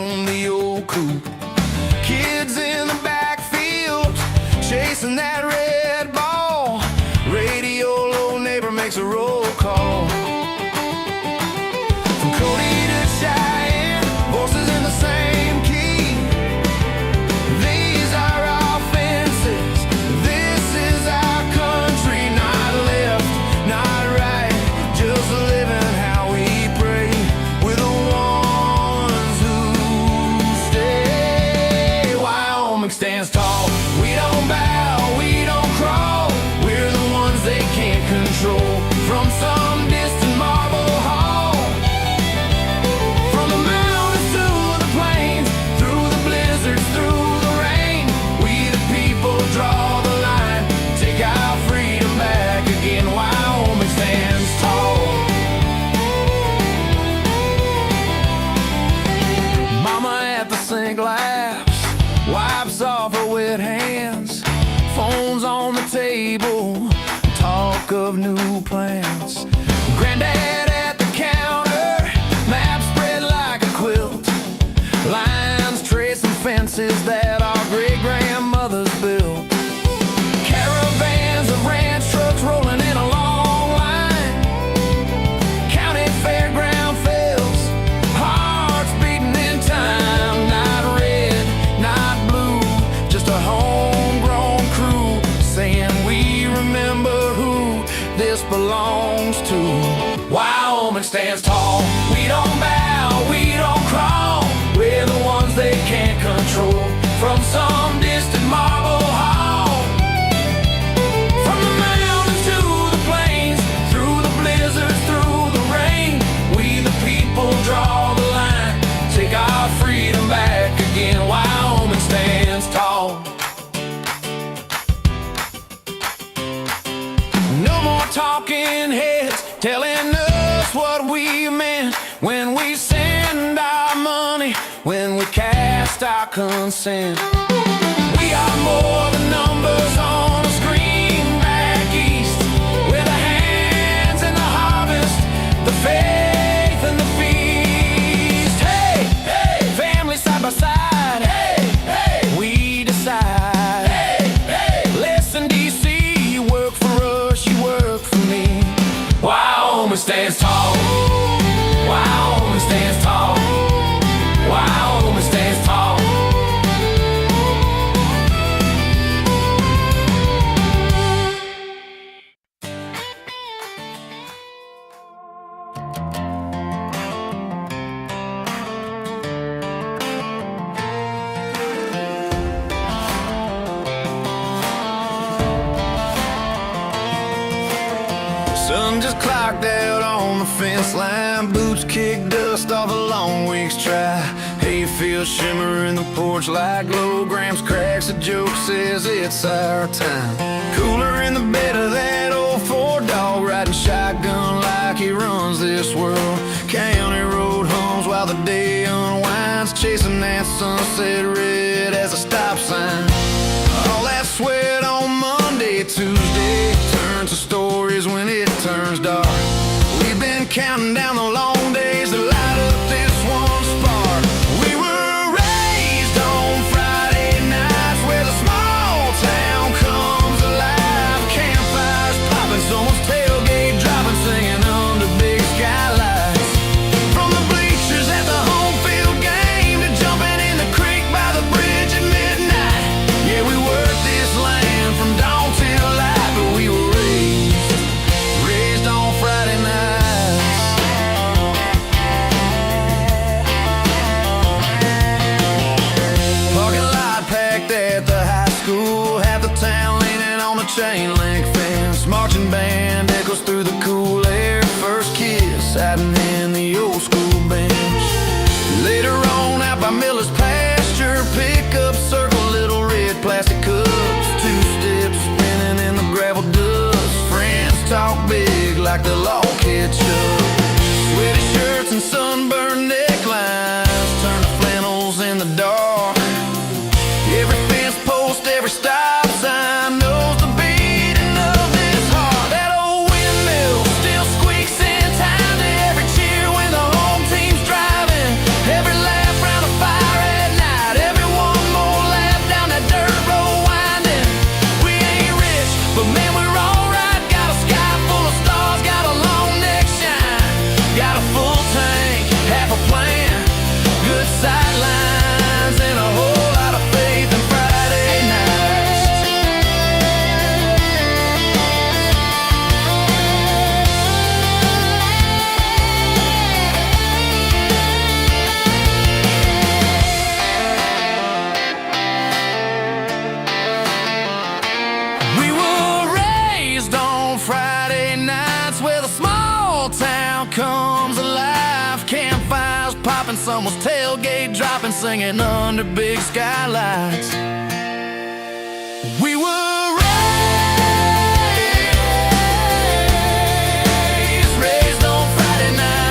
on the old coupe. Kids in the backfield chasing that red ball. Radio low, neighbor makes a roll call. From Cody to Cheyenne, voices in the same key. These are our fences, this is our country. Not left, not right, just living how we pray. We're the ones who stay. Wyoming stands tall, we don't bow, we don't crawl. We're the ones they can't control. From some distant marble hall, from the mountains to the plains, through the blizzards, through the rain, we the people draw the line, take our freedom back again. Wyoming stands tall. Mama at the sink laughs, wipes off her wet hands. Phones on the table, talk of new plans. Granddad at the counter, map spread like a quilt. Lines tracing fences that our great-grandmothers built. Caravans of ranch trucks rolling in a long line. County fairground fields, hearts beating in time. Not red, not blue, just a homegrown crew saying we remember who this belongs to. Wyoming stands tall, we don't bow, we don't crawl. We're the ones they can't control. From some distant marble hall, from the mountains to the plains, through the blizzards, through the rain, we the people draw the line, take our freedom back again. Wyoming stands tall. No more talking heads telling us what we meant when we send our money, when we cast our consent. We are more than numbers on a screen back east, with the hands in the harvest, the faith and the feast. Hey, hey, family side by side. Hey, hey, we decide. Hey, hey, listen, DC, you work for us, you work for me. Wyoming stands tall. Wyoming stands tall. Wyoming stands tall. Sun just clocked out on the fence line. Boots kick dust off a long week's try. Hayfield shimmer in the porch light glow. Gramps cracks a joke, says it's our time. Cooler in the bed of that old Ford dog, riding shotgun like he runs this world. County road hums while the day unwinds, chasing that sunset red as a stop sign. All that sweat on Monday, Tuesday turns to stories when it turns dark. We've been counting down the long days to light up this one spark. We were raised on Friday nights where the small town comes alive. Campfires popping, someone's tailgate dropping, singing under big skylights. From the bleachers at the home field game to jumping in the creek by the bridge at midnight. Yeah, we worked this land from dawn till light, but we were raised on Friday nights. Parking lot packed at the high school, half the town leaning on the chain link fence. Marching band echoes through the cool air. First kiss hiding in the old school bench. Later on out by Miller's pasture, pickup circle, little red plastic cups. Two steps spinning in the gravel dust. Friends talk big like they'll all catch up. Sweaty shirts and sunburned necklines turn to flannels in the dark. Every fence post, every stop sign knows the beating of this heart. That old windmill still squeaks in time to every cheer when the home team's driving. Every laugh round a fire popping, someone's tailgate dropping, singing under big skylights. We were raised on Friday night.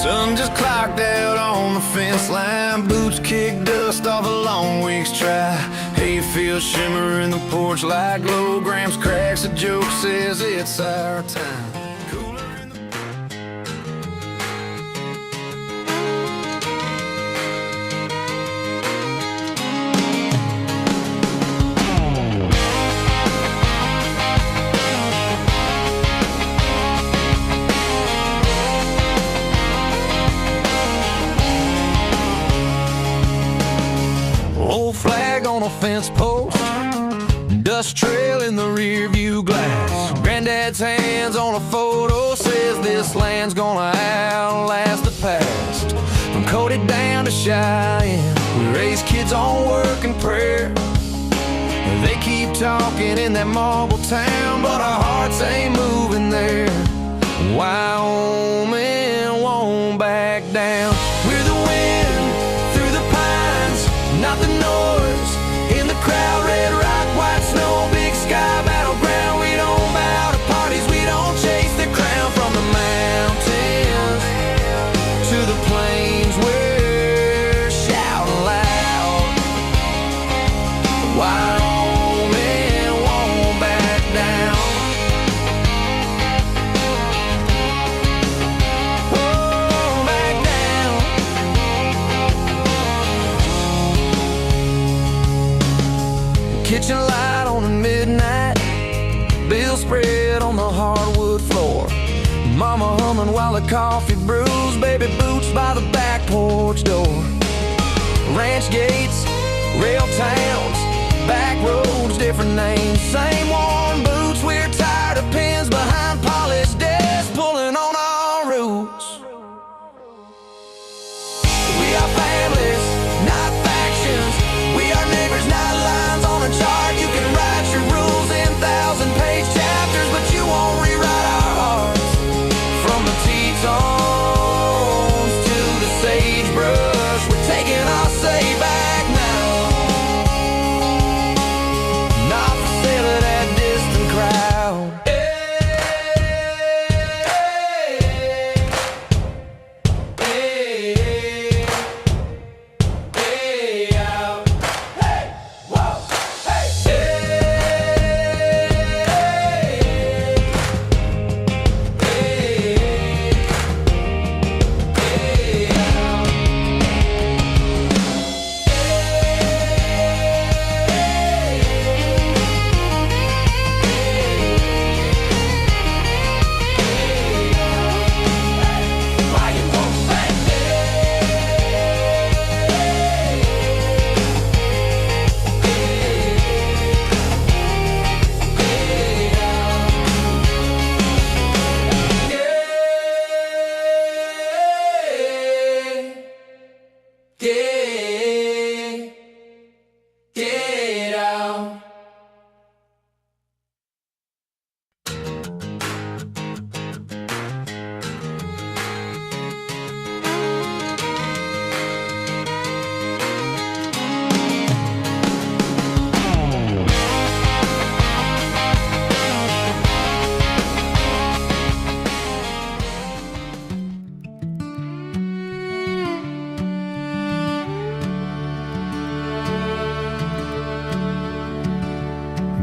Sun just clocked out on the fence line. Boots kick dust off a long week's try. Hayfield shimmer in the porch like low. Grams cracks a joke, says it's our time. Cooler in the old flag on a fence post, dust trail in the rear view glass. Granddad's hands on a photo, says this land's gonna outlast the past. From Cody down to Cheyenne, we raise kids on work and prayer. They keep talking in that marble town, but our hearts ain't moving there. Wyoming won't back down. We're the wind through the pines, not the noise in the crowd. Red rock, white snow, big sky, battleground. We don't bow to parties, we don't chase the crown. From the mountains to the plains, we're shouting loud. Wyoming won't back down. Won't back down. Kitchen light on a midnight, bill spread on the hardwood floor. Mama humming while the coffee brews, baby boots by the back porch door. Ranch gates, rail towns, back roads, different names, same worn boots. We're tired of pins behind polished desks, pulling on our roots. We are families, not factions. We are neighbors, not lines on a chart. You can write your rules in 1,000-page chapters, but you won't rewrite our hearts. From the Tetons to the sagebrush, we're taking our say back now. Not for sale to that distant crowd. Get out.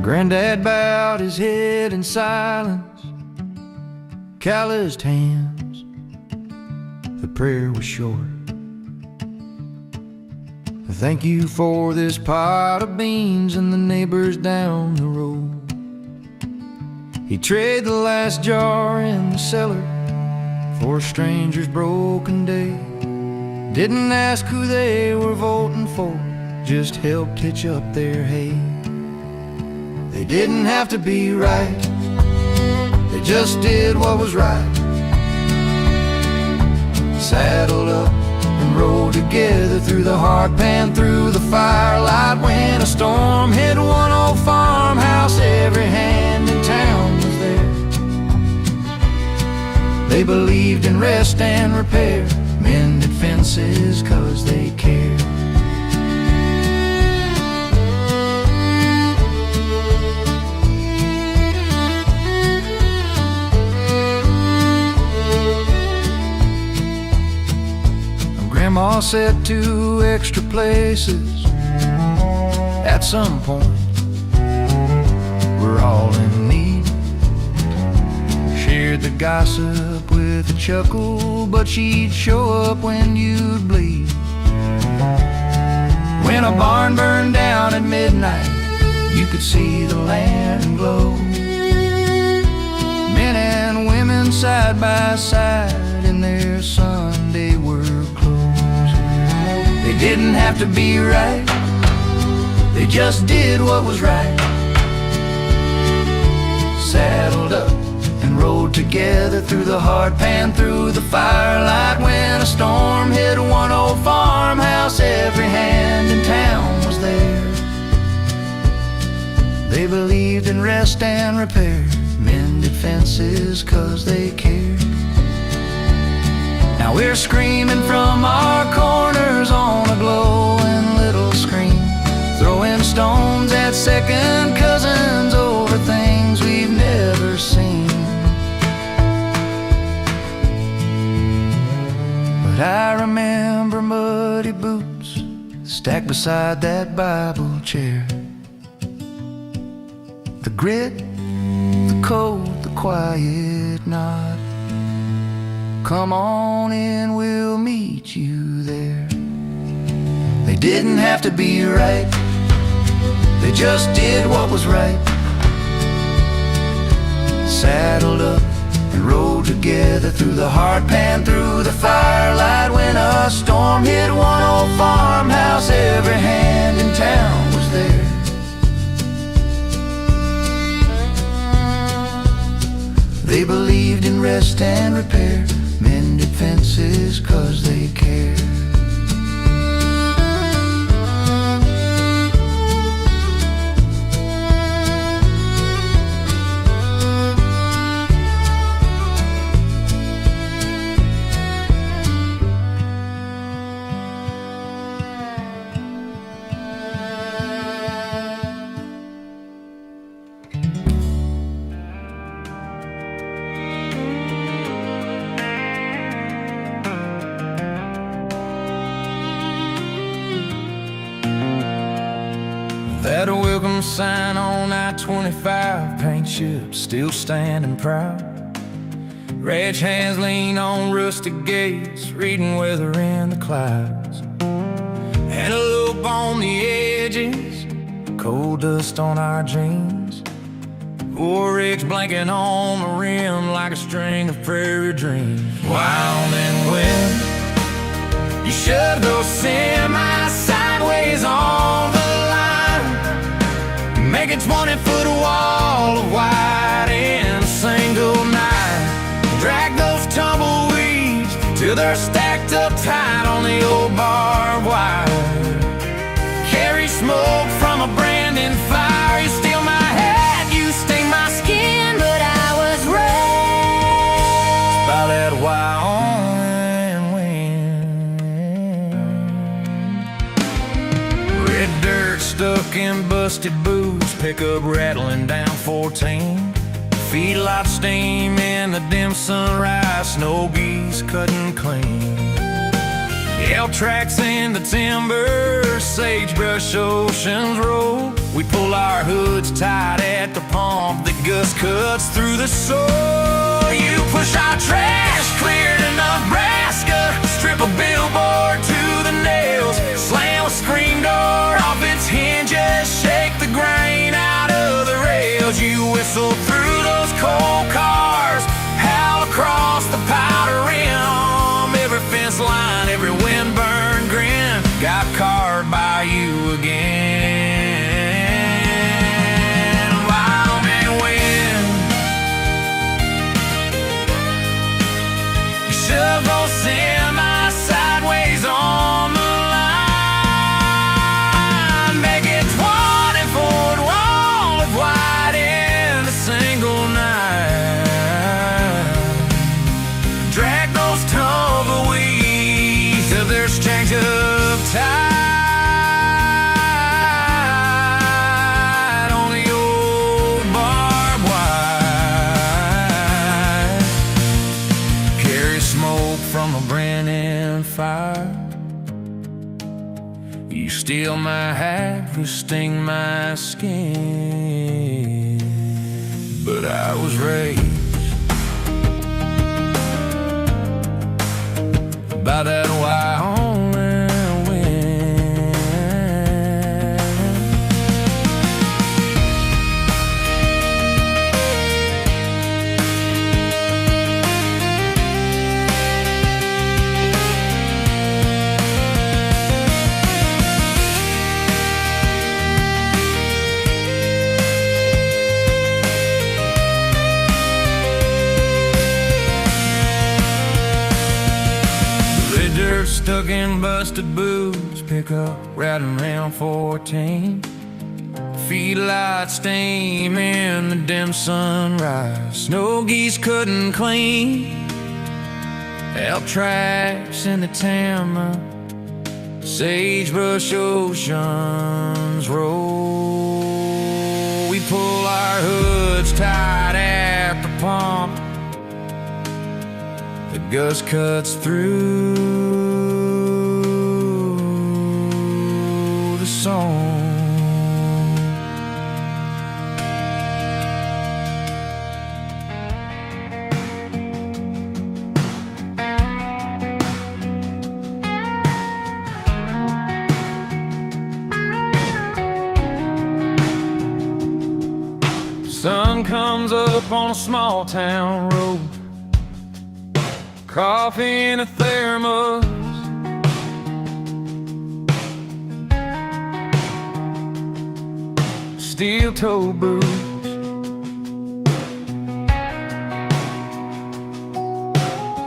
Granddad bowed his head in silence, calloused hands. The prayer was short. Thank you for this pot of beans and the neighbors down the road. He traded the last jar in the cellar for a stranger's broken day. Didn't ask who they were voting for, just helped hitch up their hay. They didn't have to be right, they just did what was right. Saddled up and rode together through the hard pan, through the firelight. When a storm hit one old farmhouse, every hand in town was there. They believed in rest and repair, mended fences 'cause they cared. Grandma said 2 extra places at some point. We're all in need. Shared the gossip with a chuckle, but she'd show up when you'd bleed. When a barn burned down at midnight, you could see the land glow. Men and women side by side in their Sunday work clothes. They didn't have to be right, they just did what was right. Saddled up and rode together through the hard pan, through the firelight. When a storm hit one old farmhouse, every hand in town was there. They believed in rest and repair, mended fences 'cause they cared. Now we're screaming from our corners on a glowing little screen, throwing stones at second cousins over things we've never seen. But I remember muddy boots stacked beside that Bible chair. The grit, the cold, the quiet nod. Come on in, we'll meet you there. They didn't have to be right, they just did what was right. Saddled up and rode together through the hard pan, through the firelight. When a storm hit one old farmhouse, every hand in town was there. They believed in rest and repair, mended fences 'cause they care. That welcome sign on I-25, paint ship still standing proud. Ranch hands lean on rusty gates, reading weather in the clouds. Antelope on the edges, coal dust on our jeans. Oryx blanket on the rim like a string of prairie dreams. Wyoming wind, you shove those semis sideways on the line, make a 20-foot wall of white in a single night. Drag those tumbleweeds till they're stacked up tight on the old barbed wire. Carry smoke from a branding fire. You steal my hat, you sting my skin, but I was raised by that Wyoming wind. Red dirt stuck in busted boots, pickup rattling down 14. Feedlot steam in the dim sunrise, snow geese cutting clean. L tracks in the timber, sagebrush oceans roll. We pull our hoods tight at the pump, the gust cuts through the soul. You push our trash clear to Nebraska, strip a billboard to the nails, slam a screen steal my hat, or sting my skin. But I was raised by that Wyoming wind. Dirt stuck in busted boots, pick up right around 14. Feet light steam in the dim sunrise. Snow geese couldn't clean. Elk tracks in the Tama, sagebrush oceans roll. We pull our hoods tight at the pump. The gust cuts through the song. Sun comes up on a small town road. Coffee in a thermos, steel-toe boots.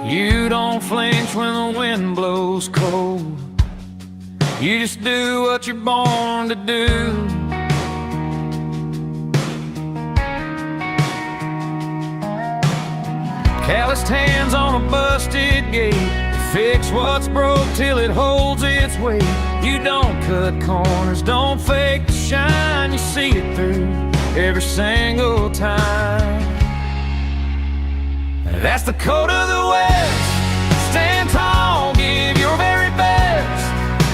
You don't flinch when the wind blows cold. You just do what you're born to do. Calloused hands on a busted gate. Fix what's broke till it holds its weight. You don't cut corners, don't fake the shine. You see it through every single time. That's the code of the West. Stand tall, give your very best.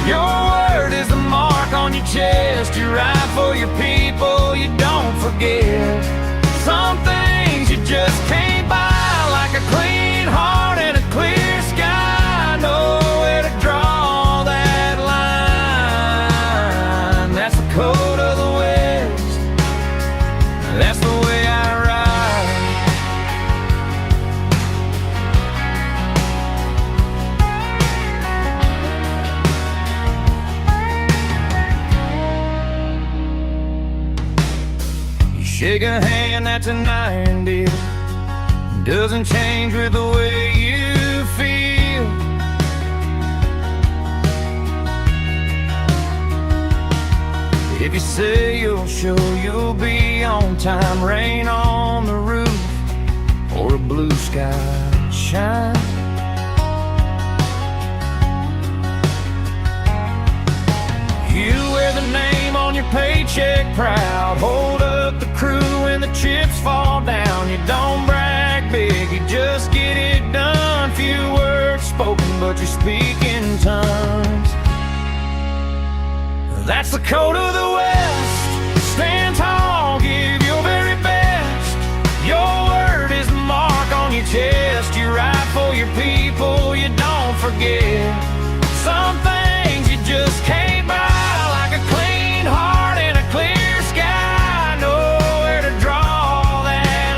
Your word is the mark on your chest. You ride for your people, you don't forget. Some things you just can't buy, like a clean heart and a clear sky. Know where to draw that line. That's the code of the West. That's the way I ride. You shake a hand, that's an iron deal. Doesn't change with the way you feel. If you say you'll show, you'll be on time. Rain on the roof or a blue sky shine. You wear the name on your paycheck proud. Hold up the crew when the chips fall down. You don't brag big, you just get it done. Few words spoken, but you speak in tongues. That's the code of the West. Stand tall, give your very best. Your word is the mark on your chest. You ride for your people, you don't forget. Some things you just can't buy, like a clean heart and a clear sky. Know where to draw that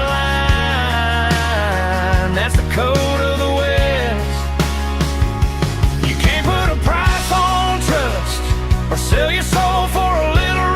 line. That's the code of the West. You can't put a price on trust or sell your soul for a little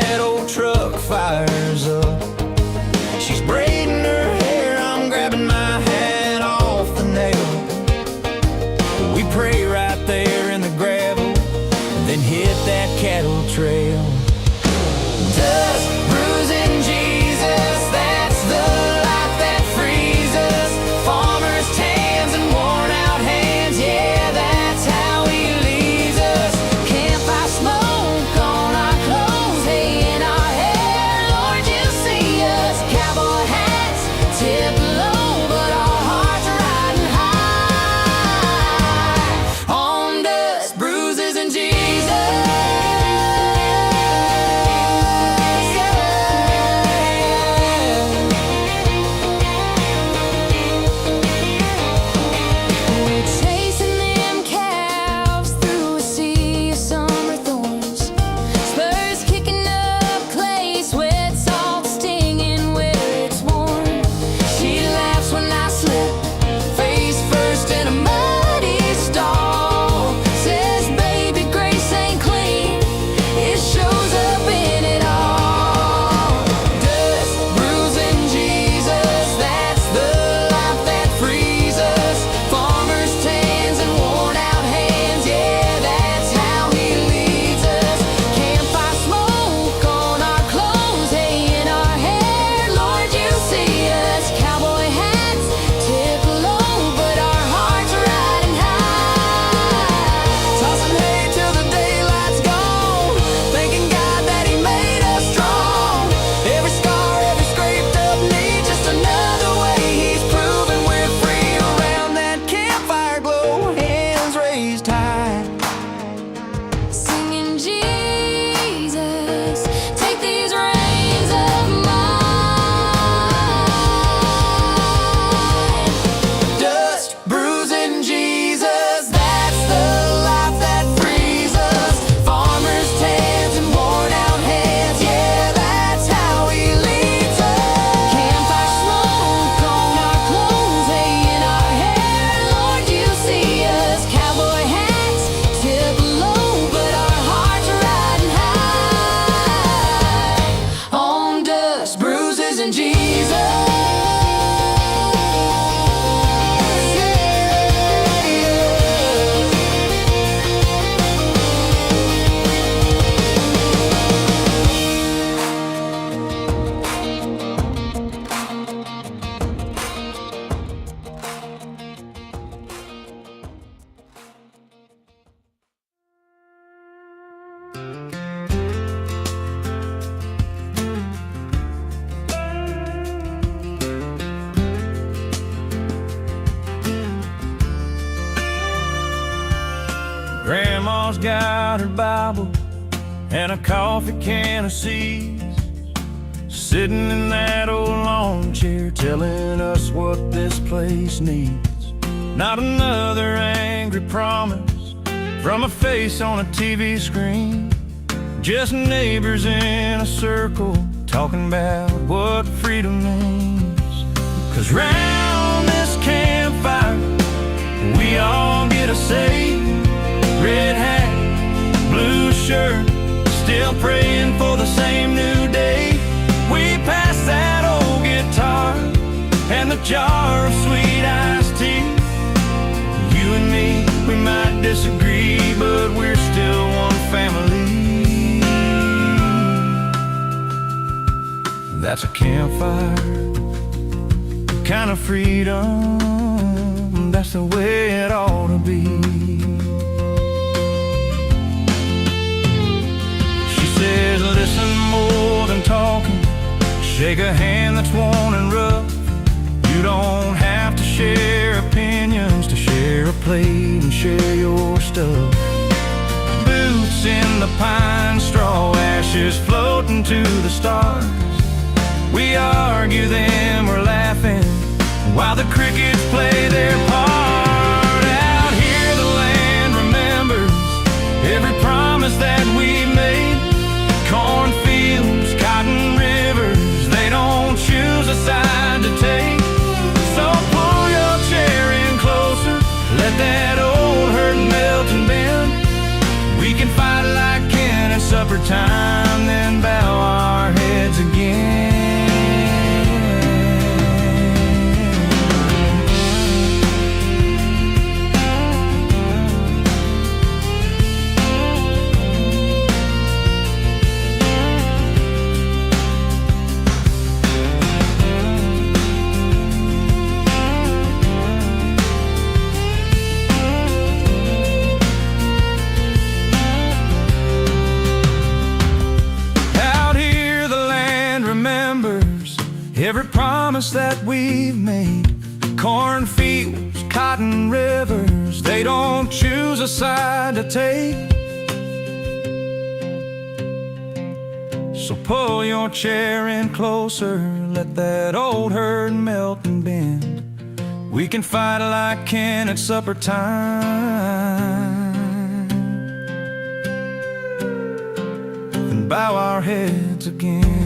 that old truck fires up. She's braiding her hair, I'm grabbing my hat off the nail. We pray right there in the gravel, then hit that cattle trail. Dust, bruising Jesus, that's the life that frees us. Farmers' tans and worn out hands, yeah, that's how he leads us. Campfire smoke on our clothes, hay in our hair, Lord, you see us. Cowboy hats, tip low, but our hearts are riding high. On dust, bruises, and Jesus. Grandma's got her Bible and a coffee can of seeds, sitting in that old lawn chair telling us what this place needs. Not another angry promise from a face on a TV screen, just neighbors in a circle talking about what freedom means. 'Cause round this campfire we all get a say. Red hat, blue shirt, still praying for the same new day. We pass that old guitar and the jar of sweet iced tea. You and me, we might disagree, but we're still one family. That's a campfire kind of freedom, that's the way it ought to be. Says listen more than talking, shake a hand that's worn and rough. You don't have to share opinions to share a plate and share your stuff. Boots in the pine straw, ashes floating to the stars. We argue, then we're laughing while the crickets play their part. Out here the land remembers every promise that we made. Cornfields, cotton rivers, they don't choose a side to take. So pull your chair in closer, let that old hurt melt and bend. We can fight like Ken at supper time, then bow Every promise that we've made, cornfields, cotton rivers, they don't choose a side to take. So pull your chair in closer, let that old herd melt and bend. We can fight like Ken at supper time, and bow our heads again.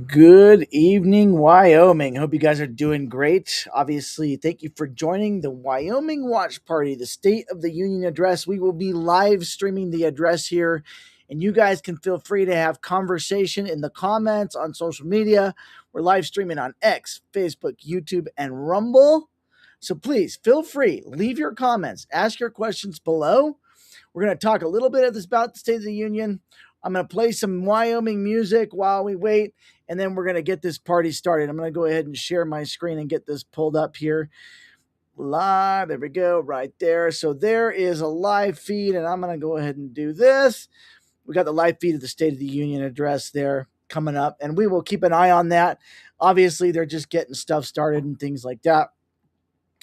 Good evening, Wyoming. Hope you guys are doing great. Obviously, thank you for joining the Wyoming Watch Party, the State of the Union address. We will be live streaming the address here, and you guys can feel free to have conversation in the comments on social media. We're live streaming on X, Facebook, YouTube, and Rumble. So please feel free, leave your comments, ask your questions below. We're going to talk a little bit about the State of the Union. I'm going to play some Wyoming music while we wait, and then we're going to get this party started. I'm going to go ahead and share my screen and get this pulled up here. Live, there we go, right there. So there is a live feed, and I'm going to go ahead and do this. We got the live feed of the State of the Union address there coming up, and we will keep an eye on that. Obviously, they're just getting stuff started and things like that.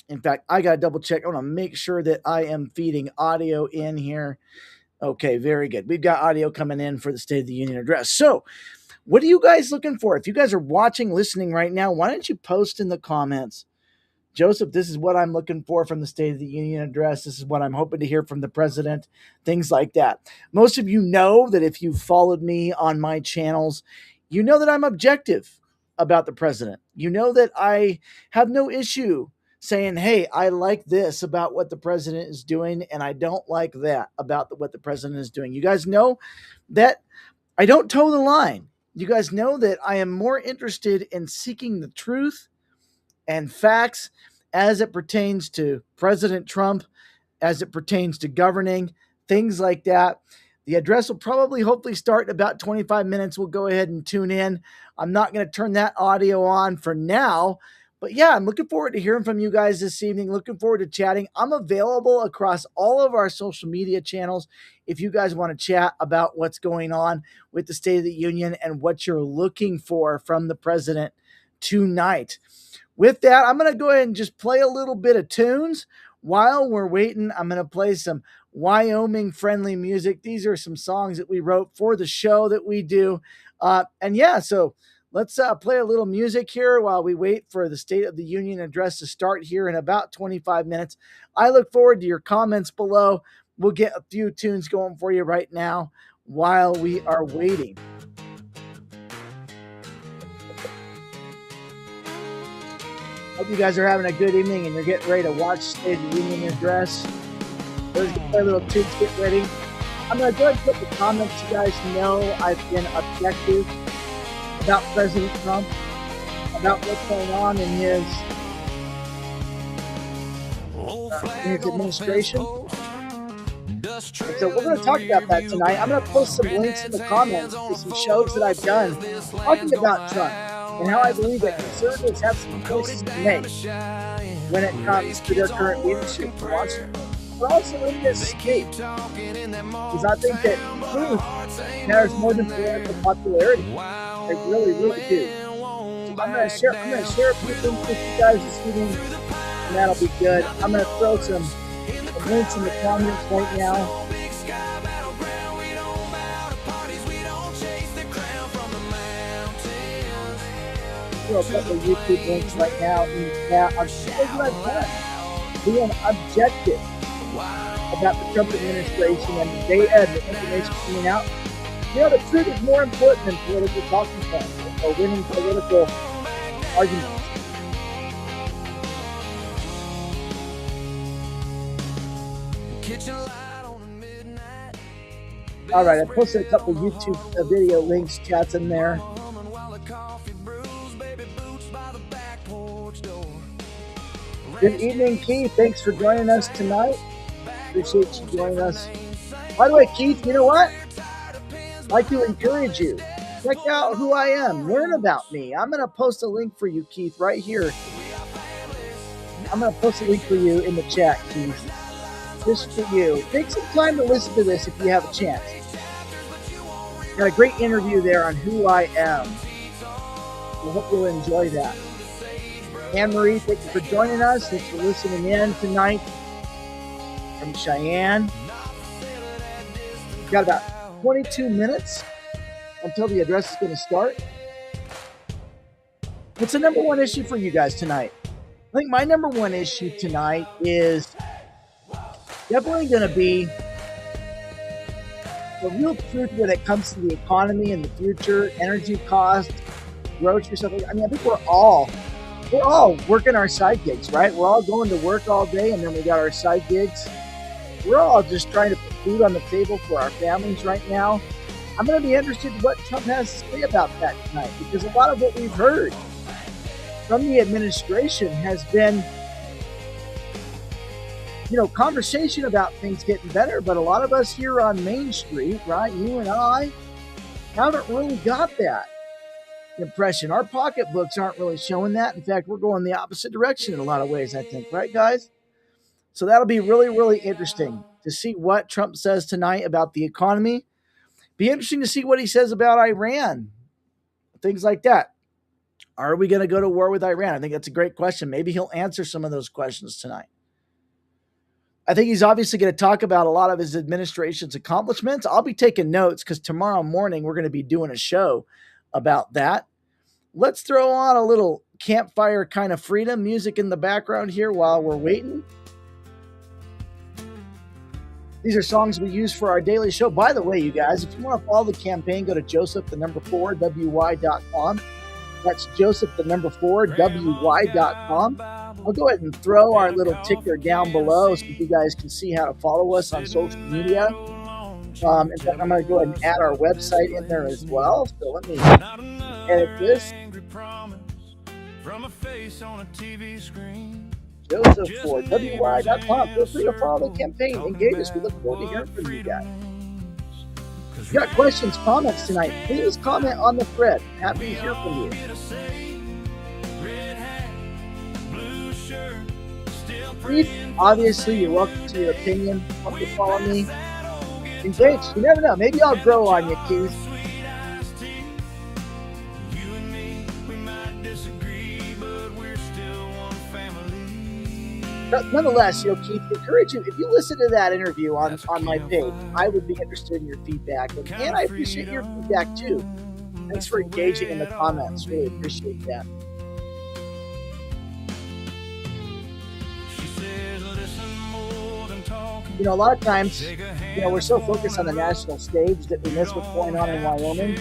In fact, I got to double check. I want to make sure that I am feeding audio in here. Okay, very good. We've got audio coming in for the State of the Union address. So what are you guys looking for? If you guys are watching, listening right now, why don't you post in the comments, Joseph, this is what I'm looking for from the State of the Union address. This is what I'm hoping to hear from the president, things like that. Most of you know that if you've followed me on my channels, you know that I'm objective about the president. You know that I have no issue saying, hey, I like this about what the president is doing, and I don't like that about what the president is doing. You guys know that I don't toe the line. You guys know that I am more interested in seeking the truth and facts as it pertains to President Trump, as it pertains to governing, things like that. The address will probably hopefully start in about 25 minutes. We'll go ahead and tune in. I'm not going to turn that audio on for now. But yeah, I'm looking forward to hearing from you guys this evening. Looking forward to chatting. I'm available across all of our social media channels if you guys want to chat about what's going on with the State of the Union and what you're looking for from the president tonight. With that, I'm going to go ahead and just play a little bit of tunes. While we're waiting, I'm going to play some Wyoming-friendly music. These are some songs that we wrote for the show that we do. And yeah, so let's play a little music here while we wait for the State of the Union address to start here in about 25 minutes. I look forward to your comments below. We'll get a few tunes going for you right now while we are waiting. Hope you guys are having a good evening and you're getting ready to watch State of the Union address. Let's play a little tunes, get ready. I'm going to go ahead and put the comments. You guys know I've been objective about President Trump, about what's going on in his administration. And so we're going to talk about that tonight. I'm going to post some links in the comments to some shows that I've done talking about Trump and how I believe that conservatives have some choices to make when it comes to their current leadership in Washington. But also in this state, because I think that truth matters more than political popularity. I really, really do. So I'm going to share a few things with you guys this evening, and that'll be good. I'm going to throw some links in the comments right now. Throw a couple of YouTube links right now. And I'm being objective about the Trump administration and the data and the information coming out. You know, the truth is more important than political talking points or winning political arguments. Kitchen light on a midnight. All right, I posted a couple YouTube video links, chats in there. While the coffee brews, baby boots by the back porch door. Good evening, Keith. Thanks for joining us tonight. Appreciate you joining us. By the way, Keith, you know what? I'd like to encourage you. Check out who I am. Learn about me. I'm going to post a link for you, Keith, right here. I'm going to post a link for you in the chat, Keith. Just for you. Take some time to listen to this if you have a chance. Got a great interview there on who I am. I hope you'll enjoy that. Anne-Marie, thank you for joining us. Thanks for listening in tonight from Cheyenne. We've got about 22 minutes until the address is going to start. What's the number one issue for you guys tonight? I think my number one issue tonight is definitely going to be the real truth when it comes to the economy and the future, energy costs, grocery stuff. I mean, I think we're all working our side gigs, right? We're all going to work all day, and then we got our side gigs. We're all just trying to put food on the table for our families right now. I'm going to be interested in what Trump has to say about that tonight, because a lot of what we've heard from the administration has been, conversation about things getting better, but a lot of us here on Main Street, right, you and I, haven't really got that impression. Our pocketbooks aren't really showing that. In fact, we're going the opposite direction in a lot of ways, I think, right, guys? So that'll be really, really interesting to see what Trump says tonight about the economy. Be interesting to see what he says about Iran, things like that. Are we going to go to war with Iran? I think that's a great question. Maybe he'll answer some of those questions tonight. I think he's obviously going to talk about a lot of his administration's accomplishments. I'll be taking notes because tomorrow morning we're going to be doing a show about that. Let's throw on a little campfire kind of freedom music in the background here while we're waiting. These are songs we use for our daily show. By the way, you guys, if you want to follow the campaign, go to joseph4wy.com. That's joseph4wy.com. I'll go ahead and throw our little ticker down below so you guys can see how to follow us on social media. In fact, I'm going to go ahead and add our website in there as well. So let me edit this. Joseph4wy.com. Feel free to follow the campaign. Engage us. We look forward to hearing from you guys. If you got questions, comments tonight, please comment on the thread. Happy to hear from you. Keith, obviously, you're welcome to your opinion. Come to follow me. Engage. You never know. Maybe I'll grow on you, Keith. Nonetheless, Keith, encourage you, if you listen to that interview on my page, I would be interested in your feedback. And I appreciate your feedback, too. Thanks for engaging in the comments. Really appreciate that. A lot of times, we're so focused on the national stage that we miss what's going on in Wyoming.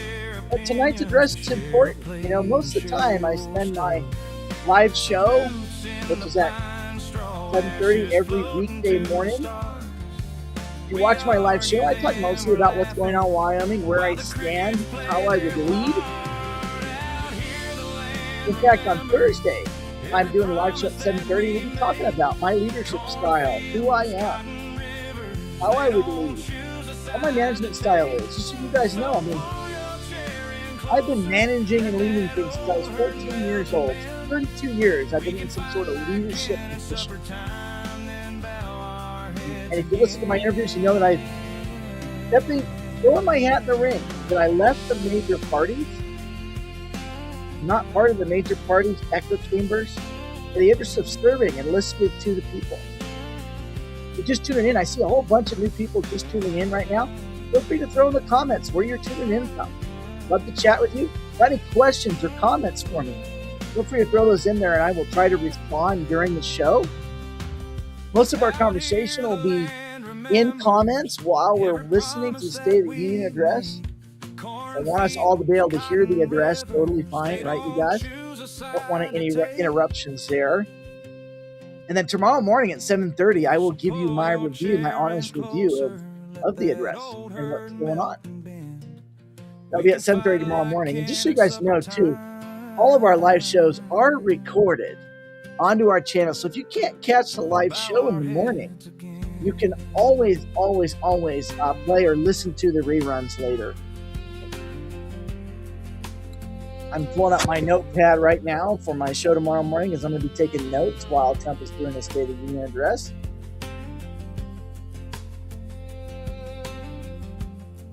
But tonight's address is important. Most of the time I spend my live show, which is at 7:30 every weekday morning. If you watch my live show, I talk mostly about what's going on in Wyoming, where I stand, how I would lead. In fact, on Thursday, I'm doing a live show at 7:30. We'll be talking about my leadership style, who I am, how I would lead, what my management style is. Just so you guys know, I've been managing and leading things since I was 14 years old. 32 years I've been in some sort of leadership position. And if you listen to my interviews, you know that I definitely throw my hat in the ring, that I left the major parties, not part of the major parties' echo chambers, in the interest of serving and listening to the people. You're just tuning in. I see a whole bunch of new people just tuning in right now. Feel free to throw in the comments where you're tuning in from. Love to chat with you. Got any questions or comments for me? Feel free to throw those in there and I will try to respond during the show. Most of our conversation will be in comments while we're listening to the State of the Union address. I want us all to be able to hear the address totally fine, right, you guys? choose a Don't want side. any interruptions there. And then tomorrow morning at 7:30, I will give you Pull my your review, my chair in honest review closer, let of the that address old and what's hurt going on. let and bend. That'll We be at can 7:30 fight tomorrow like morning. And just so you candy guys supper know, too, all of our live shows are recorded onto our channel. So if you can't catch the live Bow show in our the morning, heads again. you can always play or listen to the reruns later. I'm pulling up my notepad right now for my show tomorrow morning as I'm going to be taking notes while Trump is doing his State of the Union address.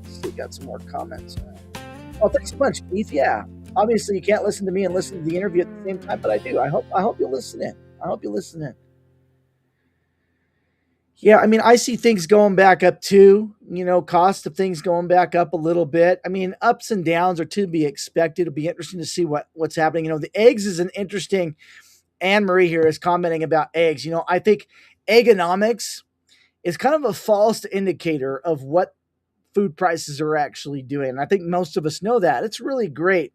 Let's see, got some more comments. Oh, thanks a bunch, Keith. Yeah, obviously you can't listen to me and listen to the interview at the same time, but I do. I hope you'll listen in. I hope you listen in. Yeah, I mean, I see things going back up too. Cost of things going back up a little bit. I mean, ups and downs are to be expected. It'll be interesting to see what's happening. The eggs is an interesting. Anne Marie here is commenting about eggs. I think economics is kind of a false indicator of what food prices are actually doing. And I think most of us know that. It's really great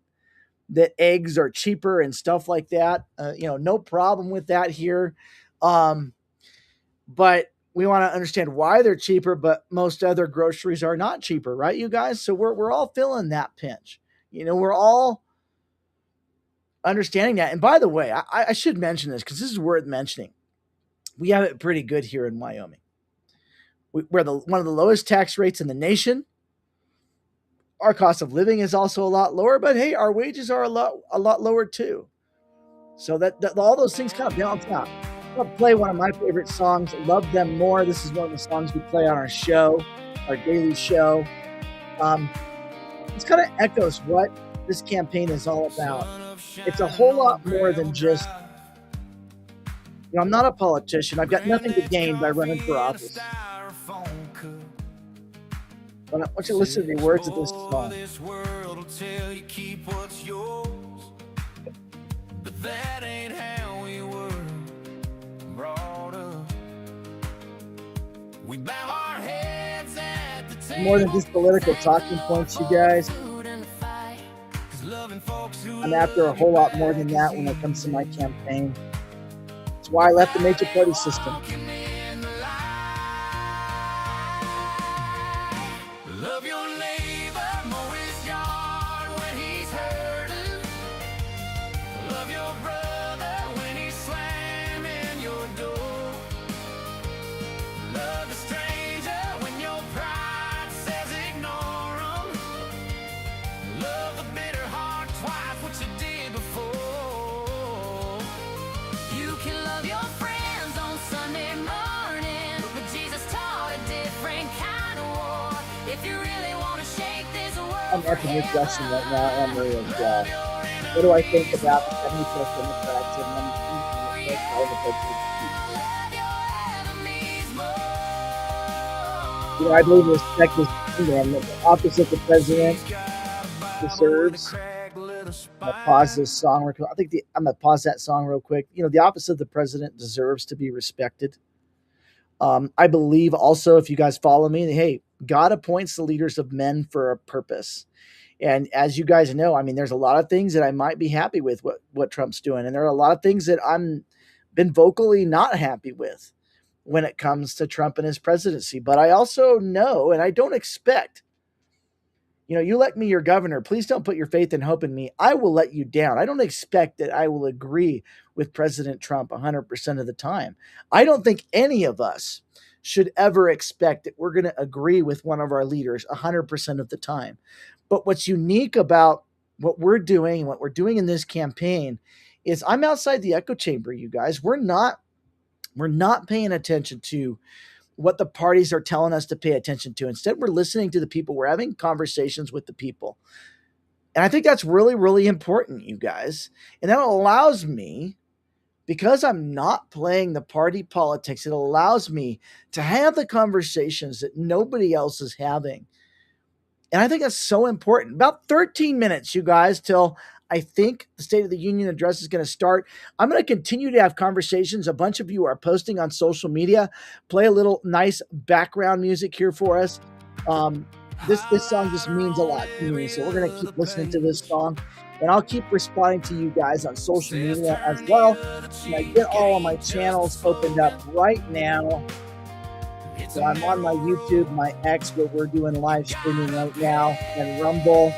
that eggs are cheaper and stuff like that. No problem with that here. But we want to understand why they're cheaper, but most other groceries are not cheaper, right, you guys? So we're all feeling that pinch. We're all understanding that. And by the way, I should mention this because this is worth mentioning. We have it pretty good here in Wyoming. We're one of the lowest tax rates in the nation. Our cost of living is also a lot lower, but hey, our wages are a lot lower too. So that all those things kind of balance out. I'm gonna play one of my favorite songs, "Love Them More." This is one of the songs we play on our show, our daily show. This kind of echoes what this campaign is all about. It's a whole lot more than just, I'm not a politician. I've got nothing to gain by running for office. But I want you to listen to the words of this song. This world will tell you keep what's yours, but that ain't how we were brought up. We bow our heads at the table. More than just political talking points, you guys. I'm after a whole lot more than that when it comes to my campaign. That's why I left the major party system. Love your neighbor, mow his yard when he's hurting. Love your brother when he's slamming your door. Love the stranger when your pride says ignore him. Love the bitter heart twice what you did before. You can love your friends on Sunday morning, but Jesus taught a different kind of war. If you really want to shake this world, I'm echoing your question right now, Anne-Marie, as well. What do I think about the 75th Democrats and them the I believe respect is kingdom. The office of the president deserves. I'm gonna pause this song real quick. I'm gonna pause that song real quick. The office of the president deserves to be respected. I believe also, if you guys follow me, hey, God appoints the leaders of men for a purpose. And as you guys know, I mean, there's a lot of things that I might be happy with what Trump's doing. And there are a lot of things that I'm been vocally not happy with when it comes to Trump and his presidency. But I also know, and I don't expect, you elect me your governor. Please don't put your faith and hope in me. I will let you down. I don't expect that I will agree with President Trump 100% of the time. I don't think any of us should ever expect that we're going to agree with one of our leaders 100% of the time. But what's unique about what we're doing in this campaign is I'm outside the echo chamber, you guys. We're not paying attention to what the parties are telling us to pay attention to. Instead, we're listening to the people. We're having conversations with the people. And I think that's really, really important, you guys. And that allows me, because I'm not playing the party politics, it allows me to have the conversations that nobody else is having. And I think that's so important. About 13 minutes, you guys, till I think the State of the Union address is going to start. I'm going to continue to have conversations. A bunch of you are posting on social media. Play a little nice background music here for us. this song just means a lot to me. So we're gonna keep listening to this song, and I'll keep responding to you guys on social media as well. And I get all of my channels opened up right now. So I'm on my YouTube, my X, where we're doing live streaming right now, and Rumble.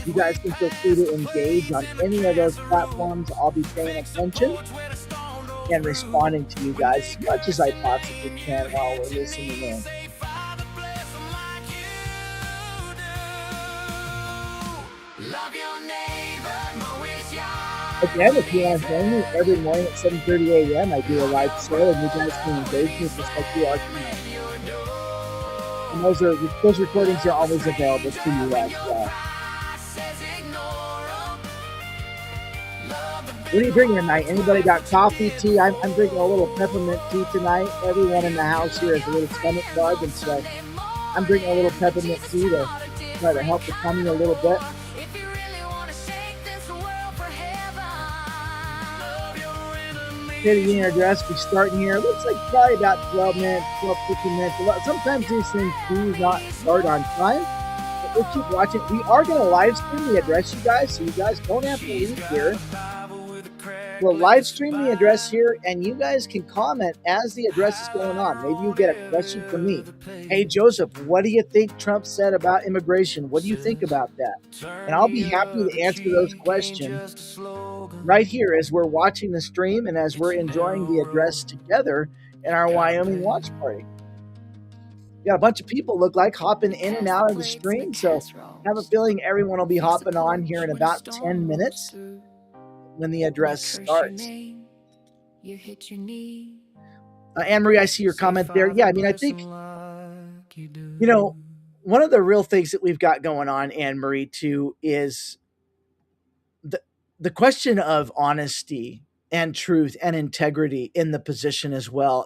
You guys can feel free to engage on any of those platforms. I'll be paying attention and responding to you guys as much as I possibly can while we're listening in. Again, if you want to join me every morning at 7:30 a.m., I do a live show, and you guys can engage me just like you are tonight. And those recordings are always available to you as well. What are you drinking tonight? Anybody got coffee, tea? I'm drinking a little peppermint tea tonight. Everyone in the house here has a little stomach bug, and so I'm drinking a little peppermint tea to try to help the tummy a little bit. State of Union address, we're starting here. Looks like probably about 12 minutes, 12, 15 minutes. Sometimes these things do not start on time, but we'll keep watching. We are going to live stream the address, you guys, so you guys don't have to leave here. We'll live stream the address here, and you guys can comment as the address is going on. Maybe you get a question from me. Hey, Joseph, what do you think Trump said about immigration? What do you think about that? And I'll be happy to answer those questions right here as we're watching the stream and as we're enjoying the address together in our Wyoming watch party. We got a bunch of people look like hopping in and out of the stream, so I have a feeling everyone will be hopping on here in about 10 minutes when the address starts. Anne-Marie, I see your comment there. Yeah, I mean, I think, one of the real things that we've got going on, Anne-Marie, too, is the question of honesty and truth and integrity in the position as well.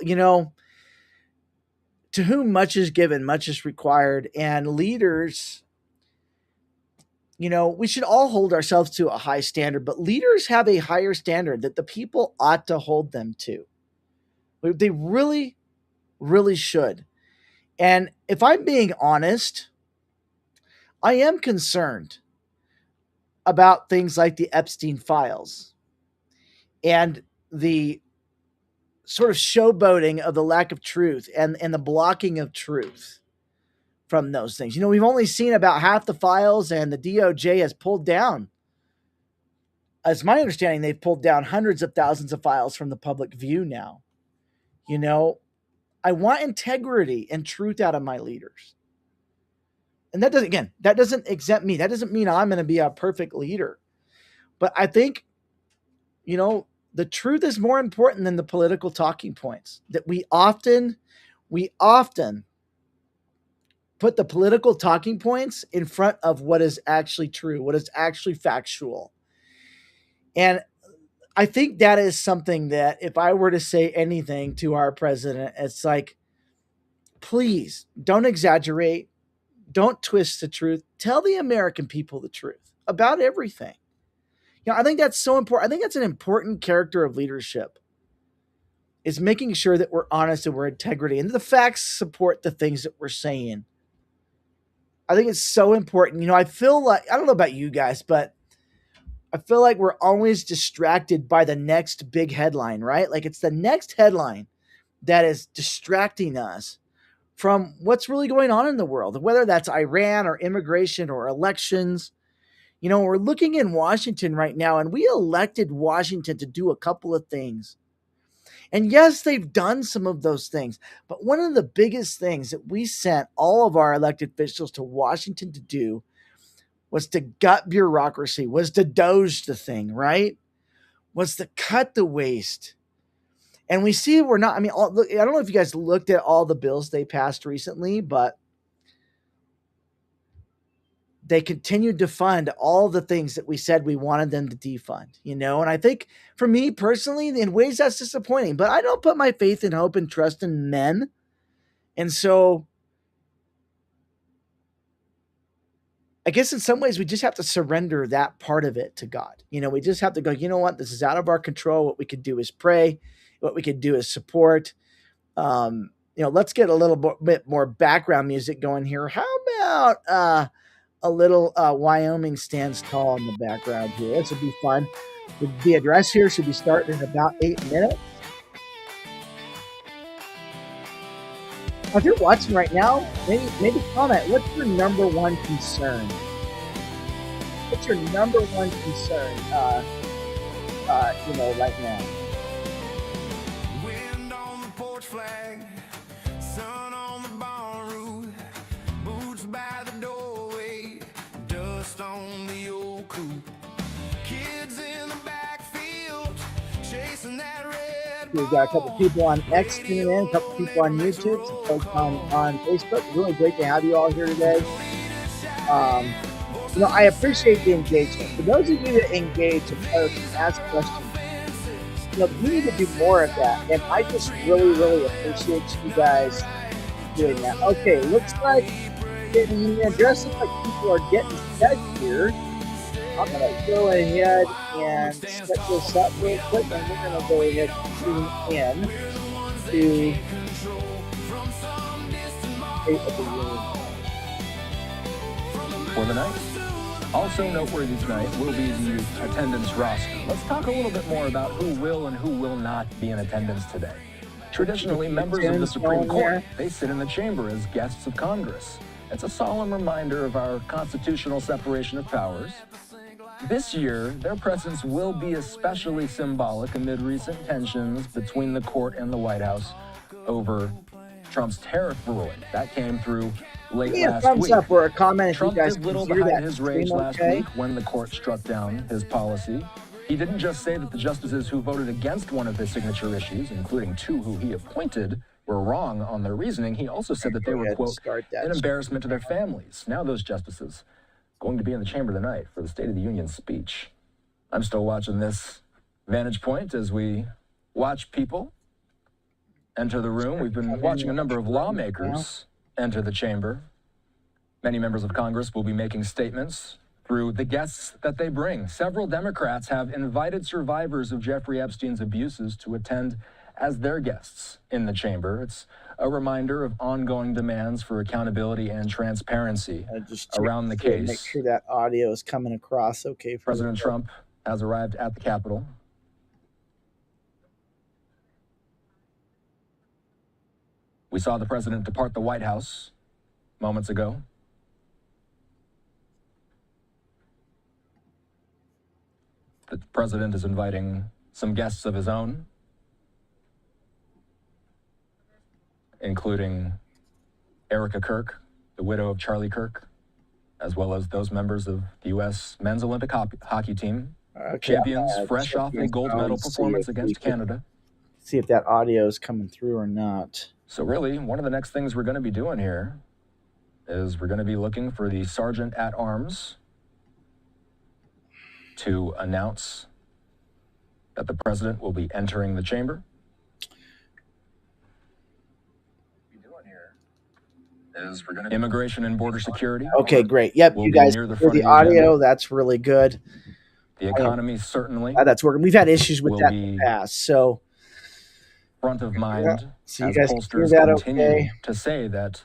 To whom much is given, much is required. And leaders, we should all hold ourselves to a high standard, but leaders have a higher standard that the people ought to hold them to. They really, really should. And if I'm being honest, I am concerned about things like the Epstein files and the sort of showboating of the lack of truth and the blocking of truth from those things. We've only seen about half the files, and the DOJ has pulled down, as my understanding, they've pulled down hundreds of thousands of files from the public view now. I want integrity and truth out of my leaders. And that doesn't exempt me. That doesn't mean I'm going to be a perfect leader. But I think, the truth is more important than the political talking points. That we often put the political talking points in front of what is actually true, what is actually factual. And I think that is something that if I were to say anything to our president, it's like, please don't exaggerate. Don't twist the truth. Tell the American people the truth about everything. I think that's so important. I think that's an important character of leadership, is making sure that we're honest and we're integrity and the facts support the things that we're saying. I think it's so important. I feel like, I don't know about you guys, but I feel like we're always distracted by the next big headline, right? Like it's the next headline that is distracting us from what's really going on in the world, whether that's Iran or immigration or elections. We're looking in Washington right now, and we elected Washington to do a couple of things. And yes, they've done some of those things, but one of the biggest things that we sent all of our elected officials to Washington to do was to gut bureaucracy, was to doge the thing, right? Was to cut the waste. And we see we're not, I don't know if you guys looked at all the bills they passed recently, but they continued to fund all the things that we said we wanted them to defund, and I think for me personally, in ways that's disappointing, but I don't put my faith and hope and trust in men. And so I guess in some ways we just have to surrender that part of it to God. We just have to go, you know what, this is out of our control. What we could do is pray. What we could do is support. let's get a little bit more background music going here. How about a little Wyoming stands tall in the background here? This would be fun. The address here should be starting in about 8 minutes. If you're watching right now, maybe comment. What's your number one concern? What's your number one concern? Right now. Wind on the porch flag, sun on the barn roof, boots by the doorway, dust on the old coupe, kids in the backfield chasing that red. We've got a couple people on X tuning in, a couple people on YouTube, some folks on Facebook. It's really great to have you all here today. I appreciate the engagement. For those of you that engage and post and ask questions, we need to do more of that. And I just really, really appreciate you guys doing that. Okay, looks like the address looks like people are getting set here. I'm going to go ahead and set this up real quick, and we're going to go ahead and tune in to State of the Union for the night. Also noteworthy tonight will be the attendance roster. Let's talk a little bit more about who will and who will not be in attendance today. Traditionally, members of the Supreme Court, they sit in the chamber as guests of Congress. It's a solemn reminder of our constitutional separation of powers. This year, their presence will be especially symbolic amid recent tensions between the court and the White House over Trump's tariff ruling. That came through late last thumbs week. up or a comment if Trump you guys did little can to hear hide that. his rage last Okay? week when the court struck down his policy. He didn't just say that the justices who voted against one of his signature issues, including two who he appointed, were wrong on their reasoning. He also said that they were, quote, an embarrassment to their families. Now those justices going to be in the chamber tonight for the State of the Union speech. I'm still watching this vantage point as we watch people enter the room. We've been watching a number of lawmakers enter the chamber. Many members of Congress will be making statements through the guests that they bring. Several Democrats have invited survivors of Jeffrey Epstein's abuses to attend as their guests in the chamber. It's a reminder of ongoing demands for accountability and transparency around the case. Make sure that audio is coming across okay. President Trump has arrived at the Capitol. We saw the president depart the White House moments ago. The president is inviting some guests of his own, including Erica Kirk, the widow of Charlie Kirk, as well as those members of the U.S. men's Olympic hockey team, champions fresh off a gold medal performance against Canada. See if that audio is coming through or not. So really, one of the next things we're going to be doing here is we're going to be looking for the Sergeant at Arms to announce that the president will be entering the chamber. Immigration and Border Security. Okay, great. Yep, you guys hear the audio. That's really good. The economy certainly. That's working. We've had issues with that in the past, so front of mind so as you guys pollsters that continue to say that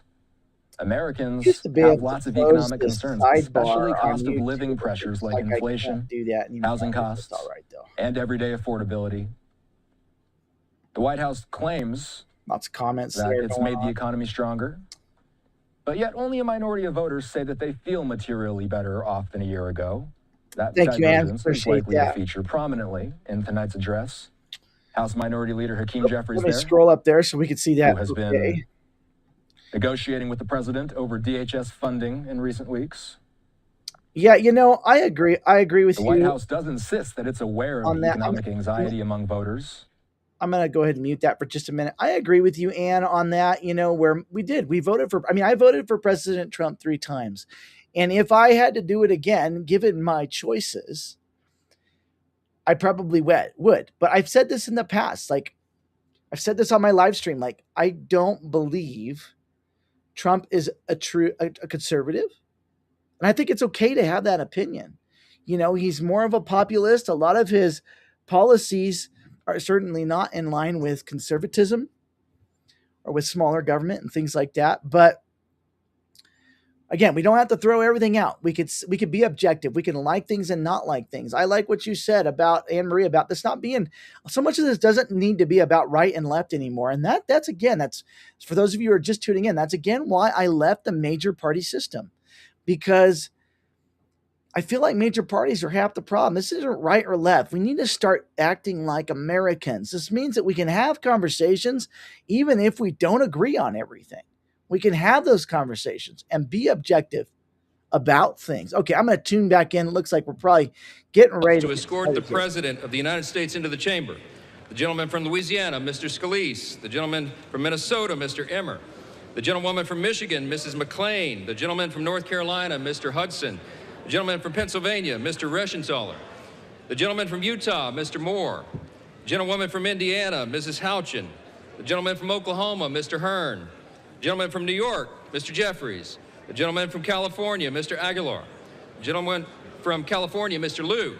Americans have lots of economic concerns, especially cost of living pressures like inflation, housing costs, and everyday affordability. The White House claims lots of comments that it's made the economy stronger, but yet only a minority of voters say that they feel materially better off than a year ago. That divergence is likely to feature prominently in tonight's address. House Minority Leader Hakeem Jeffries Let me scroll up there so we can see that. Who has been negotiating with the president over DHS funding in recent weeks. Yeah, I agree. I agree with you. The White House does insist that it's aware of the economic anxiety among voters. I'm going to go ahead and mute that for just a minute. I agree with you, Ann, on that, where we voted for, I voted for President Trump 3 times. And if I had to do it again, given my choices, I probably would. But I've said this in the past. Like, I've said this on my live stream. Like, I don't believe Trump is a conservative. And I think it's okay to have that opinion. He's more of a populist. A lot of his policies are certainly not in line with conservatism or with smaller government and things like that. But again, we don't have to throw everything out. We could be objective. We can like things and not like things. I like what you said about Anne Marie about this not being so much of this doesn't need to be about right and left anymore. And that's for those of you who are just tuning in. That's again why I left the major party system, because I feel like major parties are half the problem. This isn't right or left. We need to start acting like Americans. This means that we can have conversations even if we don't agree on everything. We can have those conversations and be objective about things. Okay, I'm going to tune back in. It looks like we're probably getting ready to escort the President of the United States into the chamber. The gentleman from Louisiana, Mr. Scalise. The gentleman from Minnesota, Mr. Emmer. The gentlewoman from Michigan, Mrs. McClain. The gentleman from North Carolina, Mr. Hudson. The gentleman from Pennsylvania, Mr. Reschenthaler. The gentleman from Utah, Mr. Moore. The gentlewoman from Indiana, Mrs. Houchin. The gentleman from Oklahoma, Mr. Hearn. The gentleman from New York, Mr. Jeffries. The gentleman from California, Mr. Aguilar. The gentleman from California, Mr. Liu.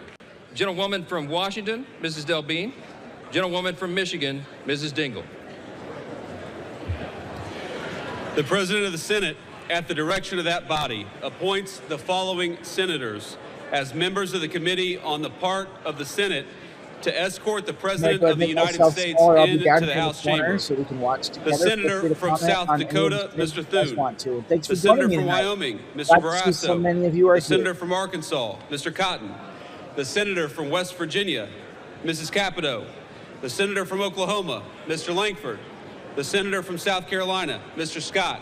The gentlewoman from Washington, Mrs. Delbene. The gentlewoman from Michigan, Mrs. Dingle. The President of the Senate, at the direction of that body, appoints the following senators as members of the Committee on the part of the Senate to escort the President of the United States into the House chamber. So we can watch together. The Senator from South Dakota, Mr. Thune. Thanks for the Senator me from tonight. Wyoming, Mr. Barrasso. So many of you are the Senator from Arkansas, Mr. Cotton. The Senator from West Virginia, Mrs. Capito. The Senator from Oklahoma, Mr. Langford. The Senator from South Carolina, Mr. Scott.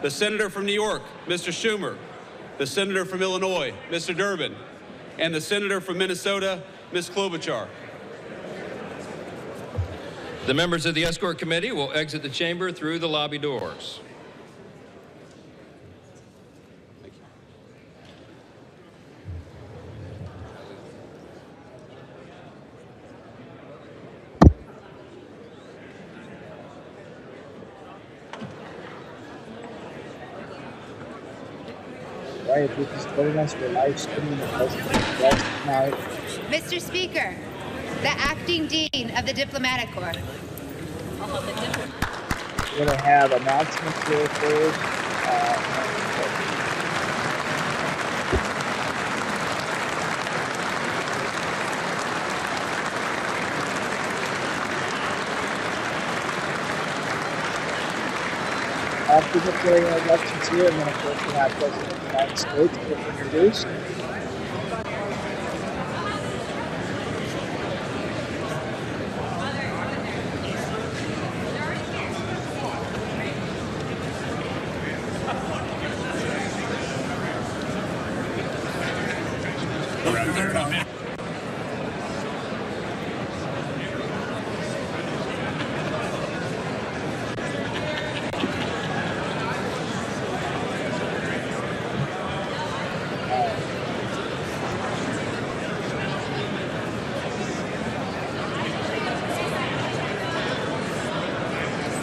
The Senator from New York, Mr. Schumer. The Senator from Illinois, Mr. Durbin. And the Senator from Minnesota, Ms. Klobuchar. The members of the escort committee will exit the chamber through the lobby doors. Right, if you're just joining us, we're live streaming the President's Address tonight. Mr. Speaker, the acting dean of the Diplomatic Corps. We're going to have announcements here first. Dignitary elections here, and then of course we have President of the United States being introduced.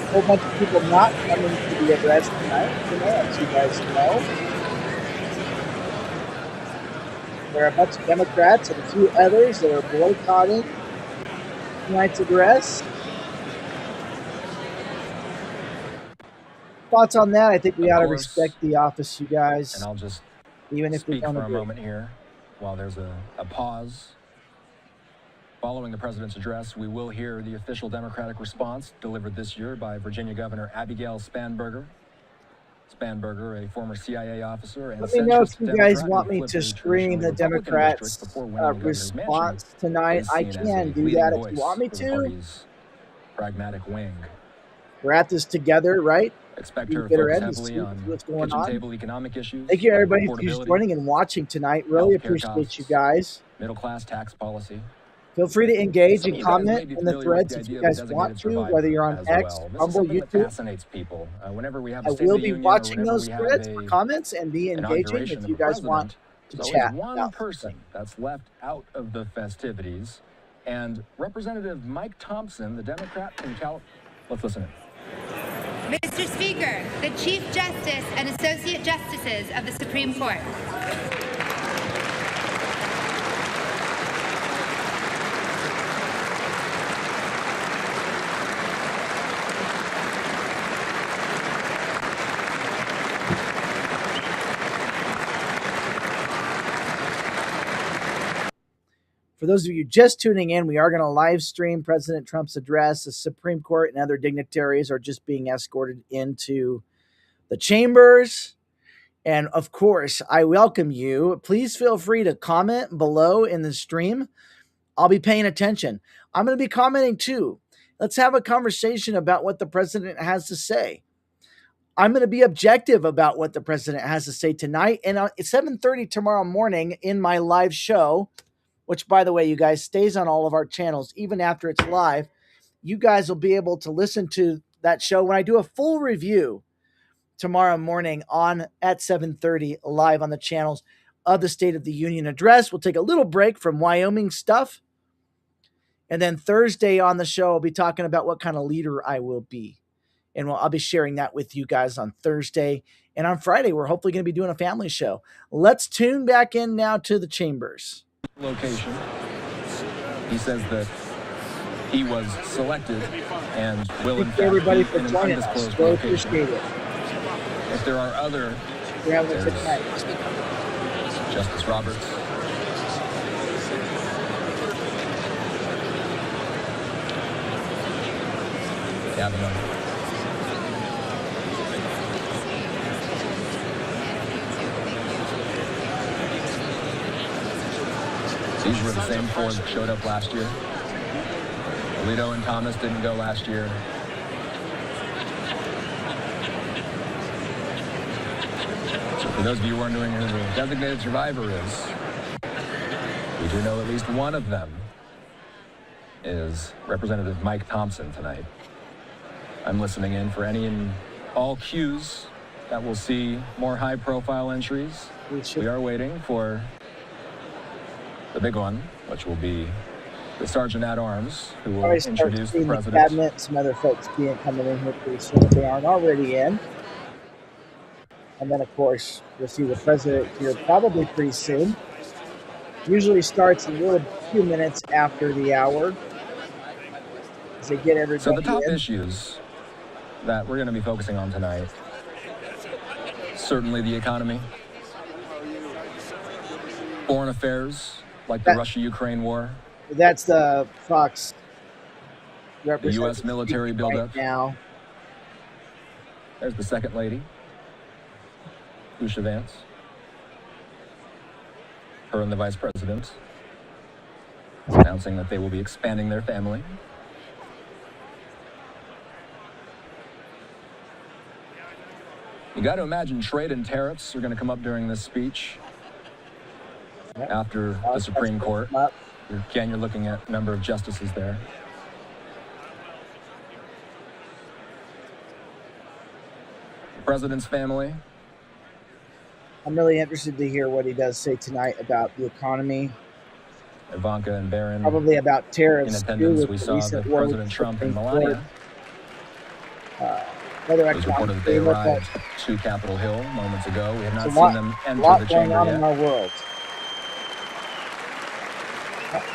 A whole bunch of people not coming to the address tonight, as you guys know. There are a bunch of Democrats and a few others that are boycotting tonight's address. Thoughts on that? I think we ought to respect the office, you guys. And I'll just even if we speak don't for agree. a moment here while there's a pause. Following the President's address, we will hear the official Democratic response delivered this year by Virginia Governor Abigail Spanberger. Spanberger, a former CIA officer. And let me know if you guys want me to stream the Democrats' response tonight. I can do that if you want me to. Pragmatic wing. We're at this together, right? Expect her to focus heavily on what's going on. Table economic issues. Thank you, everybody, who's joining and watching tonight. Really appreciate you guys. Middle-class tax policy. Feel free to engage and comment in the threads if you guys want to, whether you're on X, Rumble, YouTube. Fascinates people. Whenever we have I will be watching those threads for comments and be engaging if you guys want to chat. One person that's left out of the festivities, and Representative Mike Thompson, the Democrat from California. Let's listen in. Mr. Speaker, the Chief Justice and Associate Justices of the Supreme Court. For those of you just tuning in, we are going to live stream President Trump's address. The Supreme Court and other dignitaries are just being escorted into the chambers. And of course, I welcome you. Please feel free to comment below in the stream. I'll be paying attention. I'm going to be commenting too. Let's have a conversation about what the president has to say. I'm going to be objective about what the president has to say tonight. And at 7:30 tomorrow morning in my live show, which, by the way, you guys, stays on all of our channels, even after it's live, you guys will be able to listen to that show when I do a full review tomorrow morning at 7:30 live on the channels of the State of the Union address. We'll take a little break from Wyoming stuff. And then Thursday on the show, I'll be talking about what kind of leader I will be. And I'll be sharing that with you guys on Thursday. And on Friday, we're hopefully going to be doing a family show. Let's tune back in now to the chambers. Location. He says that he was selected and will in fact everybody be for in an joining us. undisclosed Really location. appreciate it. If there are other, We're having a good night. Justice Roberts. Kavanaugh. These were the same four that showed up last year. Alito and Thomas didn't go last year. So for those of you wondering who the designated survivor is, we do know at least one of them is Representative Mike Thompson tonight. I'm listening in for any and all cues that will see more high-profile entries. We are waiting for the big one, which will be the Sergeant at Arms, who will introduce the president. The cabinet, some other folks coming in here pretty soon if they aren't already in. And then, of course, we'll see the president here probably pretty soon. Usually starts a few minutes after the hour as they get everybody So the top in. issues that we're going to be focusing on tonight, certainly the economy, foreign affairs, like the Russia-Ukraine war. That's the Fox The U.S. military buildup. Right now. There's the second lady, Lucia Vance. Her and the vice president announcing that they will be expanding their family. You got to imagine trade and tariffs are going to come up during this speech. After the Supreme Court. Again, you're looking at a number of justices there. The president's family. I'm really interested to hear what he does say tonight about the economy. Ivanka and Barron. Probably about tariffs. In attendance, we saw that President Trump and Melania. It was reported that they arrived to Capitol Hill moments ago. We have not seen them enter the chamber yet. In our world.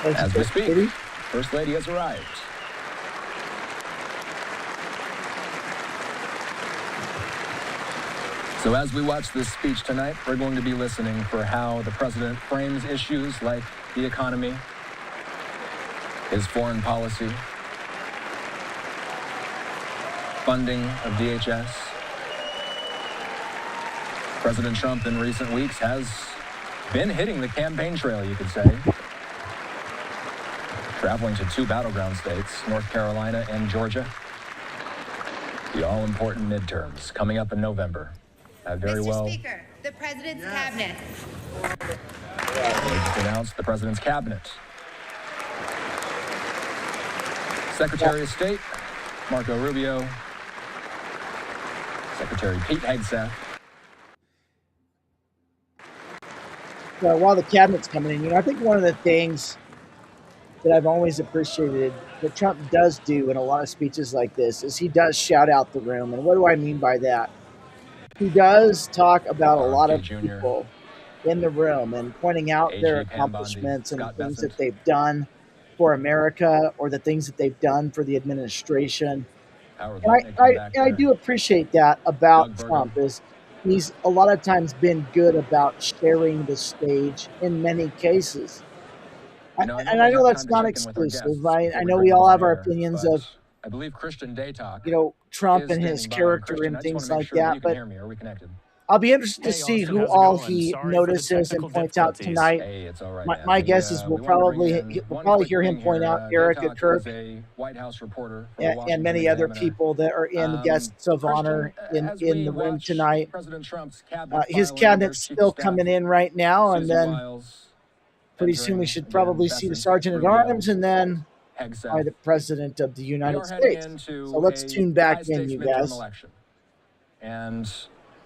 As we speak, First Lady has arrived. So as we watch this speech tonight, we're going to be listening for how the president frames issues like the economy, his foreign policy, funding of DHS. President Trump in recent weeks has been hitting the campaign trail, you could say. Traveling to two battleground states, North Carolina and Georgia. The all-important midterms coming up in November. Mr. Speaker, the President's cabinet. They just announced the President's cabinet. Secretary of State, Marco Rubio. Secretary Pete Hegseth. While the cabinet's coming in, I think one of the things that I've always appreciated that Trump does do in a lot of speeches like this is he does shout out the room. And what do I mean by that? He does talk about a lot of people in the room and pointing out their accomplishments and the things that they've done for America or the things that they've done for the administration. And I do appreciate that about Trump is he's a lot of times been good about sharing the stage in many cases. And I know that's not exclusive. I know we all have our opinions of, I believe Christian Daytalk, Trump and his character and things like that. But are we connected? I'll be interested to Hey, see Austin, who how's it all going? he Sorry for the notices and technical points out difficulties. tonight. Hey, it's all right. My guess is we'll probably hear him point out Erica Daytalk Kirk is a White House reporter for the and Washington many other Examiner. people that are in guests of honor in the room tonight. President Trump's cabinet His filing, cabinet's there's Chief still of Staff coming in right now, and Susan then Wiles pretty soon we entering, should again, probably see the Bessent, Sergeant at Rubio, Arms, and then Hegseth. the President of the We United are heading States. into So let's a tune back in, high-stakes you midterm guys. election. And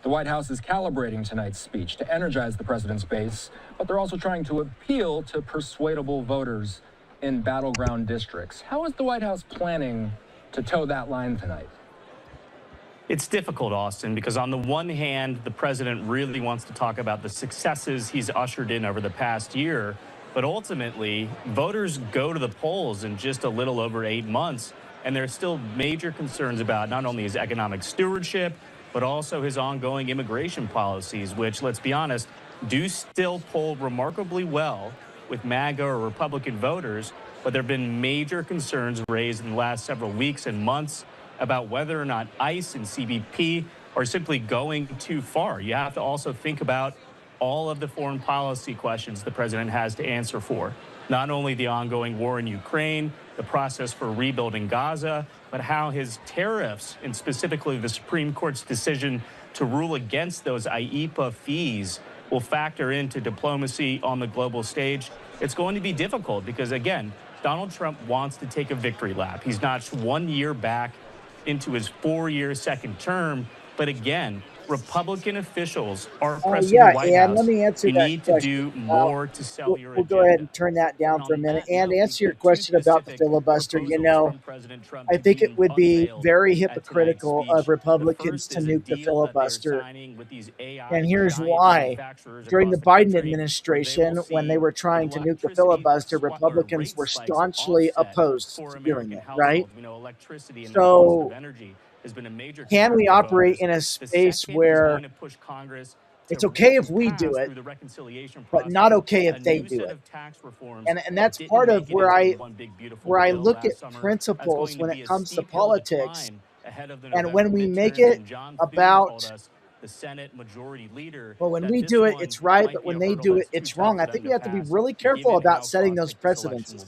the White House is calibrating tonight's speech to energize the president's base, but they're also trying to appeal to persuadable voters in battleground districts. How is the White House planning to toe that line tonight? It's difficult, Austin, because on the one hand, the president really wants to talk about the successes he's ushered in over the past year. But ultimately, voters go to the polls in just a little over 8 months, and there's still major concerns about not only his economic stewardship, but also his ongoing immigration policies, which, let's be honest, do still poll remarkably well with MAGA or Republican voters. But there have been major concerns raised in the last several weeks and months about whether or not ICE and CBP are simply going too far. You have to also think about all of the foreign policy questions the president has to answer for. Not only the ongoing war in Ukraine, the process for rebuilding Gaza, but how his tariffs, and specifically the Supreme Court's decision to rule against those IEEPA fees, will factor into diplomacy on the global stage. It's going to be difficult because, again, Donald Trump wants to take a victory lap. He's notched 1 year back into his 4-year second term. But again, Republican officials are pressing the White House. Let me answer you that need question. to do more to sell your We'll agenda. go ahead and turn that down for a minute and answer your question about the filibuster. I think it would be very hypocritical of Republicans to nuke the filibuster. And here's why. During the Biden administration, when they were trying to nuke the filibuster, Republicans were staunchly opposed to doing it, right? So can we operate in a space where it's okay if we do it, but not okay if they do it? And that's part of where I look at principles when it comes to politics. And when we make it about, well, when we do it, it's right, but when they do it, it's wrong. I think we have to be really careful about setting those precedences.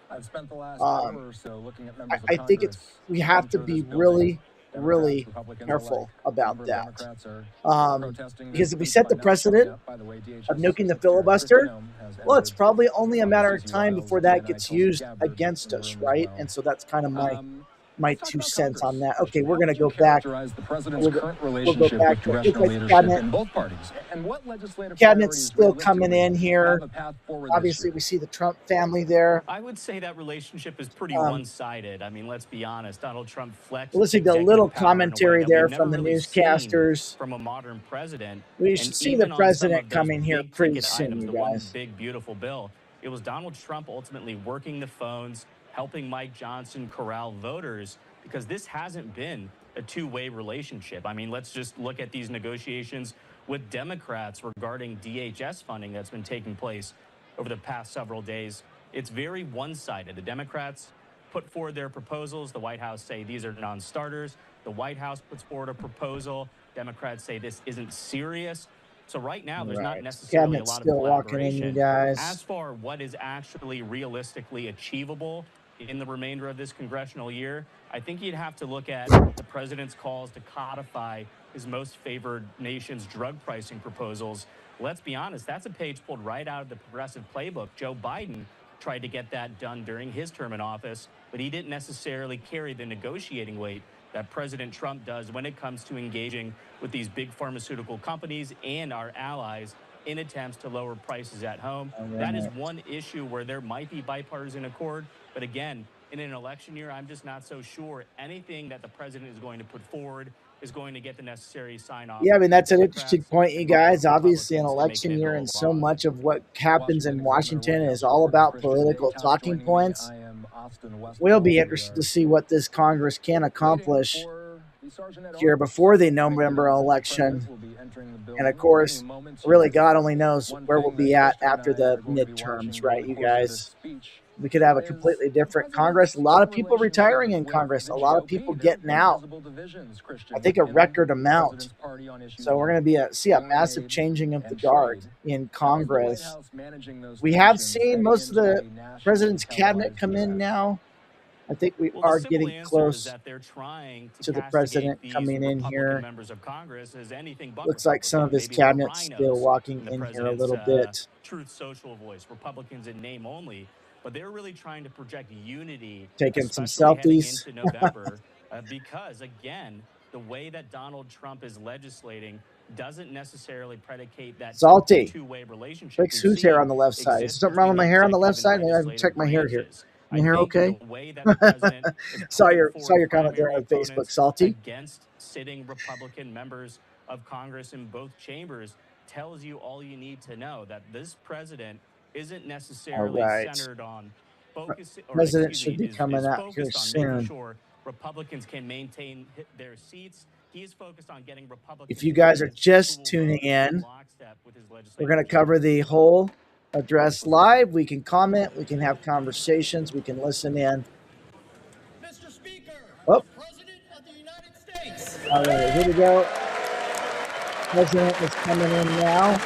I've spent the last hour or so looking at members of I think we have to be really really careful about that. Because if we set the precedent of nuking the filibuster, well, it's probably only a matter of time before that gets used against us, right? And so that's kind of my 2 cents on that. Okay, we're going to go back. We'll go back to cabinet. Cabinet's still coming in here. Obviously, we see the Trump family there. I would say that relationship is pretty one-sided. I mean, let's be honest. Donald Trump flexed. Listening to a little commentary there from the newscasters. From a modern president. We should see the president coming here pretty soon, you guys. Big, beautiful bill. It was Donald Trump ultimately working the phones, helping Mike Johnson corral voters, because this hasn't been a two-way relationship. I mean, let's just look at these negotiations with Democrats regarding DHS funding that's been taking place over the past several days. It's very one-sided. The Democrats put forward their proposals. The White House say these are non-starters. The White House puts forward a proposal. Democrats say this isn't serious. So right now, there's not necessarily a lot of collaboration. As for what is actually realistically achievable in the remainder of this congressional year, I think you'd have to look at the president's calls to codify his most favored nation's drug pricing proposals. Let's be honest, that's a page pulled right out of the progressive playbook. Joe Biden tried to get that done during his term in office, but he didn't necessarily carry the negotiating weight that President Trump does when it comes to engaging with these big pharmaceutical companies and our allies in attempts to lower prices at home. That is one issue where there might be bipartisan accord. But again, in an election year, I'm just not so sure anything that the president is going to put forward is going to get the necessary sign-off. Yeah, I mean, that's an interesting point, you guys. Obviously, an election year and so much of what happens in Washington is all about political talking points. We'll be interested to see what this Congress can accomplish here before the November election. And of course, really, God only knows where we'll be at after the midterms, right, you guys? We could have a completely different Congress. A lot of people retiring in Congress. A lot of people getting out. I think a record amount. So we're going to see a massive changing of the guard in Congress. We have seen most of the president's cabinet come in now. I think we are getting close to the president coming in here. Looks like some of his cabinet's still walking in here a little bit. Truth Social voice, Republicans in name only, but they're really trying to project unity, taking some heading selfies into November, because again, the way that Donald Trump is legislating doesn't necessarily predicate that Salty. two-way relationship. Fix whose hair on the left side? Is something wrong with my hair on the left side? Maybe I can check my hair here. My hair okay? saw your comment there on Facebook, Salty. Against sitting Republican members of Congress in both chambers tells you all you need to know, that this president isn't necessarily centered on focus. President should be coming out here soon. Sure Republicans can maintain their seats. He is focused on getting Republicans. If you guys are just tuning in, we're going to cover the whole address live. We can comment, we can have conversations, we can listen in. Mr. Speaker, oh. President of the United States. All right, here we go. President is coming in now.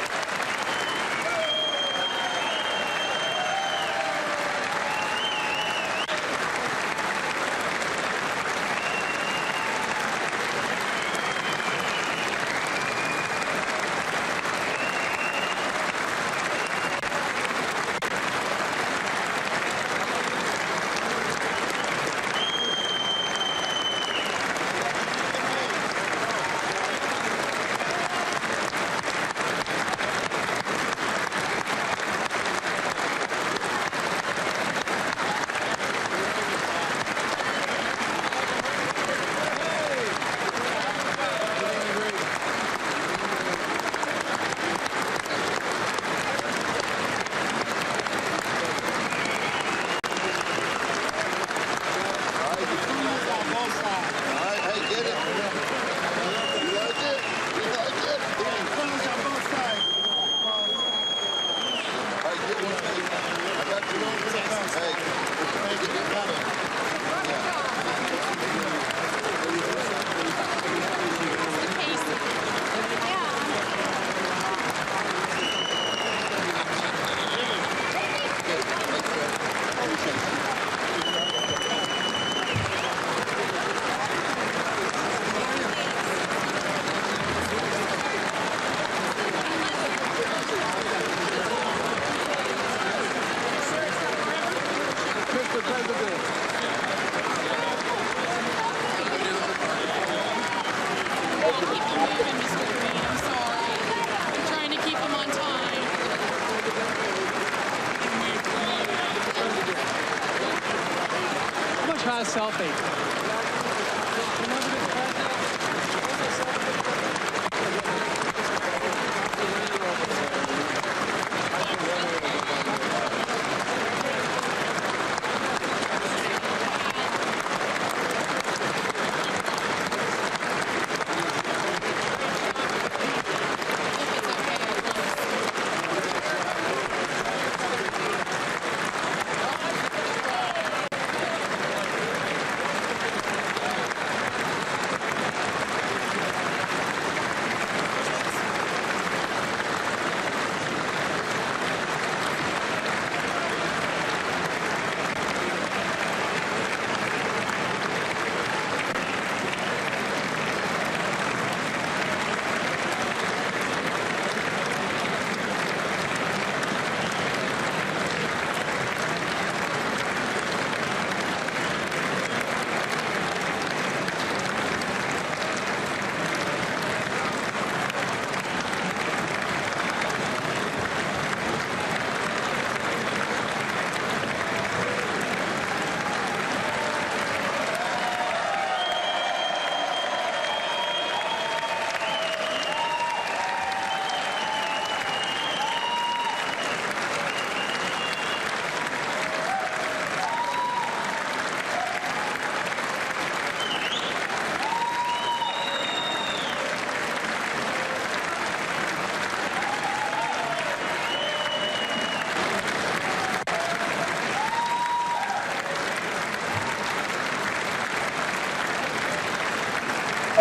Try a selfie.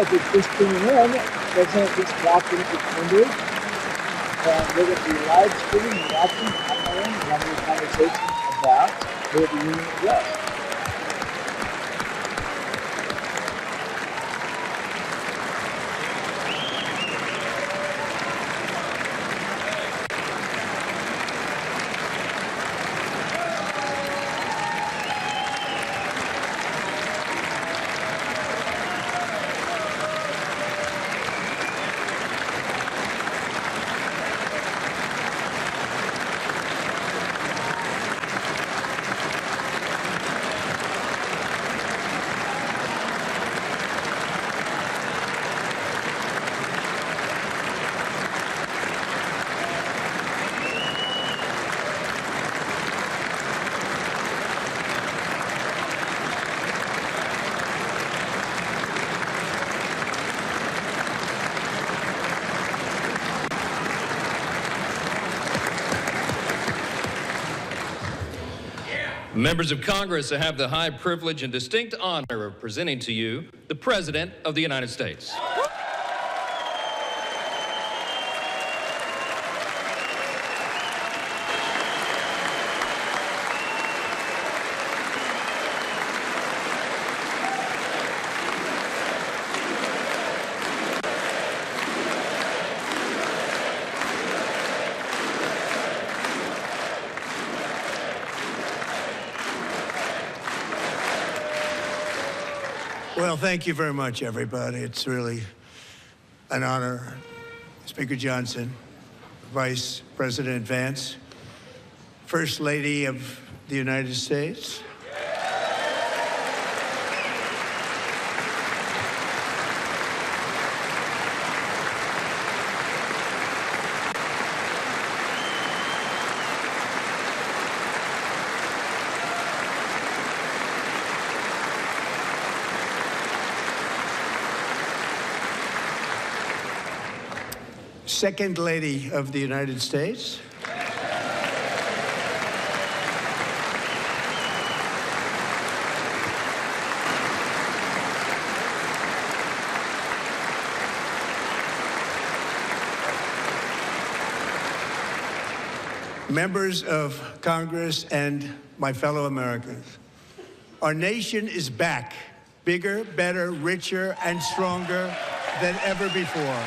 If it's just tuning in, President just walked into the chamber, and we're going to be live streaming and watching and having a conversation about the Union Address. Members of Congress, I have the high privilege and distinct honor of presenting to you the President of the United States. Well, thank you very much, everybody. It's really an honor. Speaker Johnson, Vice President Vance, First Lady of the United States. Second Lady of the United States. Members of Congress and my fellow Americans, our nation is back, bigger, better, richer, and stronger than ever before.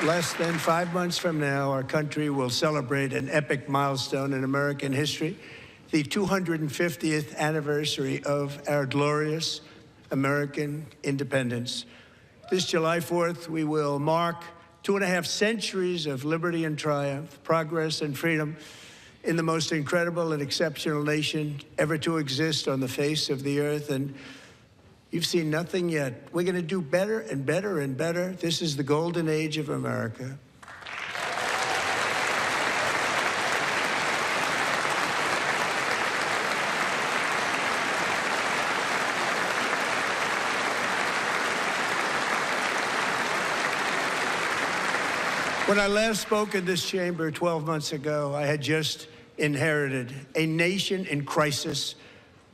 Less than 5 months from now, our country will celebrate an epic milestone in American history, the 250th anniversary of our glorious American independence. This July 4th, we will mark 2.5 centuries of liberty and triumph, progress and freedom in the most incredible and exceptional nation ever to exist on the face of the earth. And you've seen nothing yet. We're going to do better and better and better. This is the golden age of America. When I last spoke in this chamber 12 months ago, I had just inherited a nation in crisis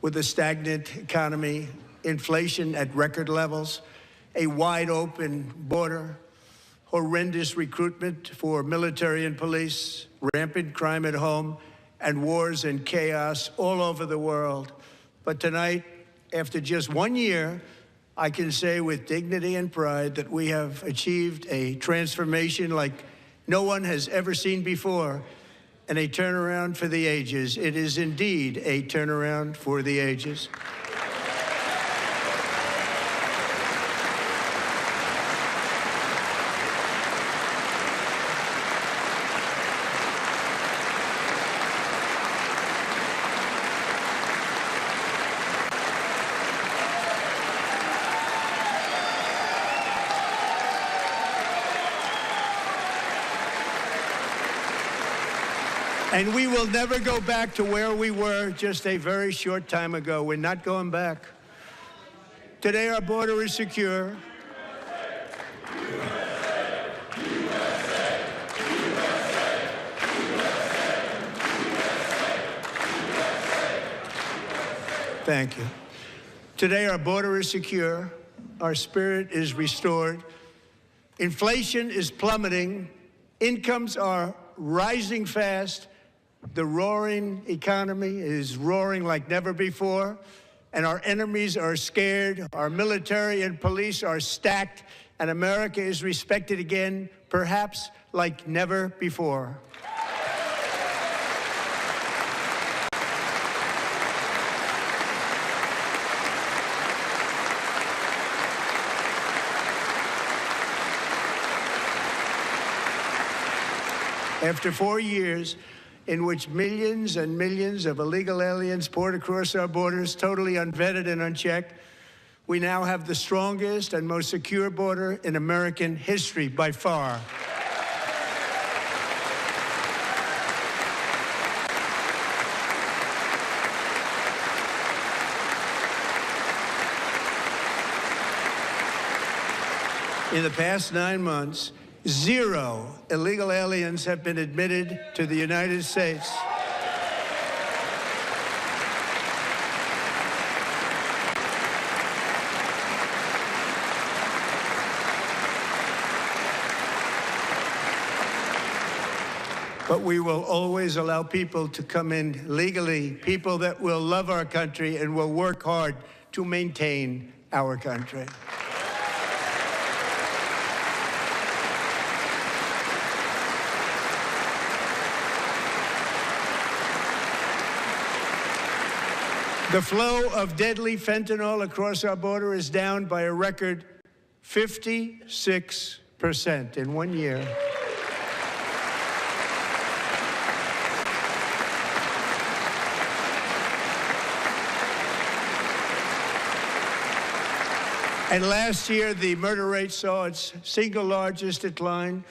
with a stagnant economy, inflation at record levels, a wide open border, horrendous recruitment for military and police, rampant crime at home, and wars and chaos all over the world. But tonight, after just 1 year, I can say with dignity and pride that we have achieved a transformation like no one has ever seen before, and a turnaround for the ages. It is indeed a turnaround for the ages. And we will never go back to where we were just a very short time ago. We're not going back. Today, our border is secure. Thank you. Today, our border is secure. Our spirit is restored. Inflation is plummeting. Incomes are rising fast. The roaring economy is roaring like never before. And our enemies are scared. Our military and police are stacked. And America is respected again, perhaps like never before. After 4 years in which millions and millions of illegal aliens poured across our borders, totally unvetted and unchecked, we now have the strongest and most secure border in American history by far. In the past 9 months, 0 illegal aliens have been admitted to the United States. But we will always allow people to come in legally, people that will love our country and will work hard to maintain our country. The flow of deadly fentanyl across our border is down by a record 56% in 1 year. And last year, the murder rate saw its single largest decline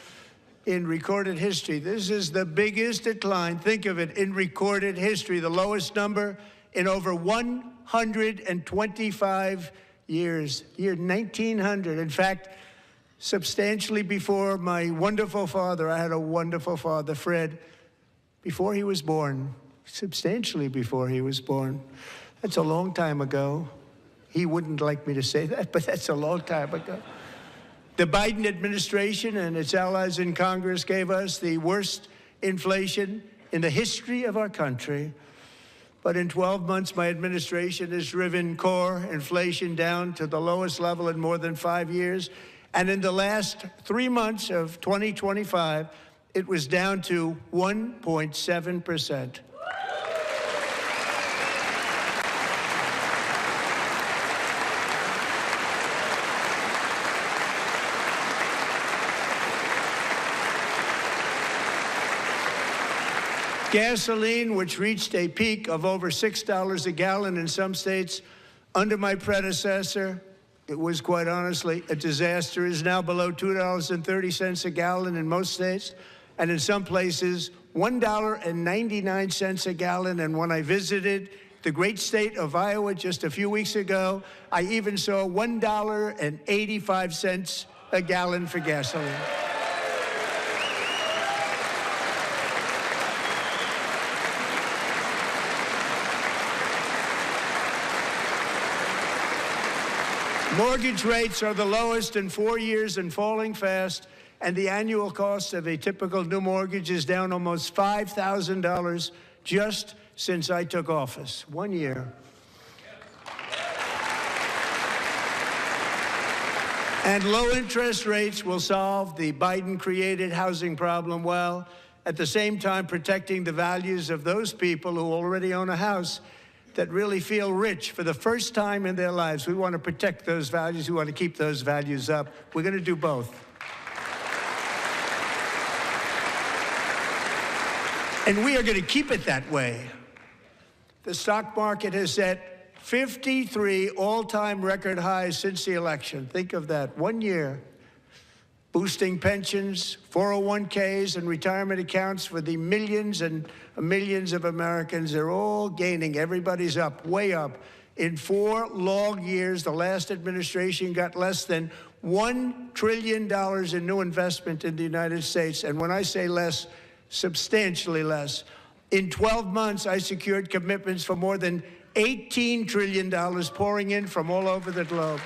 in recorded history. This is the biggest decline, think of it, in recorded history, the lowest number in over 125 years, year 1900. In fact, substantially before my wonderful father, I had a wonderful father, Fred, before he was born, substantially before he was born. That's a long time ago. He wouldn't like me to say that, but that's a long time ago. The Biden administration and its allies in Congress gave us the worst inflation in the history of our country. But in 12 months, my administration has driven core inflation down to the lowest level in more than 5 years. And in the last 3 months of 2025, it was down to 1.7%. Gasoline, which reached a peak of over $6 a gallon in some states under my predecessor, it was quite honestly a disaster, is now below $2.30 a gallon in most states, and in some places, $1.99 a gallon. And when I visited the great state of Iowa just a few weeks ago, I even saw $1.85 a gallon for gasoline. Mortgage rates are the lowest in 4 years and falling fast, and the annual cost of a typical new mortgage is down almost $5,000 just since I took office. 1 year. And low interest rates will solve the Biden-created housing problem while at the same time protecting the values of those people who already own a house that really feel rich for the first time in their lives. We want to protect those values. We want to keep those values up. We're going to do both. And we are going to keep it that way. The stock market has set 53 all-time record highs since the election. Think of that, 1 year. Boosting pensions, 401ks, and retirement accounts for the millions and millions of Americans. They're all gaining. Everybody's up, way up. In 4 long years, the last administration got less than $1 trillion in new investment in the United States. And when I say less, substantially less. In 12 months, I secured commitments for more than $18 trillion pouring in from all over the globe.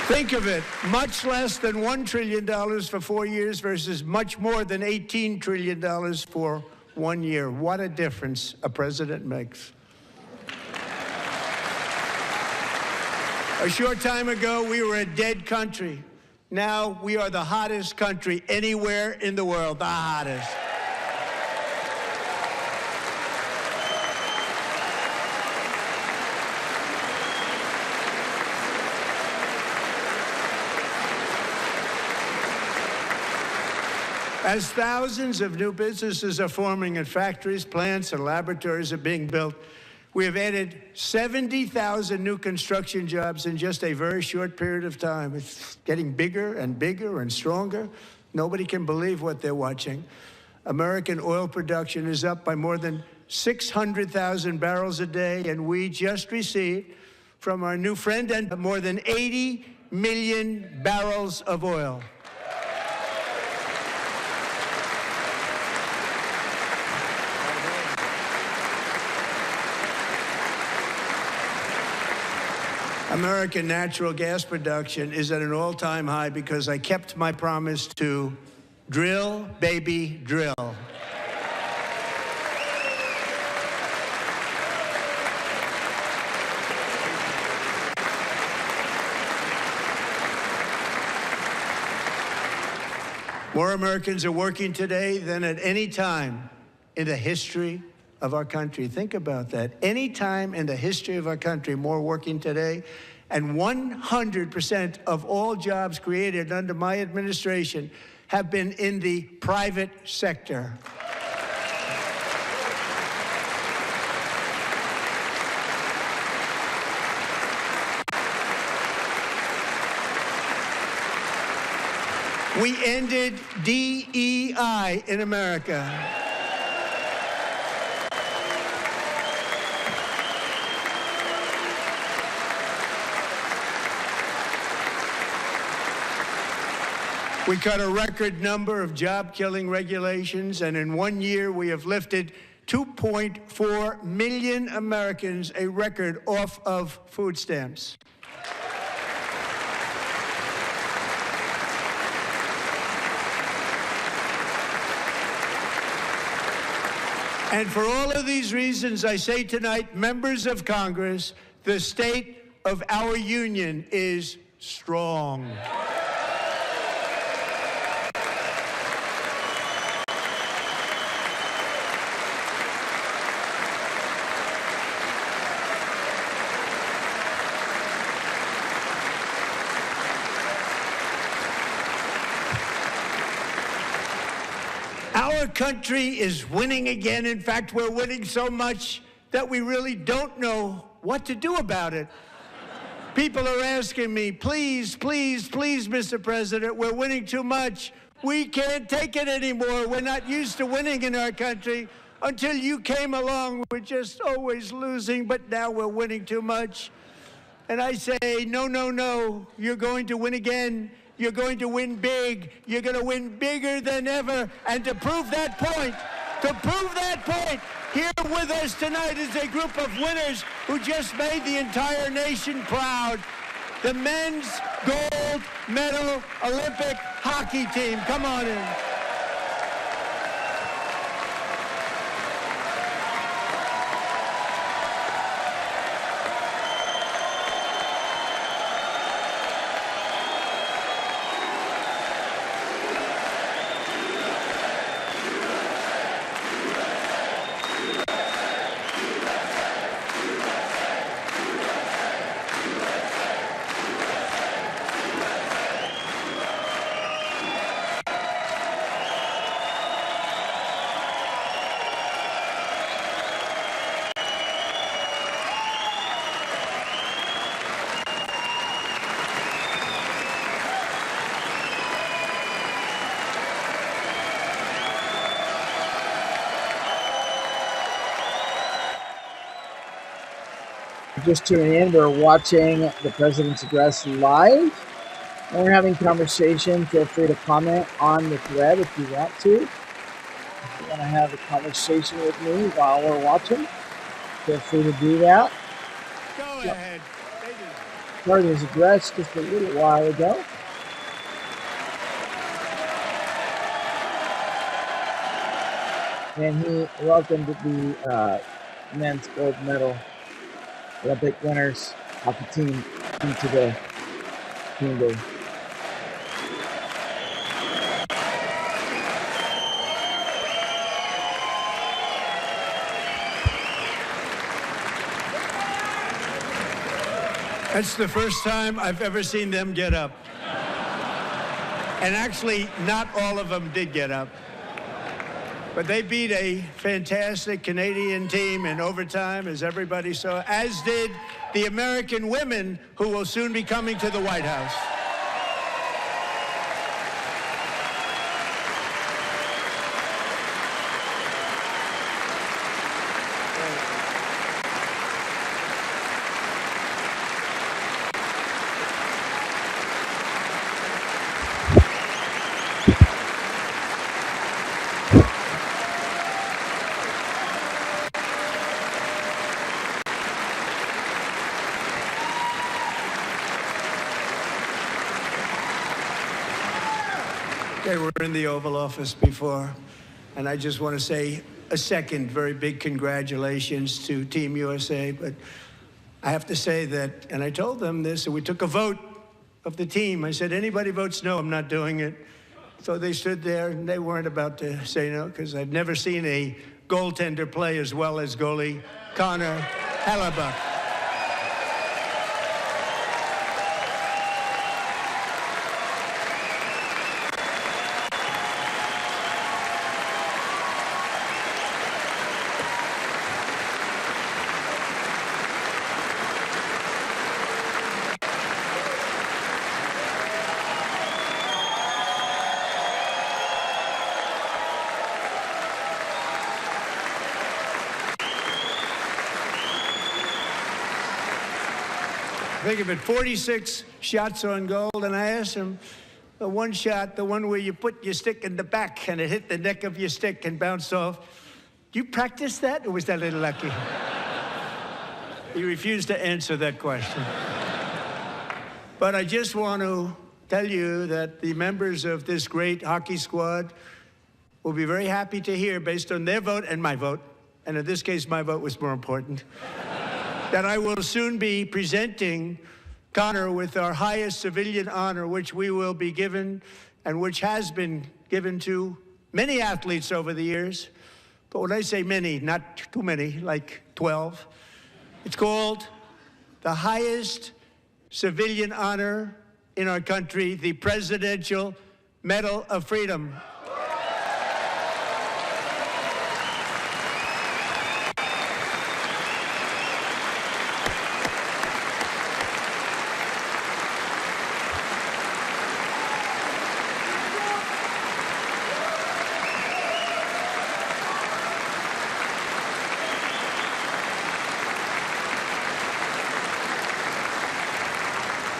Think of it, much less than $1 trillion for 4 years versus much more than $18 trillion for 1 year. What a difference a president makes. A short time ago, we were a dead country. Now we are the hottest country anywhere in the world, the hottest. As thousands of new businesses are forming and factories, plants, and laboratories are being built, we have added 70,000 new construction jobs in just a very short period of time. It's getting bigger and bigger and stronger. Nobody can believe what they're watching. American oil production is up by more than 600,000 barrels a day, and we just received from our new friend and more than 80 million barrels of oil. American natural gas production is at an all-time high because I kept my promise to drill, baby, drill. More Americans are working today than at any time in the history of our country. Think about that. Any time in the history of our country, more working today, and 100% of all jobs created under my administration have been in the private sector. We ended DEI in America. We cut a record number of job-killing regulations, and in 1 year, we have lifted 2.4 million Americans, a record, off of food stamps. And for all of these reasons, I say tonight, members of Congress, the state of our union is strong. Our country is winning again. In fact, we're winning so much that we really don't know what to do about it. People are asking me, please, please, please, Mr. President, we're winning too much. We can't take it anymore. We're not used to winning in our country. Until you came along, we're just always losing, but now we're winning too much. And I say, no, no, no, you're going to win again. You're going to win big. You're going to win bigger than ever. And to prove that point, here with us tonight is a group of winners who just made the entire nation proud. The men's gold medal Olympic hockey team. Come on in. Just tuning in, we're watching the president's address live When we're having conversation, feel free to comment on the thread if you want to. If you want to have a conversation with me while we're watching, feel free to do that. Go ahead. Started his address just a little while ago. And he welcomed the men's gold medal Olympic winners of the team into the chamber. That's the first time I've ever seen them get up. And actually, not all of them did get up. But they beat a fantastic Canadian team in overtime, as everybody saw, as did the American women who will soon be coming to the White House. They were in the Oval Office before, and I just want to say a second very big congratulations to Team USA. But I have to say that, and I told them this, and we took a vote of the team. I said, anybody votes no, I'm not doing it. So they stood there, and they weren't about to say no, because I've never seen a goaltender play as well as goalie Connor Hellebuck. Think of it, 46 shots on goal, and I asked him, the one shot, the one where you put your stick in the back and it hit the neck of your stick and bounced off, do you practice that, or was that a little lucky? He refused to answer that question. But I just want to tell you that the members of this great hockey squad will be very happy to hear, based on their vote and my vote, and in this case, my vote was more important, that I will soon be presenting Connor with our highest civilian honor, which we will be given and which has been given to many athletes over the years. But when I say many, not too many, like 12, it's called the highest civilian honor in our country, the Presidential Medal of Freedom.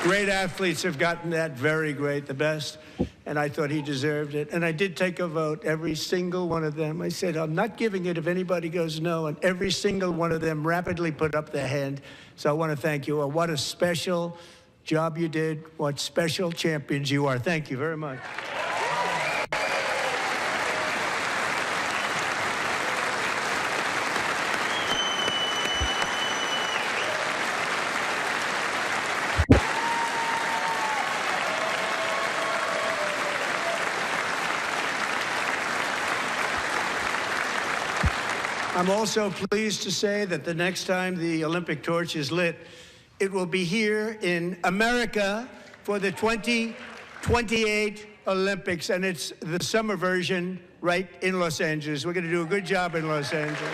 Great athletes have gotten that, very great, the best, and I thought he deserved it. And I did take a vote, every single one of them. I said, I'm not giving it if anybody goes no, and every single one of them rapidly put up their hand. So I want to thank you. What a special job you did. What special champions you are. Thank you very much. I'm also pleased to say that the next time the Olympic torch is lit, it will be here in America for the 2028 Olympics, and it's the summer version right in Los Angeles. We're going to do a good job in Los Angeles.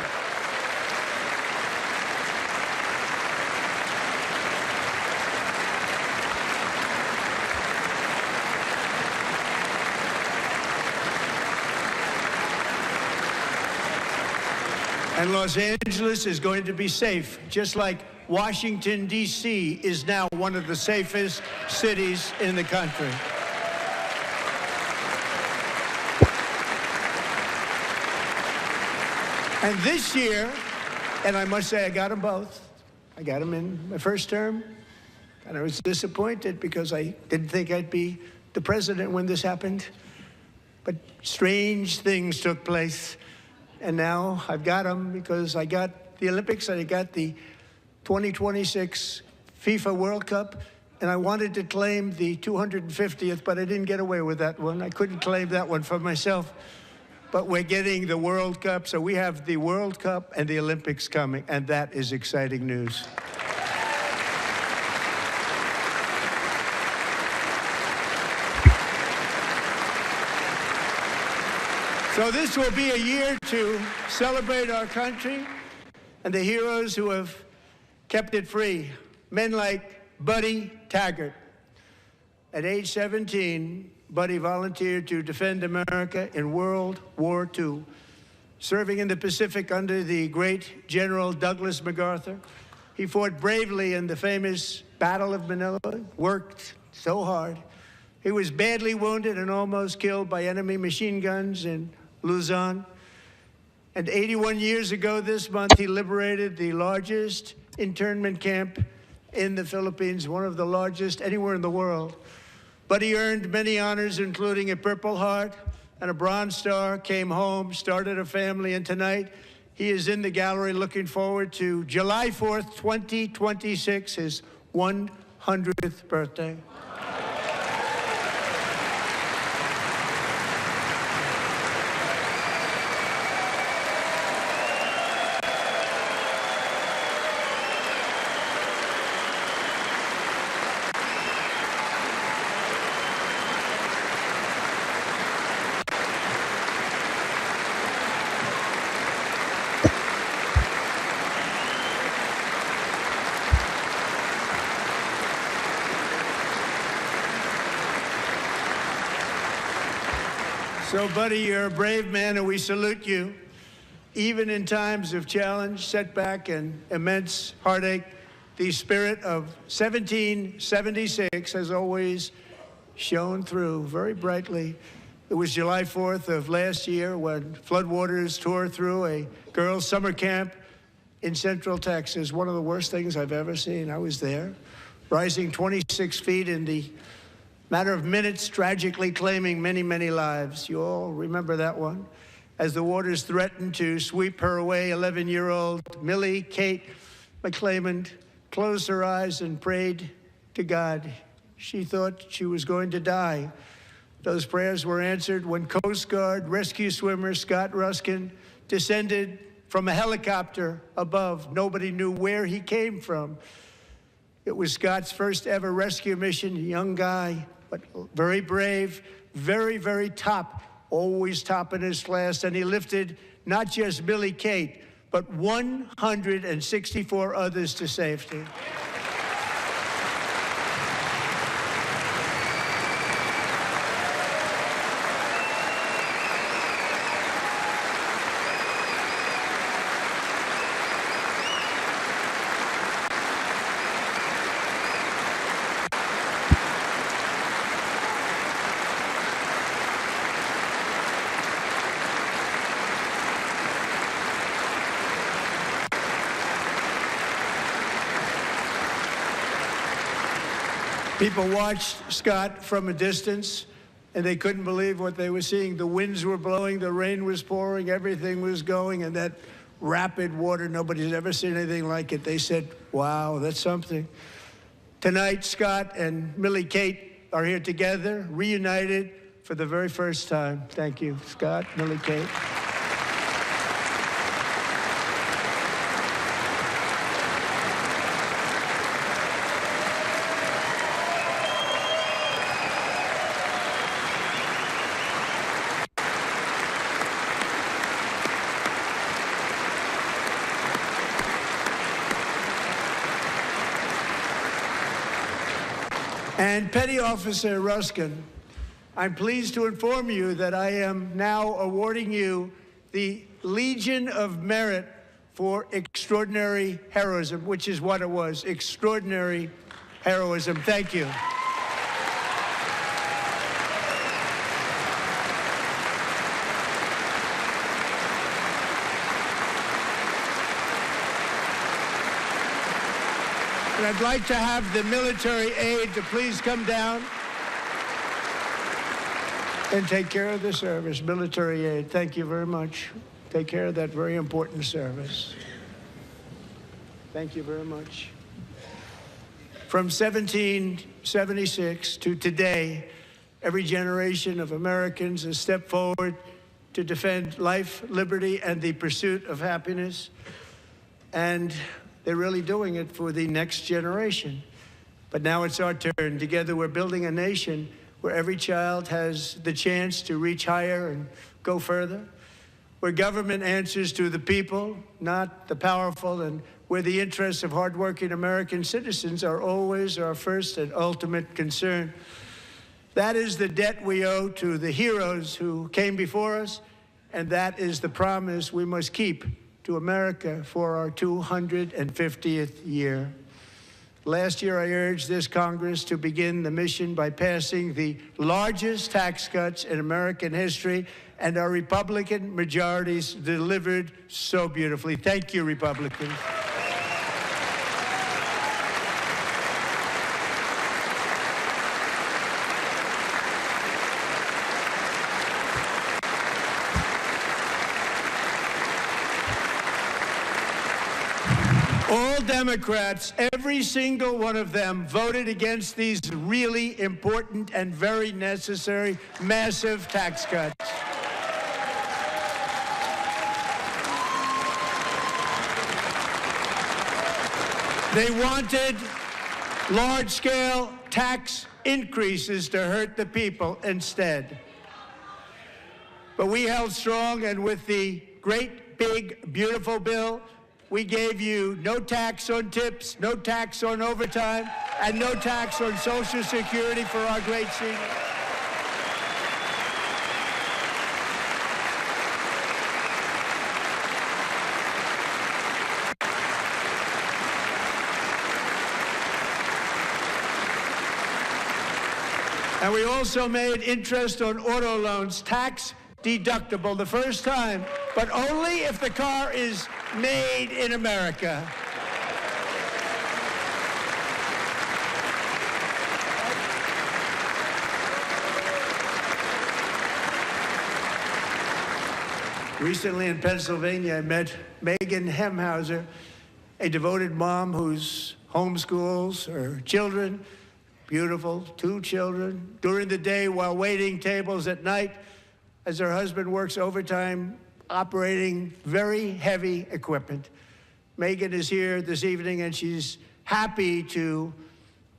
And Los Angeles is going to be safe, just like Washington, D.C. is now one of the safest cities in the country. And this year, and I must say I got them both. I got them in my first term, and I was disappointed because I didn't think I'd be the president when this happened. But strange things took place, and now I've got them because I got the Olympics and I got the 2026 FIFA World Cup, and I wanted to claim the 250th, but I didn't get away with that one. I couldn't claim that one for myself. But we're getting the World Cup, so we have the World Cup and the Olympics coming, and that is exciting news. So this will be a year to celebrate our country and the heroes who have kept it free. Men like Buddy Taggart. At age 17, Buddy volunteered to defend America in World War II, serving in the Pacific under the great General Douglas MacArthur. He fought bravely in the famous Battle of Manila, worked so hard. He was badly wounded and almost killed by enemy machine guns in Luzon. And 81 years ago this month, he liberated the largest internment camp in the Philippines, one of the largest anywhere in the world. But he earned many honors, including a Purple Heart and a Bronze Star, came home, started a family, and tonight he is in the gallery looking forward to July 4th, 2026, his 100th birthday. So, Buddy, you're a brave man, and we salute you. Even in times of challenge, setback, and immense heartache, the spirit of 1776 has always shone through very brightly. It was July 4th of last year when floodwaters tore through a girls' summer camp in Central Texas, one of the worst things I've ever seen. I was there, rising 26 feet in the matter of minutes, tragically claiming many, many lives. You all remember that one? As the waters threatened to sweep her away, 11-year-old Millie Kate McClelland closed her eyes and prayed to God. She thought she was going to die. Those prayers were answered when Coast Guard rescue swimmer Scott Ruskin descended from a helicopter above. Nobody knew where he came from. It was Scott's first ever rescue mission, a young guy, but very brave, very, very top, always top in his class. And he lifted not just Millie Kate, but 164 others to safety. People watched Scott from a distance, and they couldn't believe what they were seeing. The winds were blowing, the rain was pouring, everything was going, and that rapid water, nobody's ever seen anything like it. They said, wow, that's something. Tonight, Scott and Millie Kate are here together, reunited for the very first time. Thank you, Scott, Millie Kate. And Petty Officer Ruskin, I'm pleased to inform you that I am now awarding you the Legion of Merit for extraordinary heroism, which is what it was, extraordinary heroism. Thank you. And I'd like to have the military aide to please come down and take care of the service. Military aide, thank you very much. Take care of that very important service. Thank you very much. From 1776 to today, every generation of Americans has stepped forward to defend life, liberty, and the pursuit of happiness. And they're really doing it for the next generation. But now it's our turn. Together, we're building a nation where every child has the chance to reach higher and go further, where government answers to the people, not the powerful, and where the interests of hardworking American citizens are always our first and ultimate concern. That is the debt we owe to the heroes who came before us, and that is the promise we must keep to America for our 250th year. Last year, I urged this Congress to begin the mission by passing the largest tax cuts in American history, and our Republican majorities delivered so beautifully. Thank you, Republicans. All Democrats, every single one of them, voted against these really important and very necessary massive tax cuts. They wanted large-scale tax increases to hurt the people instead. But we held strong, and with the great, big, beautiful bill, we gave you no tax on tips, no tax on overtime, and no tax on Social Security for our great seniors. And we also made interest on auto loans tax deductible the first time, but only if the car is made in America. Recently in Pennsylvania, I met Megan Hemhauser, a devoted mom who's homeschools her children, beautiful, 2 children, during the day while waiting tables at night as her husband works overtime operating very heavy equipment. Megan is here this evening, and she's happy to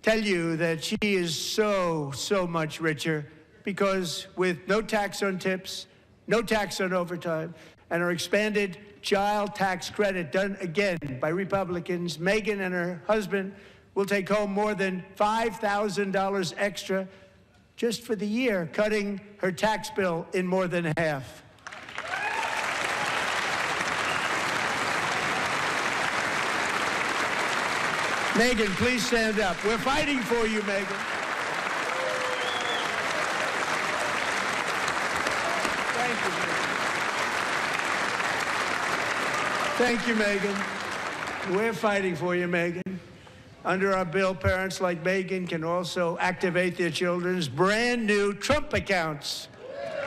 tell you that she is so much richer because with no tax on tips, no tax on overtime, and her expanded child tax credit done again by Republicans, Megan and her husband will take home more than $5,000 extra just for the year, cutting her tax bill in more than half. Megan, please stand up. We're fighting for you, Megan. Thank you, Megan. We're fighting for you, Megan. Under our bill, parents like Megan can also activate their children's brand new Trump accounts.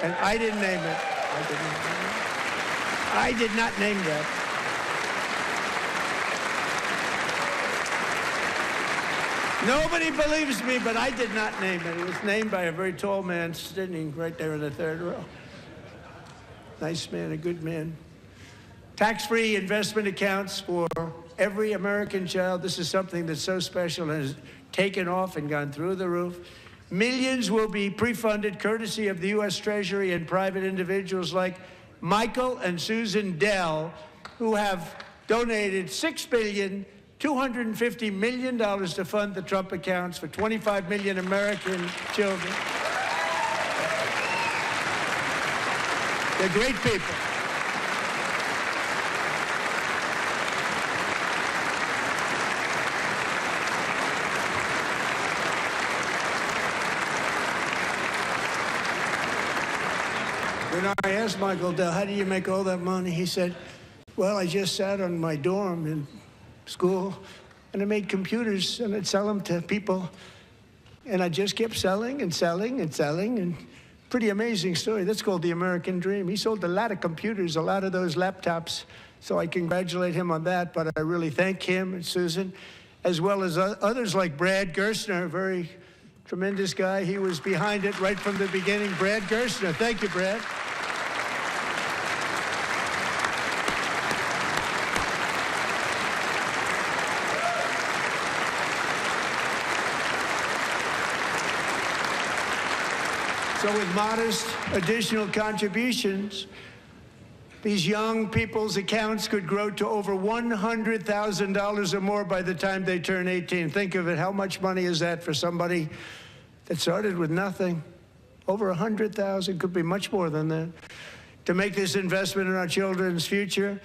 And I didn't name it. I did not name that. Nobody believes me, but I did not name it. It was named by a very tall man sitting right there in the third row. Nice man, a good man. Tax-free investment accounts for every American child. This is something that's so special and has taken off and gone through the roof. Millions will be pre-funded courtesy of the U.S. Treasury and private individuals like Michael and Susan Dell, who have donated $6.25 billion to fund the Trump accounts for 25 million American children. They're great people. asked Michael Dell, how do you make all that money? He said, well, I just sat on my dorm in school, and I made computers, and I'd sell them to people. And I just kept selling and selling and selling, and pretty amazing story. That's called the American dream. He sold a lot of computers, a lot of those laptops, so I congratulate him on that, but I really thank him and Susan, as well as others like Brad Gerstner, a very tremendous guy. He was behind it right from the beginning. Brad Gerstner, thank you, Brad. So with modest additional contributions, these young people's accounts could grow to over $100,000 or more by the time they turn 18. Think of it, how much money is that for somebody that started with nothing? Over 100,000, could be much more than that. To make this investment in our children's future,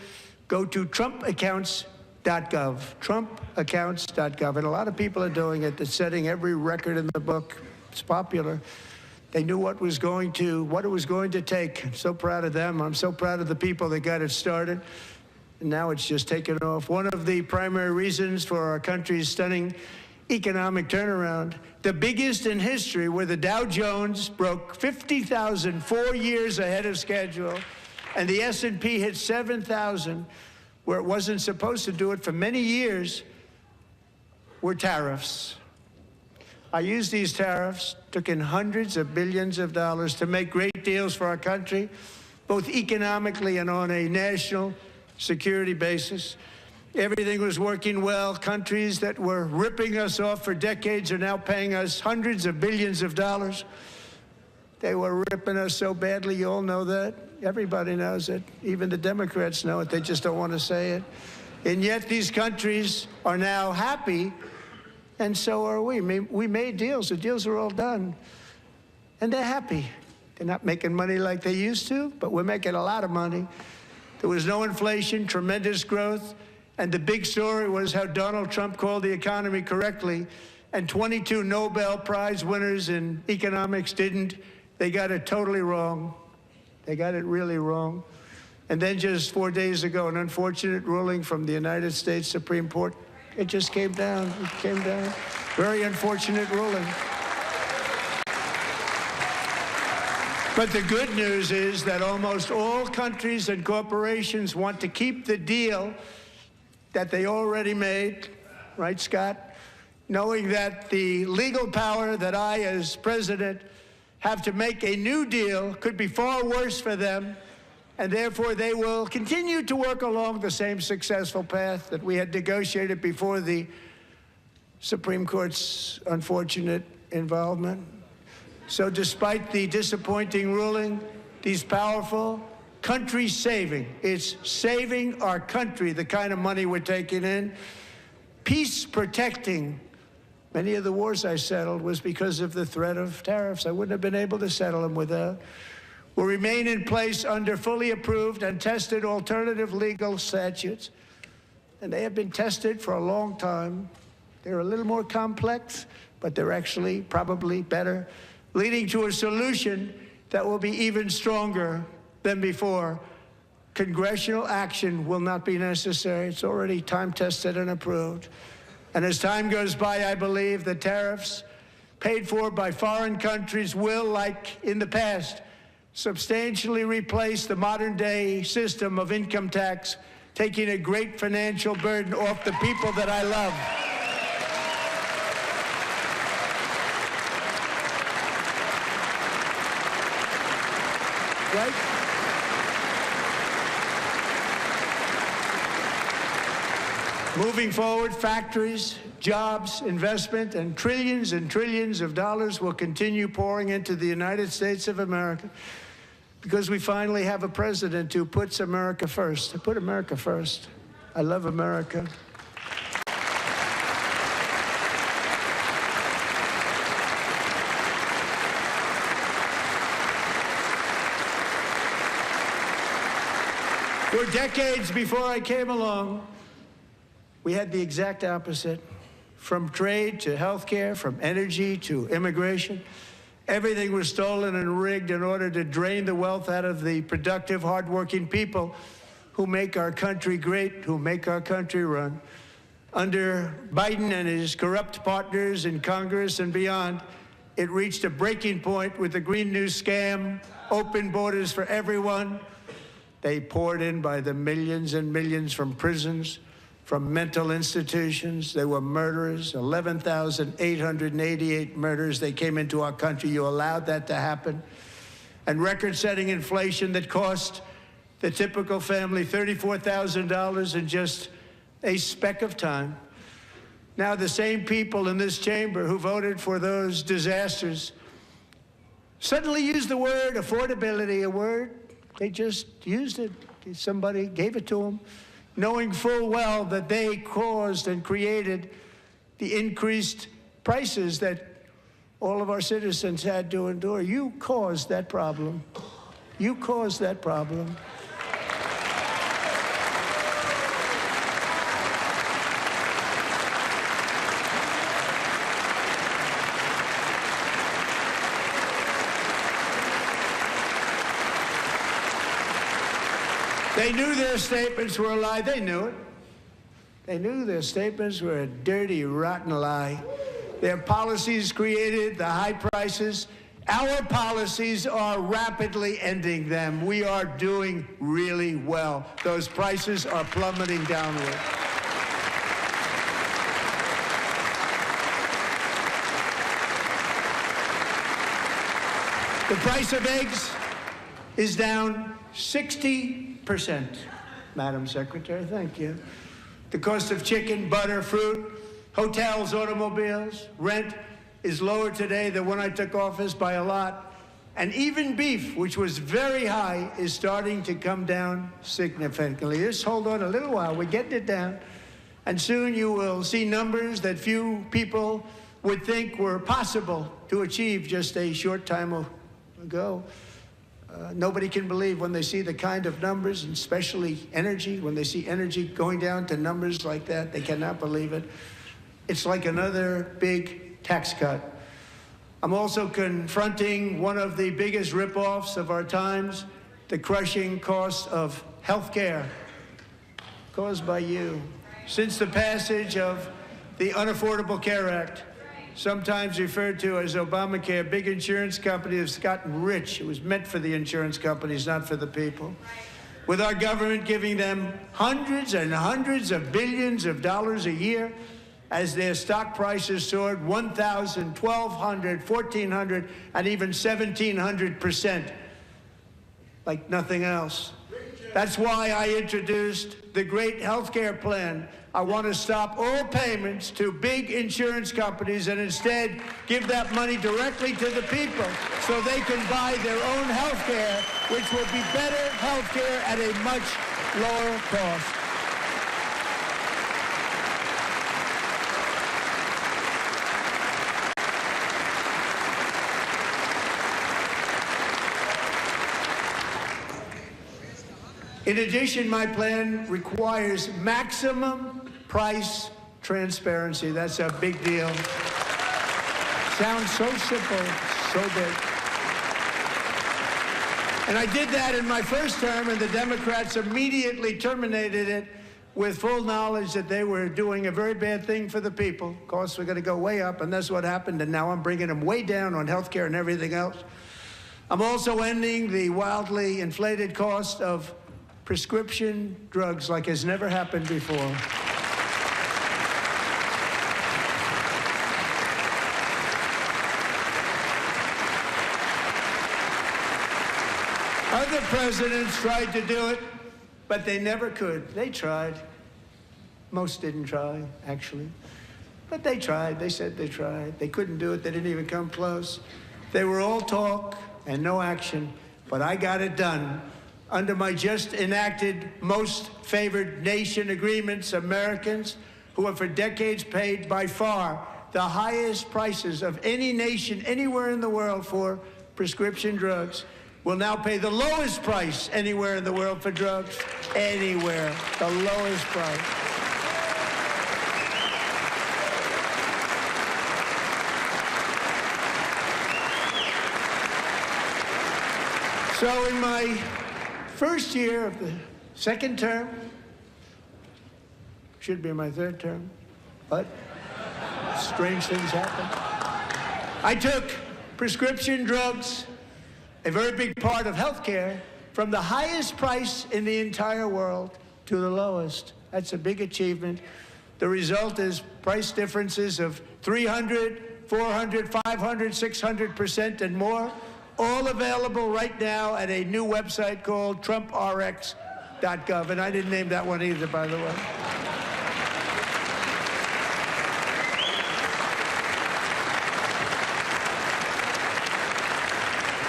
go to trumpaccounts.gov, trumpaccounts.gov. And a lot of people are doing it. They're setting every record in the book. It's popular. They knew what it was going to take. I'm so proud of them. I'm so proud of the people that got it started. And now it's just taken off. One of the primary reasons for our country's stunning economic turnaround, the biggest in history, where the Dow Jones broke 50,000 4 years ahead of schedule, and the S&P hit 7,000, where it wasn't supposed to do it for many years, were tariffs. I used these tariffs, took in hundreds of billions of dollars to make great deals for our country, both economically and on a national security basis. Everything was working well. Countries that were ripping us off for decades are now paying us hundreds of billions of dollars. They were ripping us so badly, you all know that. Everybody knows it. Even the Democrats know it. They just don't want to say it. And yet these countries are now happy, and so are we. We made deals. The deals are all done. And they're happy. They're not making money like they used to, but we're making a lot of money. There was no inflation, tremendous growth, and the big story was how Donald Trump called the economy correctly, and 22 Nobel Prize winners in economics didn't. They got it totally wrong. They got it really wrong. And then just 4 days ago, an unfortunate ruling from the United States Supreme Court. It just came down. It came down. Very unfortunate ruling. But the good news is that almost all countries and corporations want to keep the deal that they already made, right, Scott? Knowing that the legal power that I, as president, have to make a new deal could be far worse for them, and therefore they will continue to work along the same successful path that we had negotiated before the Supreme Court's unfortunate involvement. So despite the disappointing ruling, these powerful country-saving, it's saving our country, the kind of money we're taking in, peace-protecting. Many of the wars I settled was because of the threat of tariffs. I wouldn't have been able to settle them without. Will remain in place under fully approved and tested alternative legal statutes. And they have been tested for a long time. They're a little more complex, but they're actually probably better, leading to a solution that will be even stronger than before. Congressional action will not be necessary. It's already time-tested and approved. And as time goes by, I believe the tariffs paid for by foreign countries will, like in the past, substantially replace the modern-day system of income tax, taking a great financial burden off the people that I love. Right? Moving forward, factories, jobs, investment, and trillions of dollars will continue pouring into the United States of America because we finally have a president who puts America first. I put America first. I love America. For decades before I came along, we had the exact opposite. From trade to healthcare, from energy to immigration. Everything was stolen and rigged in order to drain the wealth out of the productive, hardworking people who make our country great, who make our country run. Under Biden and his corrupt partners in Congress and beyond, it reached a breaking point with the Green New scam, open borders for everyone. They poured in by the millions and millions from prisons, from mental institutions. They were murderers, 11,888 murders. They came into our country. You allowed that to happen. And record-setting inflation that cost the typical family $34,000 in just a speck of time. Now the same people in this chamber who voted for those disasters suddenly used the word affordability, a word, they just used it. Somebody gave it to them, knowing full well that they caused and created the increased prices that all of our citizens had to endure. You caused that problem. You caused that problem. They knew their statements were a lie. They knew it. They knew their statements were a dirty, rotten lie. Their policies created the high prices. Our policies are rapidly ending them. We are doing really well. Those prices are plummeting downward. The price of eggs is down 60%, Madam Secretary, thank you. The cost of chicken, butter, fruit, hotels, automobiles, rent is lower today than when I took office by a lot. And even beef, which was very high, is starting to come down significantly. Just hold on a little while, we're getting it down. And soon you will see numbers that few people would think were possible to achieve just a short time ago. Nobody can believe when they see the kind of numbers, and especially energy, when they see energy going down to numbers like that, they cannot believe it. It's like another big tax cut. I'm also confronting one of the biggest ripoffs of our times, the crushing cost of health care caused by you. Since the passage of the Unaffordable Care Act, sometimes referred to as Obamacare, big insurance companies have gotten rich. It was meant for the insurance companies, not for the people. With our government giving them hundreds and hundreds of billions of dollars a year as their stock prices soared 1,000, 1,200, 1,400, and even 1,700%, like nothing else. That's why I introduced the great health care plan. I want to stop all payments to big insurance companies and instead give that money directly to the people so they can buy their own health care, which will be better health care at a much lower cost. In addition, my plan requires maximum price transparency. That's a big deal. Sounds so simple, so big. And I did that in my first term, and the Democrats immediately terminated it with full knowledge that they were doing a very bad thing for the people. Costs were going to go way up, and that's what happened, and now I'm bringing them way down on health care and everything else. I'm also ending the wildly inflated cost of prescription drugs like has never happened before. Other presidents tried to do it, but they never could. They tried. Most didn't try, actually. But they tried. They said they tried. They couldn't do it. They didn't even come close. They were all talk and no action, but I got it done. Under my just enacted most favored nation agreements, Americans who have for decades paid by far the highest prices of any nation anywhere in the world for prescription drugs will now pay the lowest price anywhere in the world for drugs. Anywhere, the lowest price. So in my first year of the second term, should be my third term, but strange things happen. I took prescription drugs, a very big part of healthcare, from the highest price in the entire world to the lowest. That's a big achievement. The result is price differences of 300, 400, 500, 600% and more, all available right now at a new website called TrumpRx.gov. And I didn't name that one either, by the way.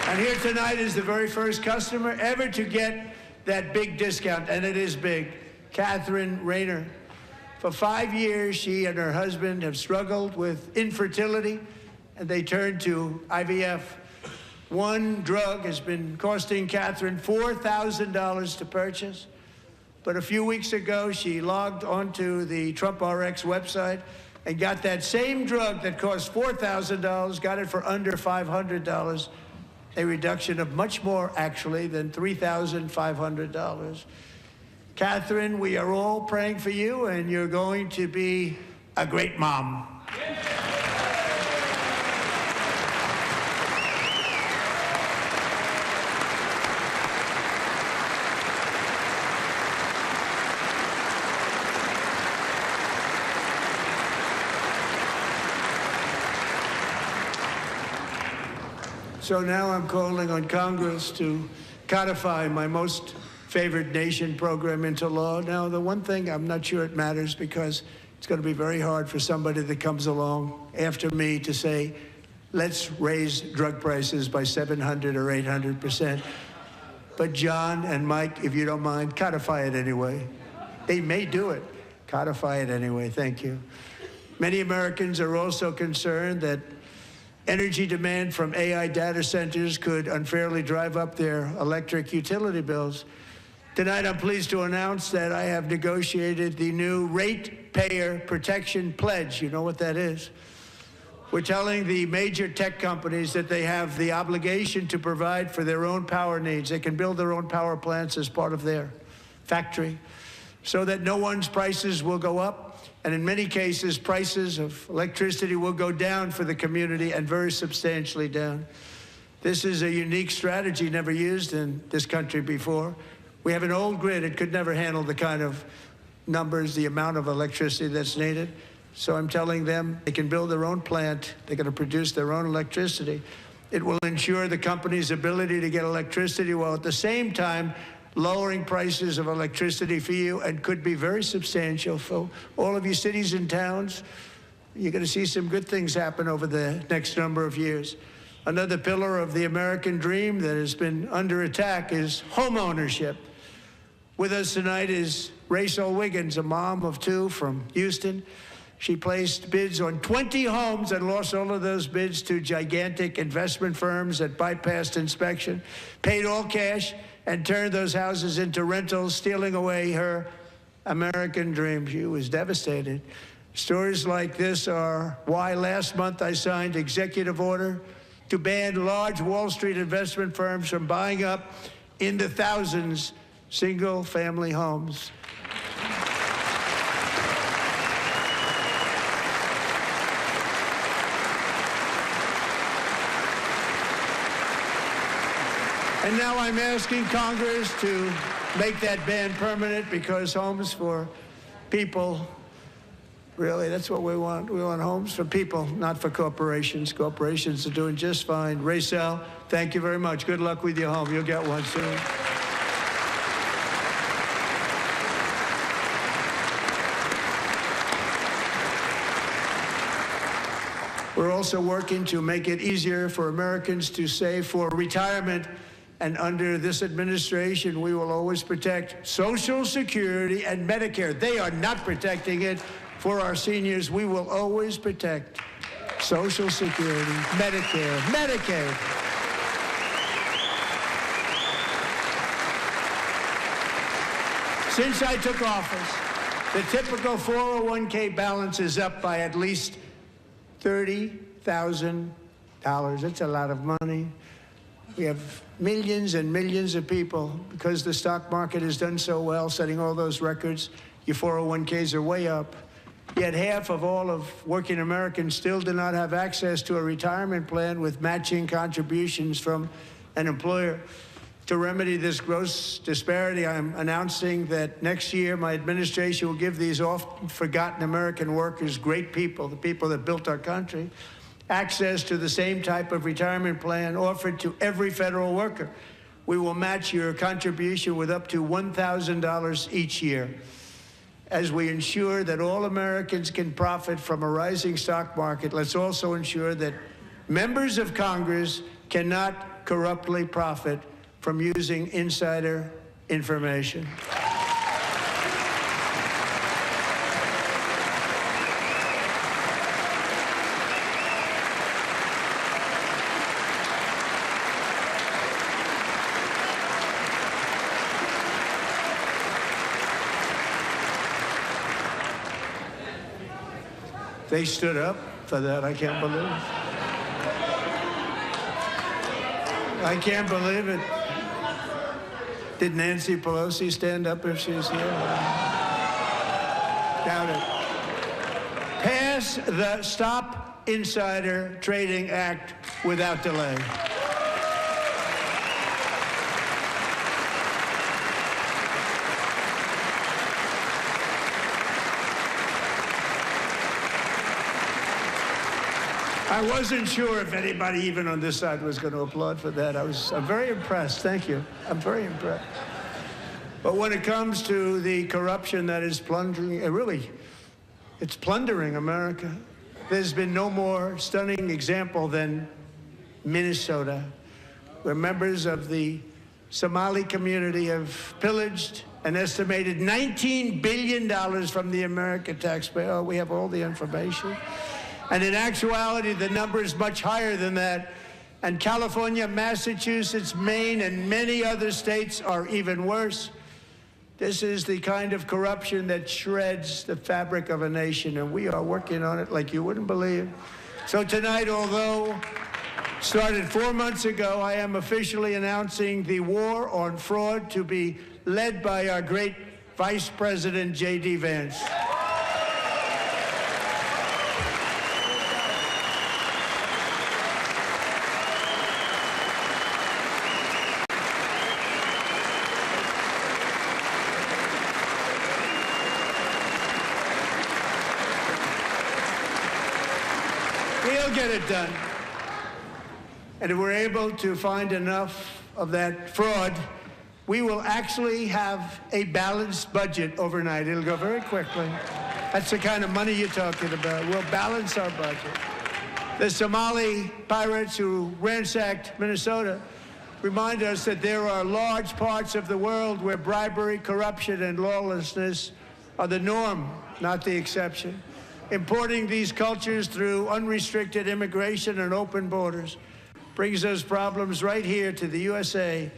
And here tonight is the very first customer ever to get that big discount, and it is big, Catherine Rayner. For 5 years, she and her husband have struggled with infertility, and they turned to IVF. One drug has been costing Catherine $4,000 to purchase, but a few weeks ago, she logged onto the TrumpRx website and got that same drug that cost $4,000, got it for under $500. A reduction of much more, actually, than $3,500. Catherine, we are all praying for you, and you're going to be a great mom. So now I'm calling on Congress to codify my most favored nation program into law. Now, the one thing, I'm not sure it matters because it's going to be very hard for somebody that comes along after me to say, let's raise drug prices by 700 or 800%. But John and Mike, if you don't mind, codify it anyway. They may do it. Codify it anyway. Thank you. Many Americans are also concerned that energy demand from AI data centers could unfairly drive up their electric utility bills. Tonight, I'm pleased to announce that I have negotiated the new Ratepayer Protection Pledge. You know what that is? We're telling the major tech companies that they have the obligation to provide for their own power needs. They can build their own power plants as part of their factory so that no one's prices will go up. And in many cases, prices of electricity will go down for the community, and very substantially down. This is a unique strategy never used in this country before. We have an old grid. It could never handle the kind of numbers, the amount of electricity that's needed. So I'm telling them they can build their own plant. They're going to produce their own electricity. It will ensure the company's ability to get electricity while at the same time lowering prices of electricity for you, and could be very substantial for all of you cities and towns. You're going to see some good things happen over the next number of years. Another pillar of the American dream that has been under attack is home ownership. With us tonight is Rachel Wiggins, a mom of 2 from Houston. She placed bids on 20 homes and lost all of those bids to gigantic investment firms that bypassed inspection, paid all cash, and turned those houses into rentals, stealing away her American dream. She was devastated. Stories like this are why last month I signed executive order to ban large Wall Street investment firms from buying up in the thousands single-family homes. And now I'm asking Congress to make that ban permanent, because homes for people, really, that's what we want. We want homes for people, not for corporations. Corporations are doing just fine. Rachel, thank you very much. Good luck with your home. You'll get one soon. We're also working to make it easier for Americans to save for retirement. And under this administration, we will always protect Social Security and Medicare. They are not protecting it for our seniors. We will always protect Social Security, Medicare, Medicaid. Since I took office, the typical 401k balance is up by at least $30,000. That's a lot of money. We have millions and millions of people, because the stock market has done so well, setting all those records. Your 401ks are way up. Yet half of all of working Americans still do not have access to a retirement plan with matching contributions from an employer. To remedy this gross disparity, I'm announcing that next year my administration will give these often forgotten American workers, great people, the people that built our country, access to the same type of retirement plan offered to every federal worker. We will match your contribution with up to $1,000 each year. As we ensure that all Americans can profit from a rising stock market, let's also ensure that members of Congress cannot corruptly profit from using insider information. They stood up for that. I can't believe it. I can't believe it. Did Nancy Pelosi stand up if she's here? Doubt it. Pass the Stop Insider Trading Act without delay. I wasn't sure if anybody, even on this side, was going to applaud for that. I'm very impressed. Thank you. I'm very impressed. But when it comes to the corruption that is plundering, it's plundering America. There's been no more stunning example than Minnesota, where members of the Somali community have pillaged an estimated $19 billion from the American taxpayer. Oh, we have all the information. And in actuality, the number is much higher than that. And California, Massachusetts, Maine, and many other states are even worse. This is the kind of corruption that shreds the fabric of a nation, and we are working on it like you wouldn't believe. So tonight, although started 4 months ago, I am officially announcing the war on fraud to be led by our great Vice President, J.D. Vance. We'll get it done. And if we're able to find enough of that fraud, we will actually have a balanced budget overnight. It'll go very quickly. That's the kind of money you're talking about. We'll balance our budget. The Somali pirates who ransacked Minnesota remind us that there are large parts of the world where bribery, corruption, and lawlessness are the norm, not the exception. Importing these cultures through unrestricted immigration and open borders brings those problems right here to the USA.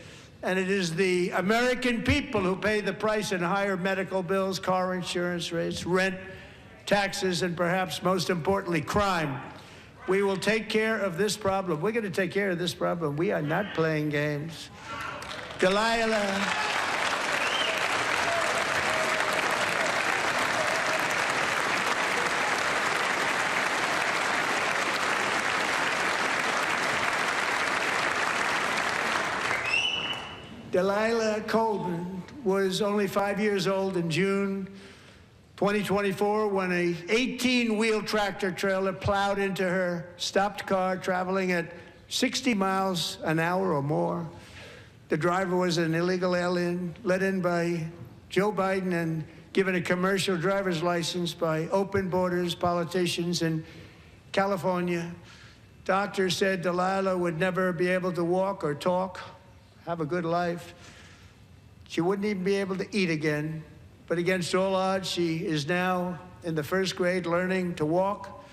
And it is the American people who pay the price in higher medical bills, car insurance rates, rent, taxes, and perhaps most importantly, crime. We will take care of this problem. We're going to take care of this problem. We are not playing games. Delilah. Delilah Coleman was only 5 years old in June 2024 when a 18-wheel tractor trailer plowed into her stopped car traveling at 60 miles an hour or more. The driver was an illegal alien let in by Joe Biden and given a commercial driver's license by open borders politicians in California. Doctors said Delilah would never be able to walk or talk, have a good life. She wouldn't even be able to eat again. But against all odds, she is now in the first grade learning to walk.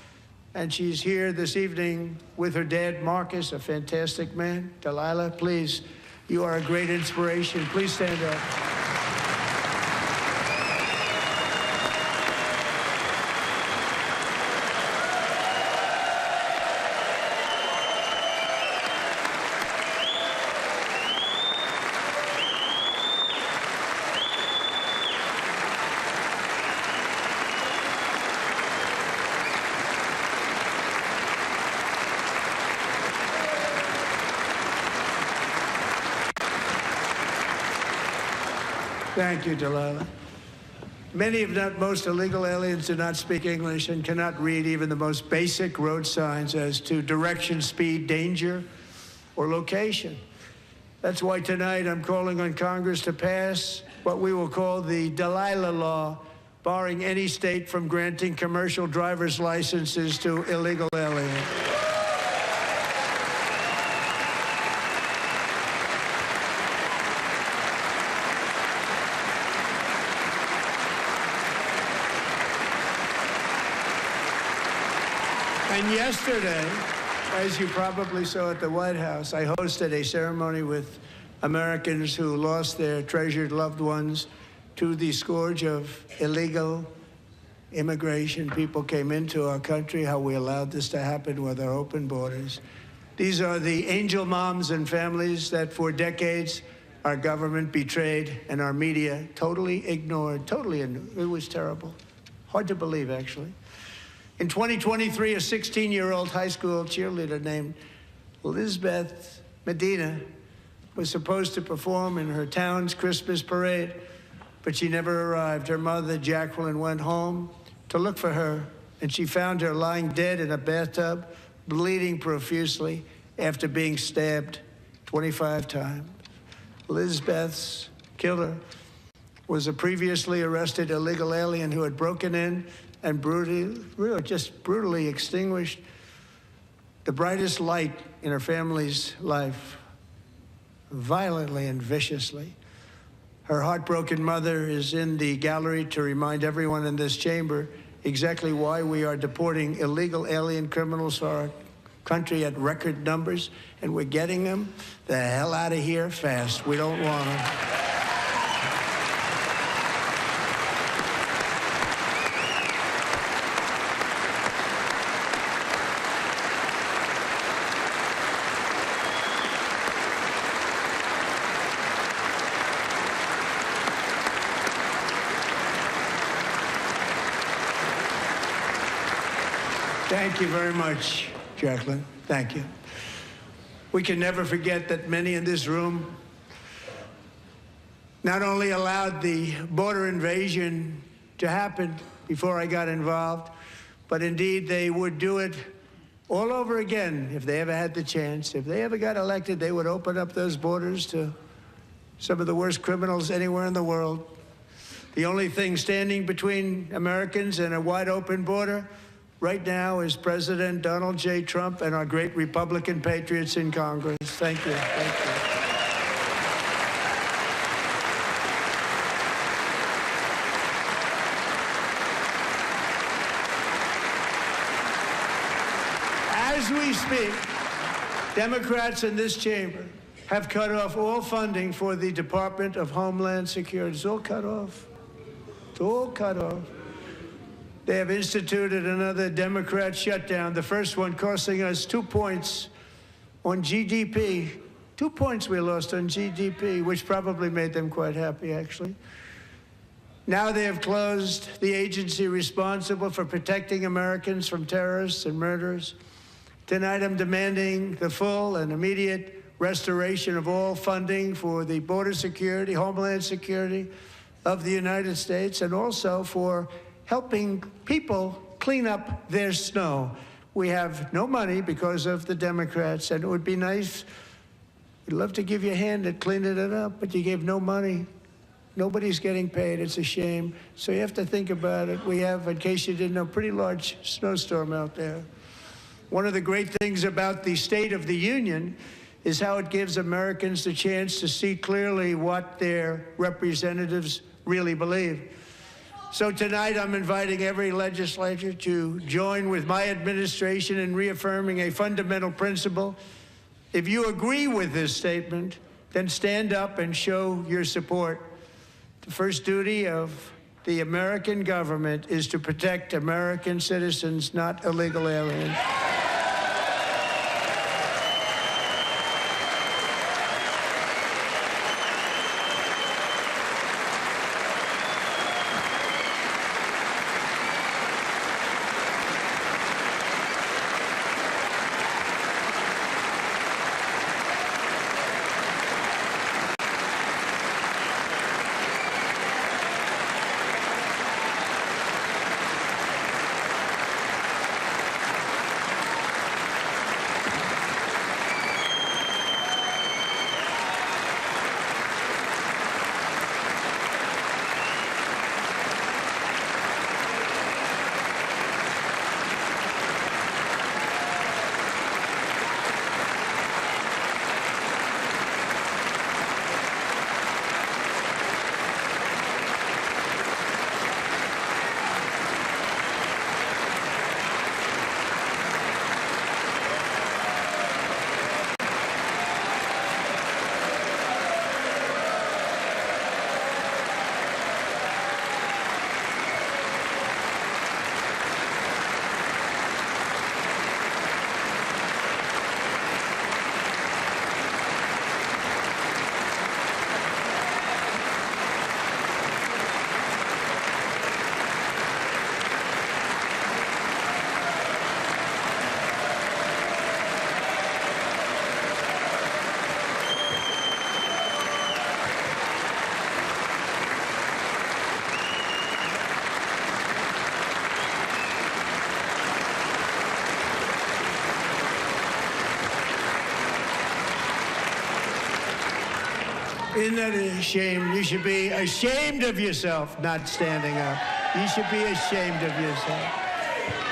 And she's here this evening with her dad, Marcus, a fantastic man. Delilah, please, you are a great inspiration. Please stand up. Thank you, Delilah. Many, if not most, illegal aliens do not speak English and cannot read even the most basic road signs as to direction, speed, danger, or location. That's why tonight I'm calling on Congress to pass what we will call the Delilah Law, barring any state from granting commercial driver's licenses to illegal aliens. And yesterday, as you probably saw at the White House, I hosted a ceremony with Americans who lost their treasured loved ones to the scourge of illegal immigration. People came into our country, how we allowed this to happen with our open borders. These are the angel moms and families that for decades our government betrayed and our media totally ignored. It was terrible. Hard to believe, actually. In 2023, a 16-year-old high school cheerleader named Elizabeth Medina was supposed to perform in her town's Christmas parade, but she never arrived. Her mother, Jacqueline, went home to look for her, and she found her lying dead in a bathtub, bleeding profusely after being stabbed 25 times. Elizabeth's killer was a previously arrested illegal alien who had broken in and brutally extinguished the brightest light in her family's life, violently and viciously. Her heartbroken mother is in the gallery to remind everyone in this chamber exactly why we are deporting illegal alien criminals to our country at record numbers, and we're getting them the hell out of here fast. We don't want them. Thank you very much, Jacqueline. Thank you. We can never forget that many in this room not only allowed the border invasion to happen before I got involved, but indeed they would do it all over again if they ever had the chance. If they ever got elected, they would open up those borders to some of the worst criminals anywhere in the world. The only thing standing between Americans and a wide open border right now is President Donald J. Trump and our great Republican patriots in Congress. Thank you. Thank you. As we speak, Democrats in this chamber have cut off all funding for the Department of Homeland Security. It's all cut off. It's all cut off. They have instituted another Democrat shutdown, the first one costing us 2 points on GDP. 2 points we lost on GDP, which probably made them quite happy, actually. Now they have closed the agency responsible for protecting Americans from terrorists and murderers. Tonight I'm demanding the full and immediate restoration of all funding for the border security, homeland security of the United States, and also for helping people clean up their snow. We have no money because of the Democrats, and it would be nice, we'd love to give you a hand at cleaning it up, but you gave no money. Nobody's getting paid. It's a shame. So you have to think about it. We have, in case you didn't know, a pretty large snowstorm out there. One of the great things about the State of the Union is how it gives Americans the chance to see clearly what their representatives really believe. So tonight I'm inviting every legislator to join with my administration in reaffirming a fundamental principle. If you agree with this statement, then stand up and show your support. The first duty of the American government is to protect American citizens, not illegal aliens. Isn't that a shame? You should be ashamed of yourself not standing up. You should be ashamed of yourself.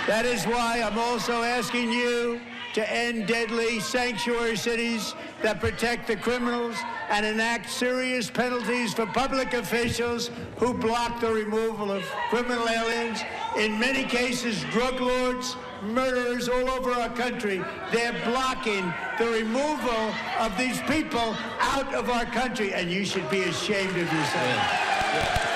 That is why I'm also asking you to end deadly sanctuary cities that protect the criminals and enact serious penalties for public officials who block the removal of criminal aliens. In many cases, drug lords, murderers all over our country, they're blocking the removal of these people out of our country, and you should be ashamed of yourself. Yeah.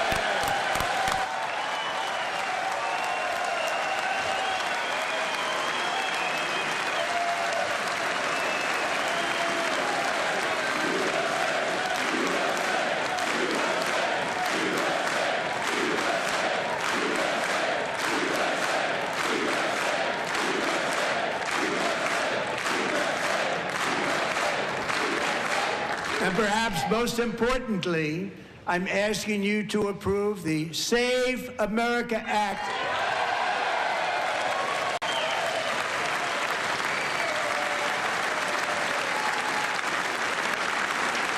And perhaps most importantly, I'm asking you to approve the Save America Act.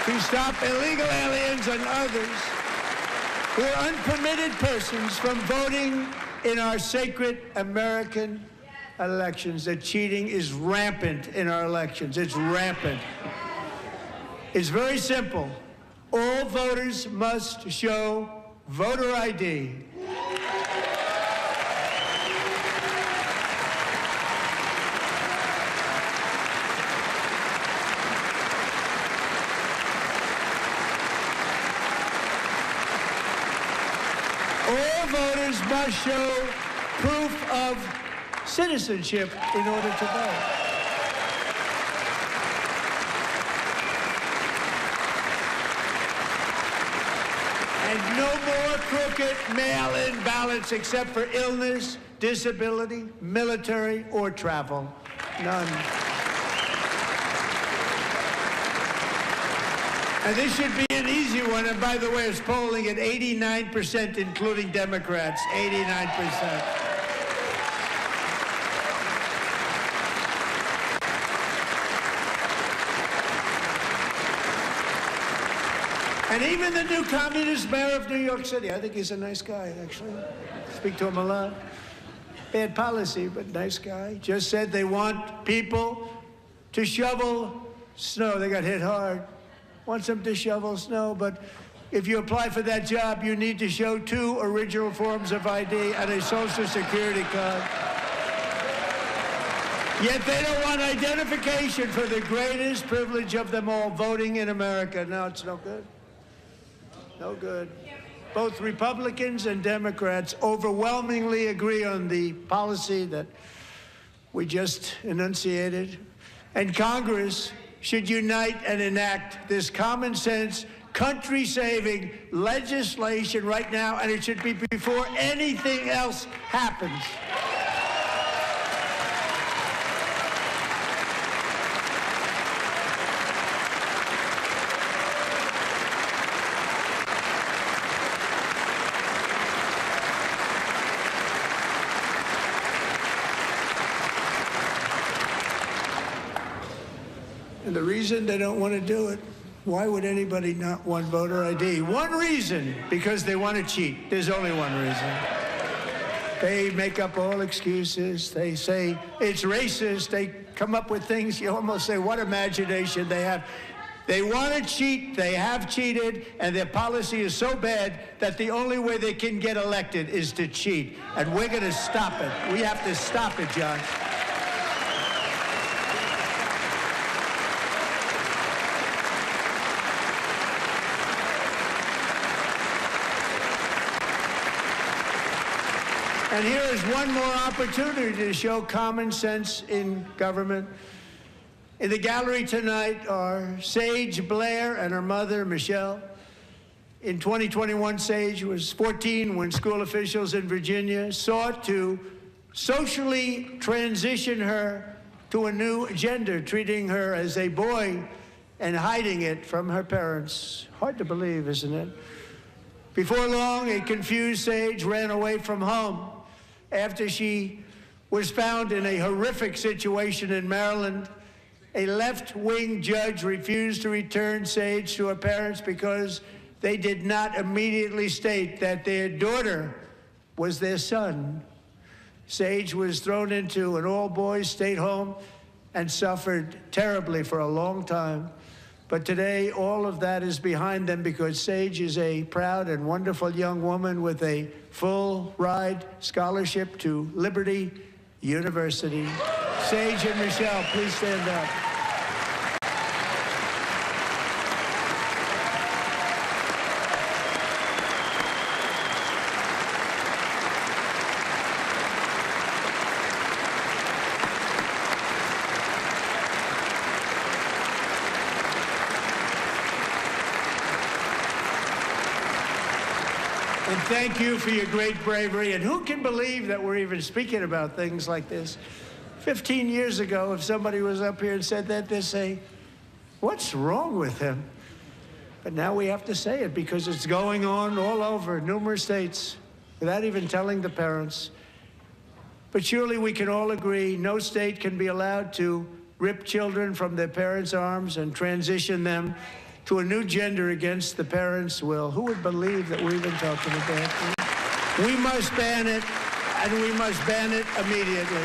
To stop illegal aliens and others who are unpermitted persons from voting in our sacred American elections. That cheating is rampant in our elections. It's rampant. It's very simple. All voters must show voter ID. All voters must show proof of citizenship in order to vote. And no more crooked mail-in ballots except for illness, disability, military, or travel. None. And this should be an easy one. And by the way, it's polling at 89%, including Democrats. 89%. And even the new communist mayor of New York City, I think he's a nice guy, actually. Speak to him a lot. Bad policy, but nice guy. Just said they want people to shovel snow. They got hit hard. Wants them to shovel snow, but if you apply for that job, you need to show 2 original forms of ID and a Social Security card. Yet they don't want identification for the greatest privilege of them all, voting in America. No, it's no good. No good. Both Republicans and Democrats overwhelmingly agree on the policy that we just enunciated. And Congress should unite and enact this common sense, country-saving legislation right now, and it should be before anything else happens. And the reason they don't want to do it, why would anybody not want voter ID? One reason, because they want to cheat. There's only one reason. They make up all excuses. They say it's racist. They come up with things. You almost say, what imagination they have. They want to cheat. They have cheated. And their policy is so bad that the only way they can get elected is to cheat. And we're going to stop it. We have to stop it, John. And here is one more opportunity to show common sense in government. In the gallery tonight are Sage Blair and her mother, Michelle. In 2021, Sage was 14 when school officials in Virginia sought to socially transition her to a new gender, treating her as a boy and hiding it from her parents. Hard to believe, isn't it? Before long, a confused Sage ran away from home after she was found in a horrific situation in Maryland A left-wing judge refused to return Sage to her parents because they did not immediately state that their daughter was their son. Sage was thrown into an all-boys state home and suffered terribly for a long time. But today, all of that is behind them because Sage is a proud and wonderful young woman with a full-ride scholarship to Liberty University. Sage and Michelle, please stand up. And thank you for your great bravery. And who can believe that we're even speaking about things like this? 15 years ago, if somebody was up here and said that, they'd say, what's wrong with him? But now we have to say it because it's going on all over numerous states without even telling the parents. But surely we can all agree no state can be allowed to rip children from their parents' arms and transition them to a new gender against the parents' will. Who would believe that we're even talking about this? We must ban it, and we must ban it immediately.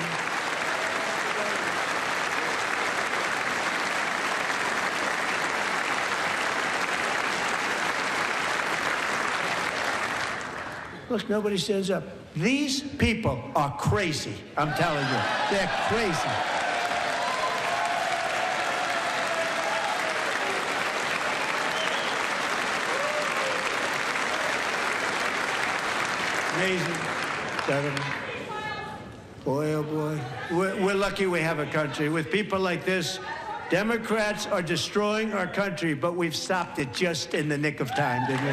Look, nobody stands up. These people are crazy, I'm telling you. They're crazy. Amazing. Boy, oh boy. We're lucky we have a country. With people like this, Democrats are destroying our country, but we've stopped it just in the nick of time, didn't we?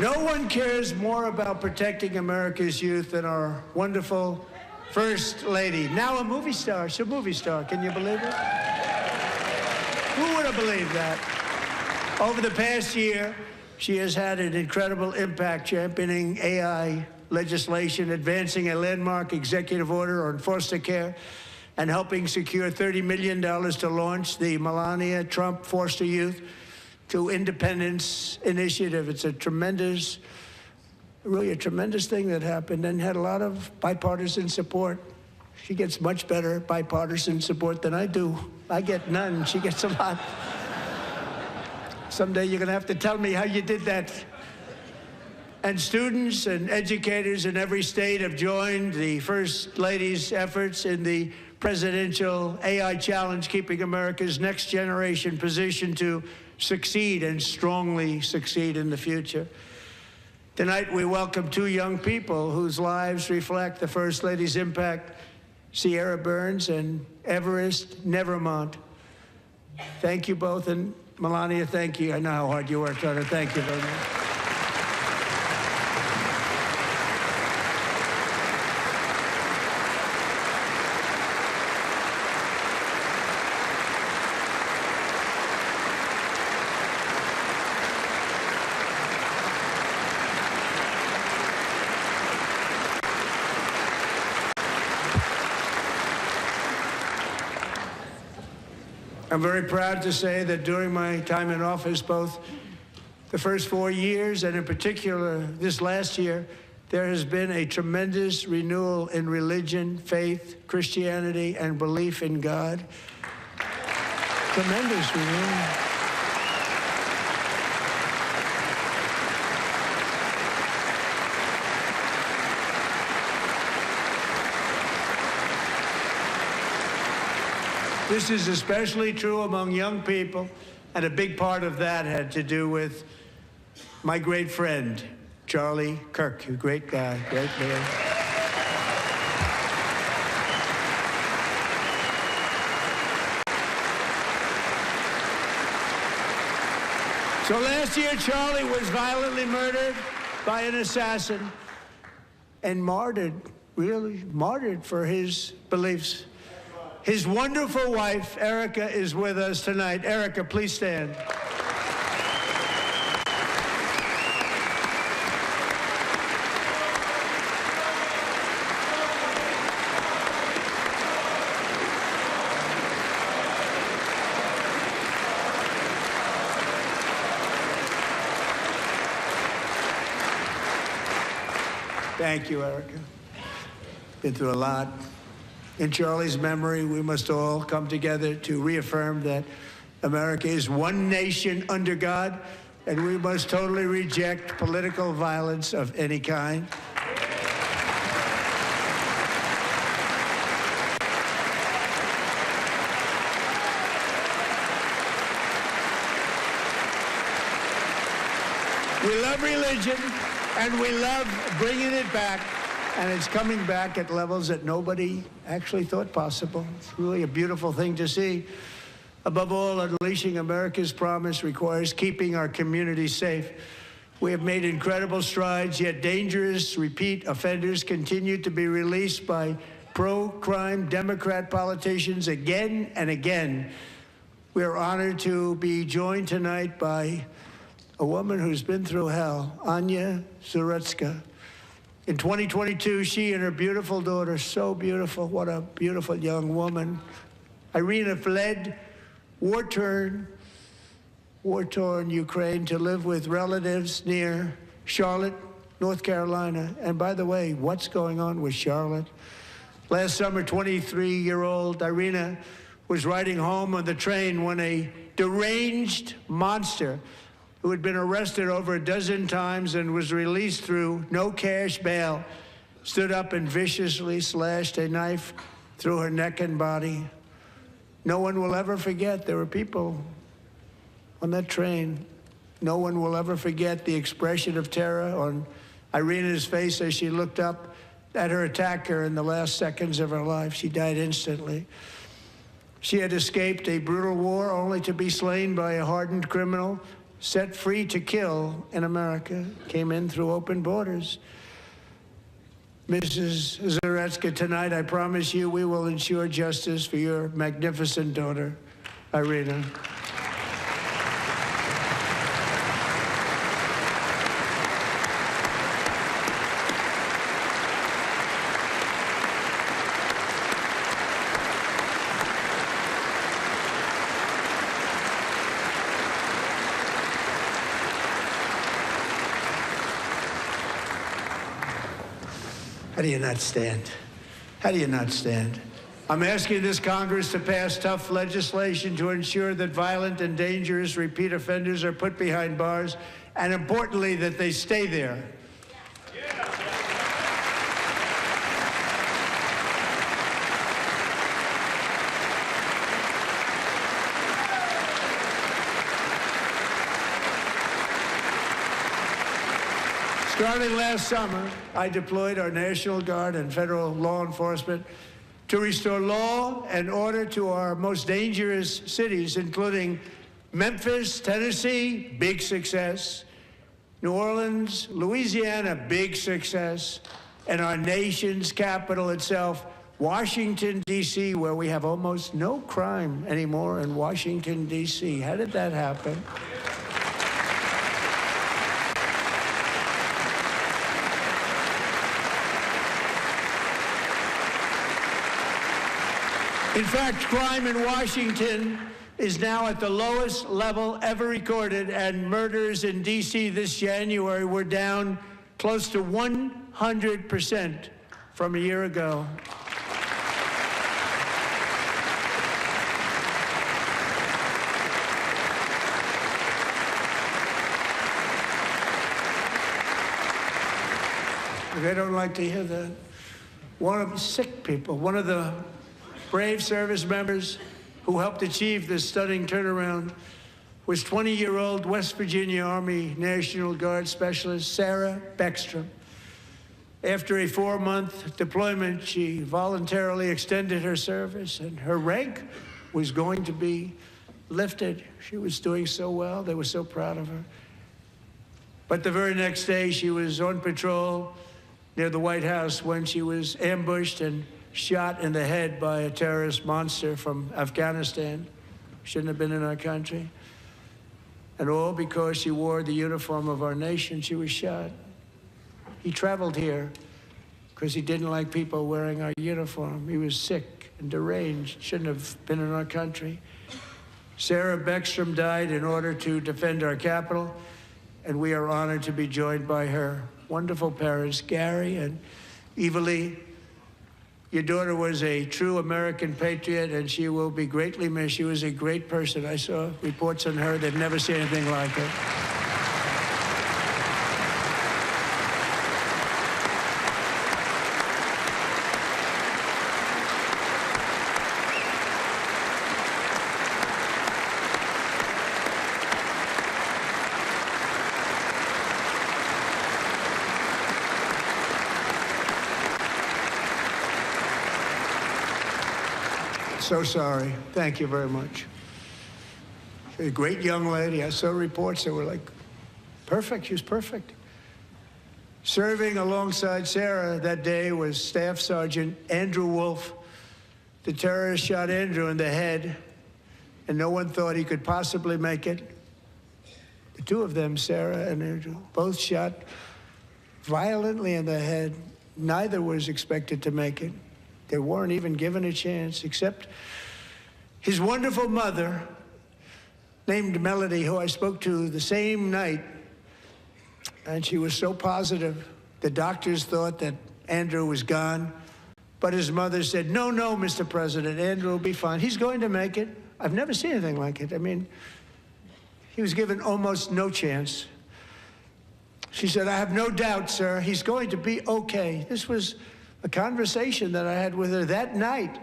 No one cares more about protecting America's youth than our wonderful First Lady, now a movie star. She's a movie star. Can you believe it? Who would have believed that? Over the past year, she has had an incredible impact championing AI legislation, advancing a landmark executive order on foster care, and helping secure $30 million to launch the Melania Trump Foster Youth to Independence Initiative. It's a tremendous, really a tremendous thing that happened and had a lot of bipartisan support. She gets much better bipartisan support than I do. I get none. She gets a lot. Someday you're going to have to tell me how you did that. And students and educators in every state have joined the First Lady's efforts in the presidential AI challenge, keeping America's next generation positioned to succeed and strongly succeed in the future. Tonight, we welcome two young people whose lives reflect the First Lady's impact, Sierra Burns and Everest Nevermont. Thank you both, and Melania, thank you. I know how hard you worked on it. Thank you very much. I'm very proud to say that during my time in office, both the first 4 years and in particular this last year, there has been a tremendous renewal in religion, faith, Christianity, and belief in God. Tremendous renewal. This is especially true among young people, and a big part of that had to do with my great friend, Charlie Kirk, a great guy, great man. So last year, Charlie was violently murdered by an assassin and martyred, really martyred for his beliefs. His wonderful wife, Erica, is with us tonight. Erica, please stand. Thank you, Erica. Been through a lot. In Charlie's memory, we must all come together to reaffirm that America is one nation under God, and we must totally reject political violence of any kind. We love religion, and we love bringing it back, and it's coming back at levels that nobody actually thought possible. It's really a beautiful thing to see. Above all, unleashing America's promise requires keeping our communities safe. We have made incredible strides, yet dangerous repeat offenders continue to be released by pro-crime Democrat politicians again and again. We are honored to be joined tonight by a woman who's been through hell, Anya Zarutska. In 2022, she and her beautiful daughter, so beautiful, what a beautiful young woman, Irina, fled war-torn Ukraine to live with relatives near Charlotte, North Carolina. And by the way, what's going on with Charlotte? Last summer, 23-year-old Irina was riding home on the train when a deranged monster who had been arrested over a dozen times and was released through no cash bail, stood up and viciously slashed a knife through her neck and body. No one will ever forget. There were people on that train. No one will ever forget the expression of terror on Irina's face as she looked up at her attacker in the last seconds of her life. She died instantly. She had escaped a brutal war only to be slain by a hardened criminal set free to kill in America, came in through open borders. Mrs. Zarutska, tonight I promise you we will ensure justice for your magnificent daughter, Irina. How do you not stand? How do you not stand? I'm asking this Congress to pass tough legislation to ensure that violent and dangerous repeat offenders are put behind bars, and importantly, that they stay there. Starting last summer, I deployed our National Guard and federal law enforcement to restore law and order to our most dangerous cities, including Memphis, Tennessee, big success, New Orleans, Louisiana, big success, and our nation's capital itself, Washington, D.C., where we have almost no crime anymore in Washington, D.C. How did that happen? In fact, crime in Washington is now at the lowest level ever recorded, and murders in D.C. this January were down close to 100% from a year ago. They don't like to hear that. One of the sick people, one of the brave service members who helped achieve this stunning turnaround was 20-year-old West Virginia Army National Guard Specialist Sarah Beckstrom. After a 4-month deployment, she voluntarily extended her service, and her rank was going to be lifted. She was doing so well. They were so proud of her. But the very next day, she was on patrol near the White House when she was ambushed and shot in the head by a terrorist monster from Afghanistan. Shouldn't have been in our country. And all because she wore the uniform of our nation, she was shot. He traveled here because he didn't like people wearing our uniform. He was sick and deranged, shouldn't have been in our country. Sarah Beckstrom died in order to defend our capital, and we are honored to be joined by her wonderful parents, Gary and Eva Lee. Your daughter was a true American patriot, and she will be greatly missed. She was a great person. I saw reports on her that never see anything like her. So sorry. Thank you very much. She's a great young lady. I saw reports that were like, perfect. She was perfect. Serving alongside Sarah that day was Staff Sergeant Andrew Wolf. The terrorist shot Andrew in the head, and no one thought he could possibly make it. The two of them, Sarah and Andrew, both shot violently in the head. Neither was expected to make it. They weren't even given a chance, except his wonderful mother, named Melody, who I spoke to the same night, and she was so positive. The doctors thought that Andrew was gone, but his mother said, no, Mr. President, Andrew will be fine. He's going to make it. I've never seen anything like it. I mean, he was given almost no chance. She said, I have no doubt, sir, he's going to be okay. This was a conversation that I had with her that night,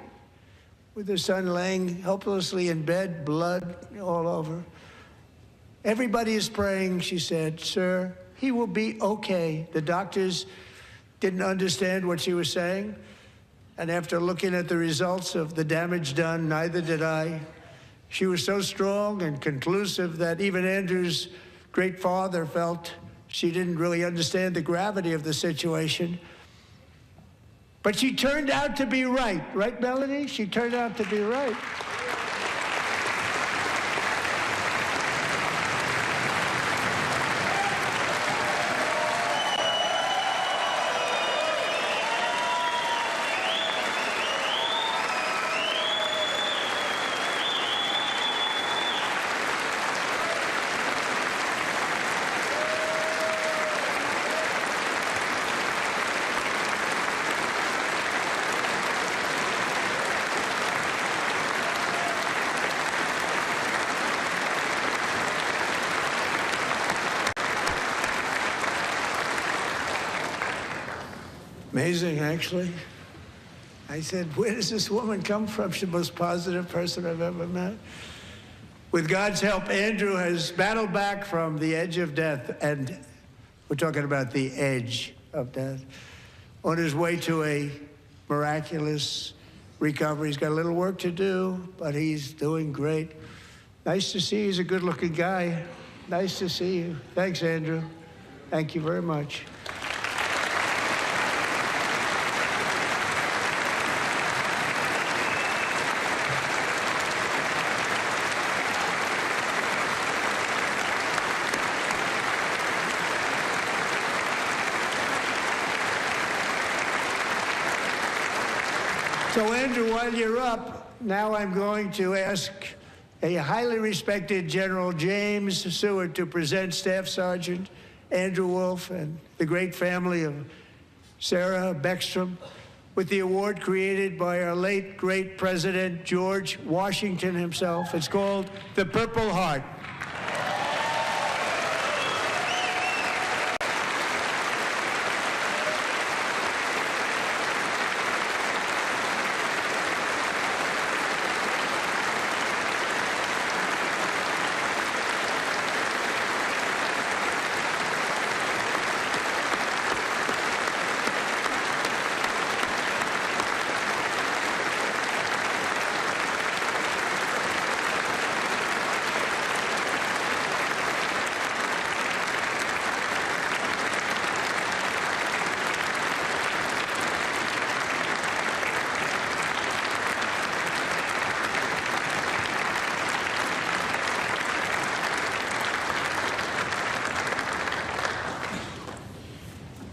with her son laying helplessly in bed, blood all over. Everybody is praying, she said, sir, he will be okay. The doctors didn't understand what she was saying, and after looking at the results of the damage done, neither did I. She was so strong and conclusive that even Andrew's great father felt she didn't really understand the gravity of the situation. But she turned out to be right. Right, Melody? She turned out to be right. Amazing, actually. I said, where does this woman come from? She's the most positive person I've ever met. With God's help, Andrew has battled back from the edge of death, and we're talking about the edge of death, on his way to a miraculous recovery. He's got a little work to do, but he's doing great. Nice to see you. He's a good-looking guy. Nice to see you. Thanks, Andrew. Thank you very much. So, Andrew, while you're up, now I'm going to ask a highly respected General James Seward to present Staff Sergeant Andrew Wolf and the great family of Sarah Beckstrom with the award created by our late, great President George Washington himself. It's called the Purple Heart.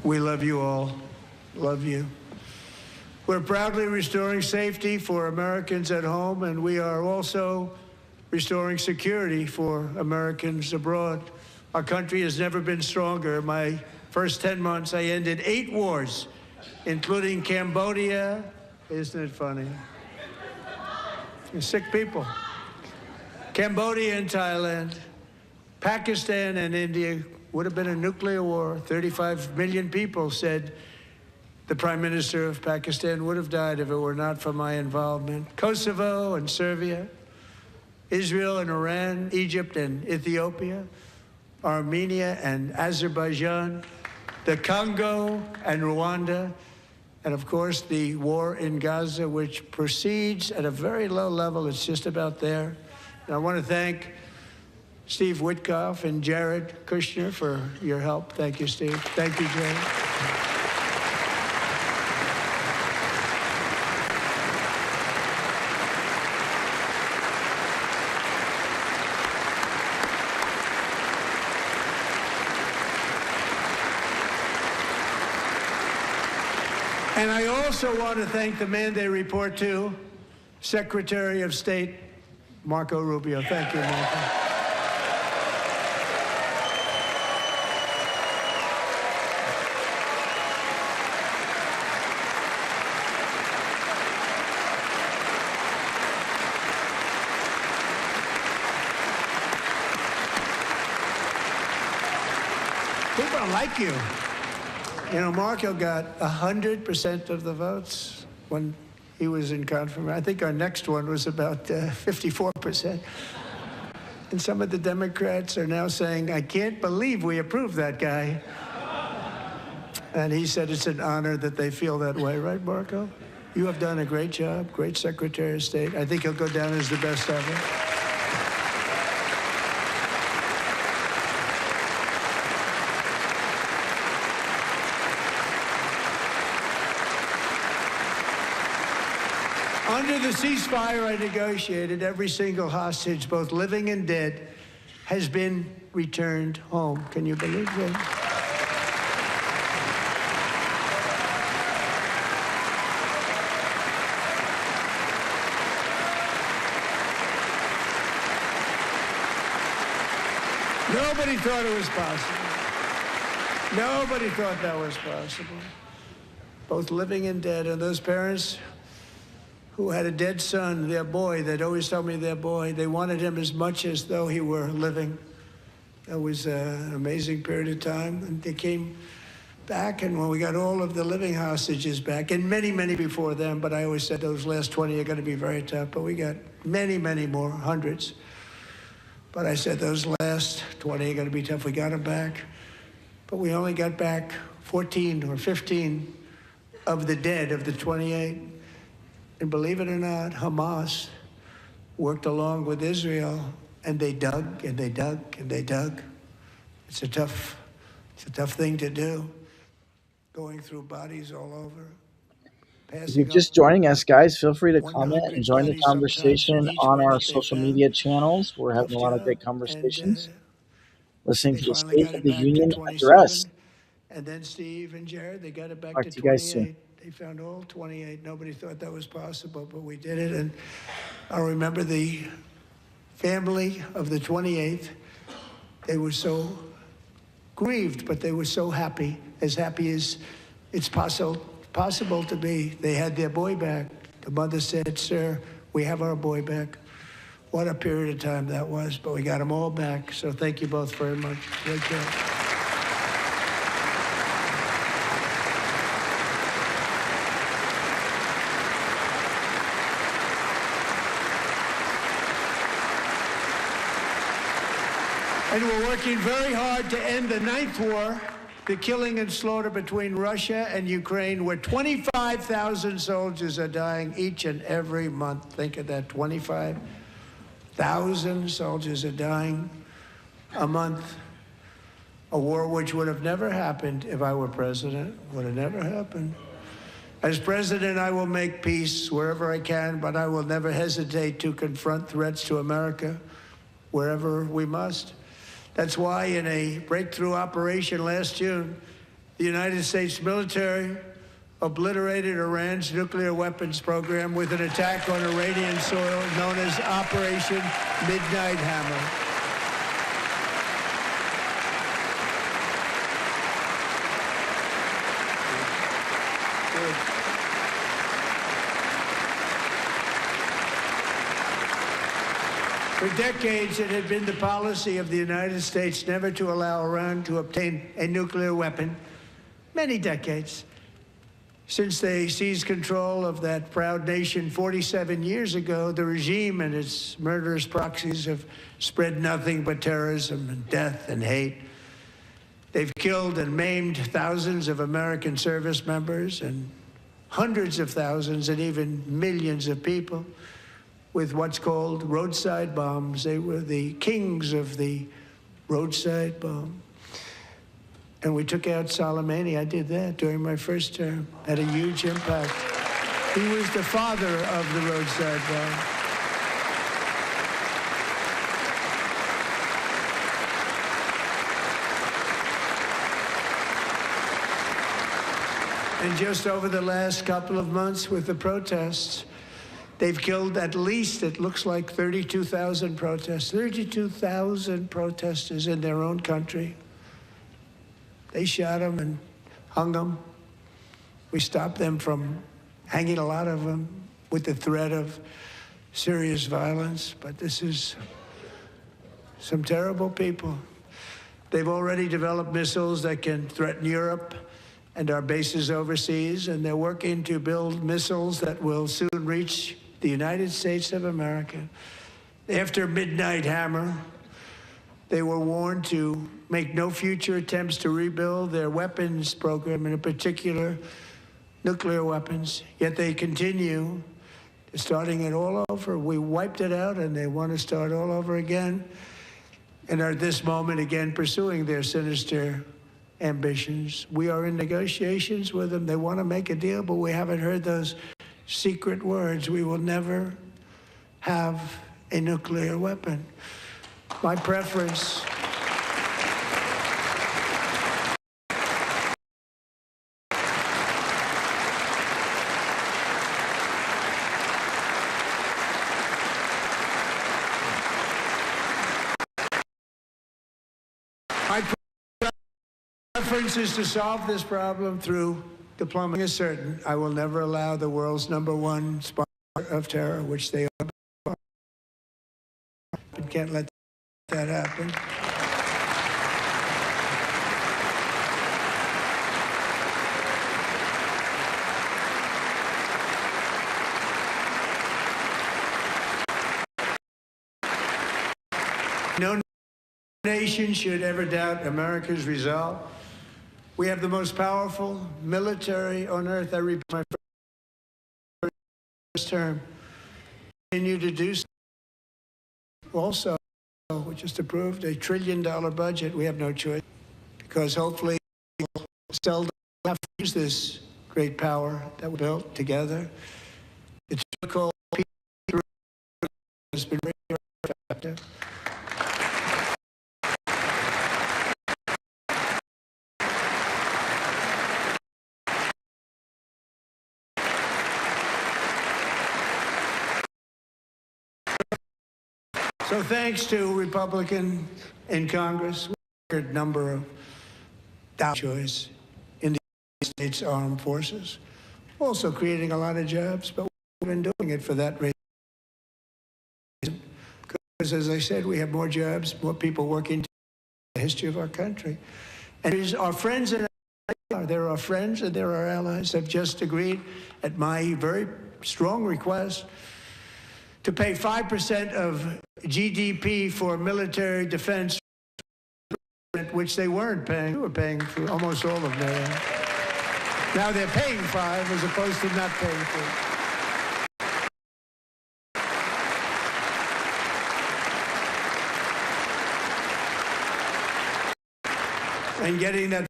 We love you all. Love you. We're proudly restoring safety for Americans at home, and we are also restoring security for Americans abroad. Our country has never been stronger. My first 10 months, I ended 8 wars, including Cambodia. Isn't it funny? You're sick people. Cambodia and Thailand, Pakistan and India. Would have been a nuclear war. 35 million people said the Prime Minister of Pakistan would have died if it were not for my involvement. Kosovo and Serbia, Israel and Iran, Egypt and Ethiopia, Armenia and Azerbaijan, the Congo and Rwanda, and of course the war in Gaza, which proceeds at a very low level. It's just about there. And I want to thank Steve Witkoff and Jared Kushner for your help. Thank you, Steve. Thank you, Jared. And I also want to thank the man they report to, Secretary of State Marco Rubio. Thank you, Marco. People don't like you. You know, Marco got 100% of the votes when he was in confirmation. I think our next one was about 54%. And some of the Democrats are now saying, I can't believe we approved that guy. And he said it's an honor that they feel that way, right, Marco? You have done a great job, great Secretary of State. I think he'll go down as the best ever. Under the ceasefire I negotiated, every single hostage, both living and dead, has been returned home. Can you believe that? Nobody thought it was possible. Nobody thought that was possible. Both living and dead, and those parents who had a dead son, their boy, they'd always tell me their boy, they wanted him as much as though he were living. That was an amazing period of time. And they came back, and when we got all of the living hostages back, and many, many before them, but I always said those last 20 are going to be very tough, but we got many, many more, hundreds. But I said those last 20 are going to be tough. We got them back. But we only got back 14 or 15 of the dead, of the 28. And believe it or not, Hamas worked along with Israel, and they dug and they dug and they dug. It's a tough thing to do, going through bodies all over. If you're just joining us, guys, feel free to comment and join the conversation on our social media channels. We're having a lot of great conversations. Listening to the State of the Union address. And then Steve and Jared, they got it back Talk to to you guys 28. soon. They found all 28. Nobody thought that was possible, but we did it. And I remember the family of the 28th. They were so grieved, but they were so happy as it's possible to be. They had their boy back. The mother said, sir, we have our boy back. What a period of time that was, but we got them all back. So thank you both very much. Great job. And we're working very hard to end the 9th war, the killing and slaughter between Russia and Ukraine, where 25,000 soldiers are dying each and every month. Think of that, 25,000 soldiers are dying a month. A war which would have never happened if I were president, would have never happened. As president, I will make peace wherever I can, but I will never hesitate to confront threats to America wherever we must. That's why in a breakthrough operation last June, the United States military obliterated Iran's nuclear weapons program with an attack on Iranian soil known as Operation Midnight Hammer. For decades, it had been the policy of the United States never to allow Iran to obtain a nuclear weapon. Many decades. Since they seized control of that proud nation 47 years ago, the regime and its murderous proxies have spread nothing but terrorism and death and hate. They've killed and maimed thousands of American service members and hundreds of thousands and even millions of people with what's called roadside bombs. They were the kings of the roadside bomb. And we took out Soleimani. I did that during my first term. Had a huge impact. He was the father of the roadside bomb. And just over the last couple of months with the protests, they've killed at least, it looks like, 32,000 protesters. 32,000 protesters in their own country. They shot them and hung them. We stopped them from hanging a lot of them with the threat of serious violence. But this is some terrible people. They've already developed missiles that can threaten Europe and our bases overseas, and they're working to build missiles that will soon reach the United States of America. After Midnight Hammer, they were warned to make no future attempts to rebuild their weapons program, and in particular, nuclear weapons. Yet they continue, starting it all over. We wiped it out, and they want to start all over again, and are at this moment again pursuing their sinister ambitions. We are in negotiations with them. They want to make a deal, but we haven't heard those secret words. We will never have a nuclear weapon. My preference is to solve this problem through diplomacy. Is certain I will never allow the world's #1 sponsor of terror, which they are. Can't let that happen. No nation should ever doubt America's resolve. We have the most powerful military on earth. I repeat my first term. Continue to do so. Also, we just approved a $1 trillion budget. We have no choice, because hopefully we'll seldom have to use this great power that we built together. It's called peace has been very effective. So thanks to Republicans in Congress, we have a number of choice in the United States Armed Forces, also creating a lot of jobs, but we've been doing it for that reason. Because, as I said, we have more jobs, more people working in the history of our country. And our friends and there are friends and there are allies have just agreed, at my very strong request, to pay 5% of GDP for military defense, which they weren't paying. They were paying for almost all of that. Now they're paying 5 as opposed to not paying 4. And getting that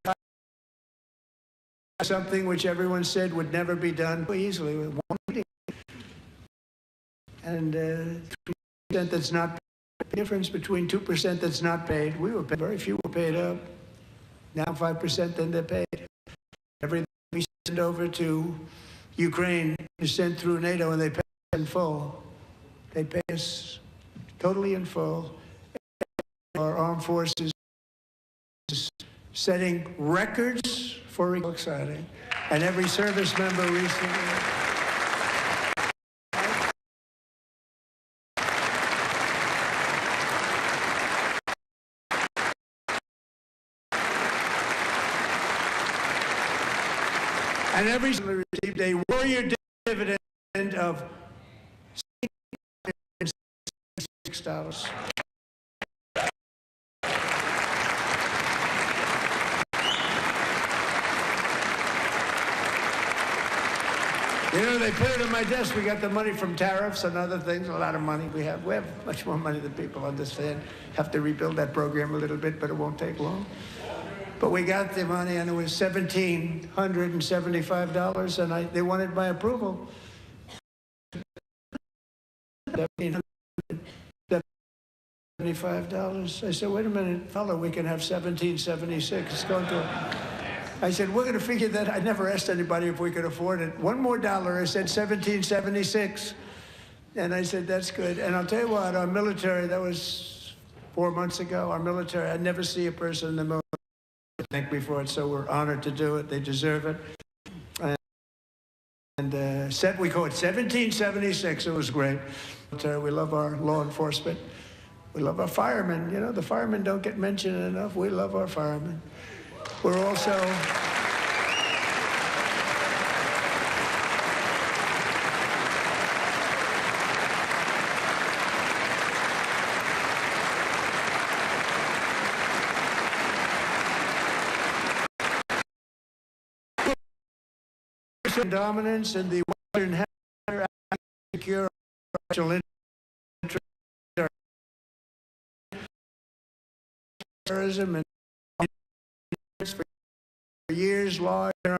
something which everyone said would never be done easily with one meeting. And 2% that's not the difference between 2% that's not paid. We were paid, very few were paid up. Now 5%, then they're paid. Everything we send over to Ukraine is sent through NATO, and they pay us in full. They pay us totally in full. Our armed forces setting records for exciting, and every service member recently. And every received a warrior dividend of $6. You know, they put it on my desk. We got the money from tariffs and other things, a lot of money we have. We have much more money than people understand. Have to rebuild that program a little bit, but it won't take long. But we got the money, and it was $1,775, and they wanted my approval. $1,775. I said, wait a minute, fella, we can have $1,776. It's going to... I said, we're going to figure that. I never asked anybody if we could afford it. One more dollar. I said, $1,776. And I said, that's good. And I'll tell you what, our military, that was 4 months ago, our military, I never see a person in the military thank me for it, so we're honored to do it. They deserve it. And we call it 1776. It was great. We love our law enforcement. We love our firemen. You know, the firemen don't get mentioned enough. We love our firemen. We're also... dominance in the Western Hemisphere, secure national interest, terrorism, and for years, law of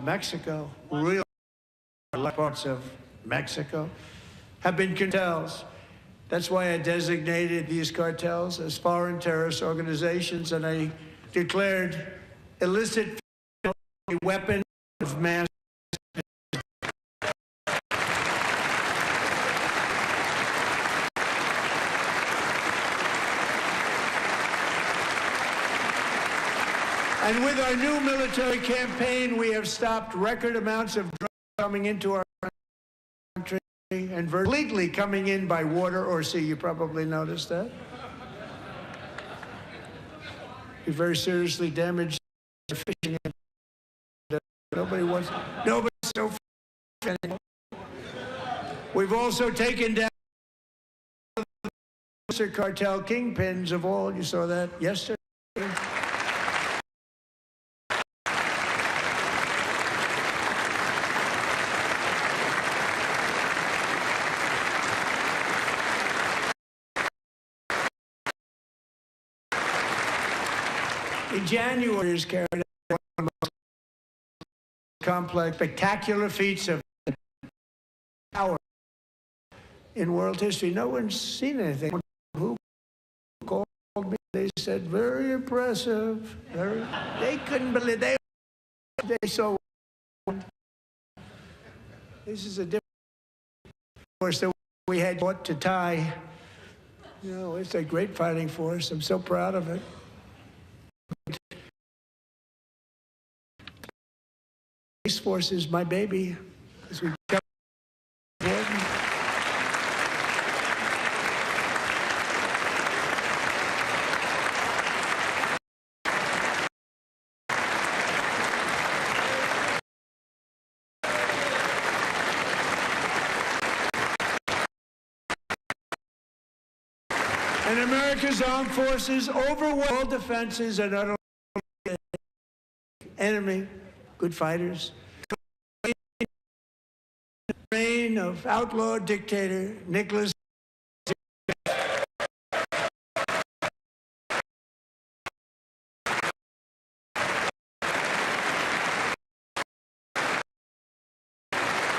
Mexico, real parts of Mexico, have been cartels. That's why I designated these cartels as foreign terrorist organizations, and I declared illicit weapons of mass. And with our new military campaign, we have stopped record amounts of drugs coming into our country and completely coming in by water or sea. You probably noticed that. We very seriously damaged fishing. Nobody's so anymore. We've also taken down the cartel kingpins of all. You saw that yesterday. In January, is carried out one of the most complex, spectacular feats of power in world history. No one's seen anything. Who called me? They said, very impressive. They couldn't believe they saw. This is a different force that we had fought to tie. You know, it's a great fighting force. I'm so proud of it. Space Force is my baby, because we got and America's armed forces overwhelm defenses and not only enemy. Good fighters. The reign of outlaw dictator Nicholas.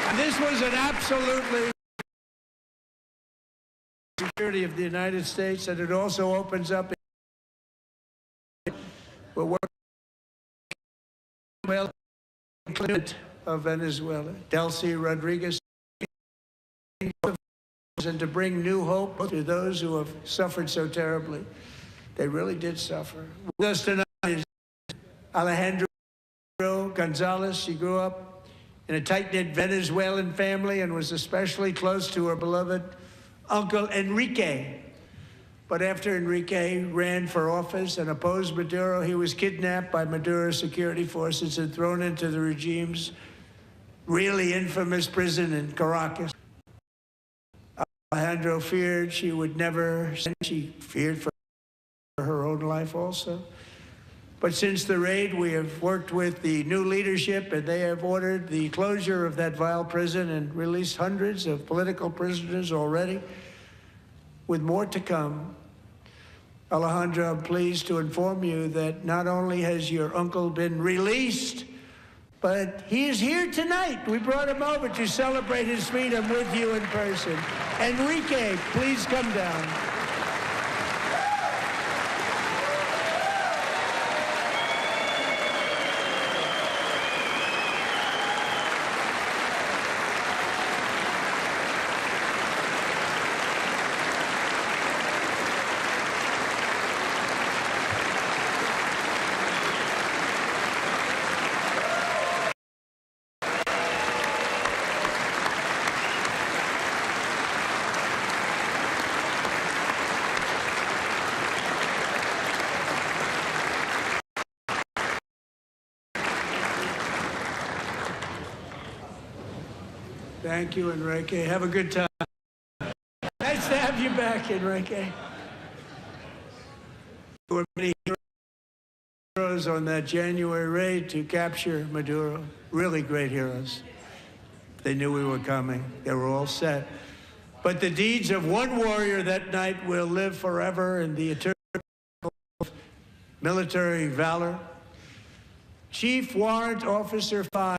And this was an absolutely security of the United States, and it also opens up. We're working well. Of Venezuela, Delcy Rodriguez, and to bring new hope to those who have suffered so terribly. They really did suffer. With us tonight is Alejandro Gonzalez. She grew up in a tight-knit Venezuelan family and was especially close to her beloved Uncle Enrique, But after Enrique ran for office and opposed Maduro, he was kidnapped by Maduro's security forces and thrown into the regime's really infamous prison in Caracas. Alejandro feared she would never, she feared for her own life also. But since the raid, we have worked with the new leadership, and they have ordered the closure of that vile prison and released hundreds of political prisoners already, with more to come. Alejandro, I'm pleased to inform you that not only has your uncle been released, but he is here tonight. We brought him over to celebrate his freedom with you in person. Enrique, please come down. Thank you, Enrique. Have a good time. Nice to have you back, Enrique. There were many heroes on that January raid to capture Maduro. Really great heroes. They knew we were coming. They were all set. But the deeds of one warrior that night will live forever in the eternal military valor. Chief Warrant Officer 5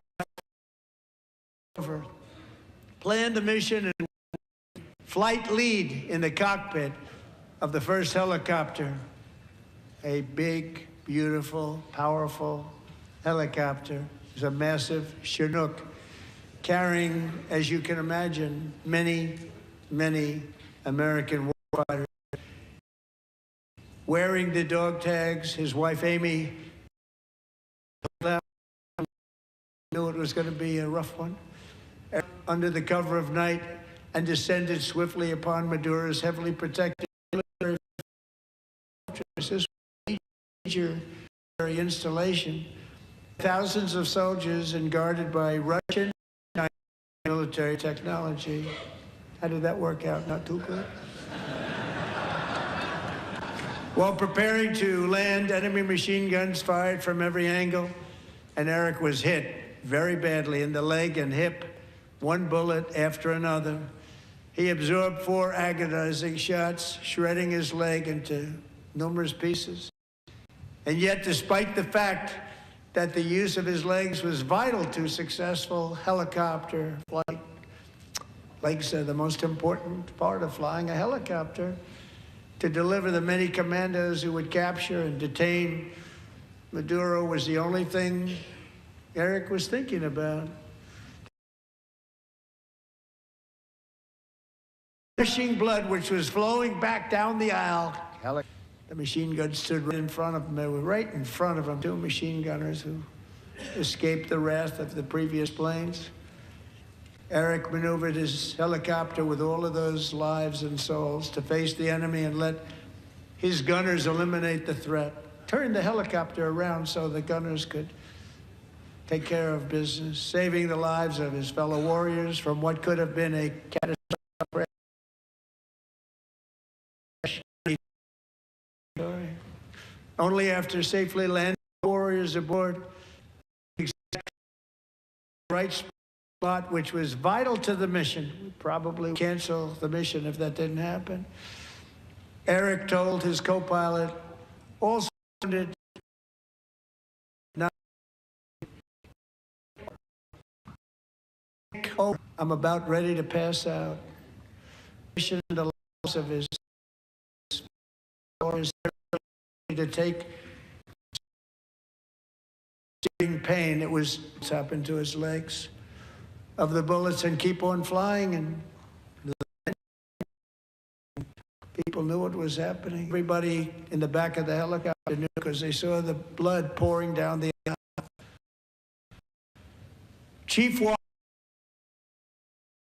planned the mission and flight lead in the cockpit of the first helicopter. A big, beautiful, powerful helicopter. It was a massive Chinook carrying, as you can imagine, many, many American warfighters. Wearing the dog tags, his wife Amy knew it was going to be a rough one. Under the cover of night, and descended swiftly upon Maduro's heavily protected military fortress. This major installation. Thousands of soldiers and guarded by Russian military technology. How did that work out? Not too good. While preparing to land, enemy machine guns fired from every angle, and Eric was hit very badly in the leg and hip. One bullet after another. He absorbed 4 agonizing shots, shredding his leg into numerous pieces. And yet, despite the fact that the use of his legs was vital to successful helicopter flight, legs are the most important part of flying a helicopter, to deliver the many commandos who would capture and detain Maduro was the only thing Eric was thinking about. Gushing blood, which was flowing back down the aisle. The machine guns stood right in front of him. They were right in front of him. 2 machine gunners who escaped the wrath of the previous planes. Eric maneuvered his helicopter with all of those lives and souls to face the enemy and let his gunners eliminate the threat. Turned the helicopter around so the gunners could take care of business, saving the lives of his fellow warriors from what could have been a catastrophic. Only after safely landing warriors aboard the right spot, which was vital to the mission. We'd probably cancel the mission if that didn't happen. Eric told his co-pilot, also not, I'm about ready to pass out. Mission the loss of his to take pain. It was happened to his legs of the bullets and keep on flying, and people knew what was happening. Everybody in the back of the helicopter knew because they saw the blood pouring down the aisle. Chief Walker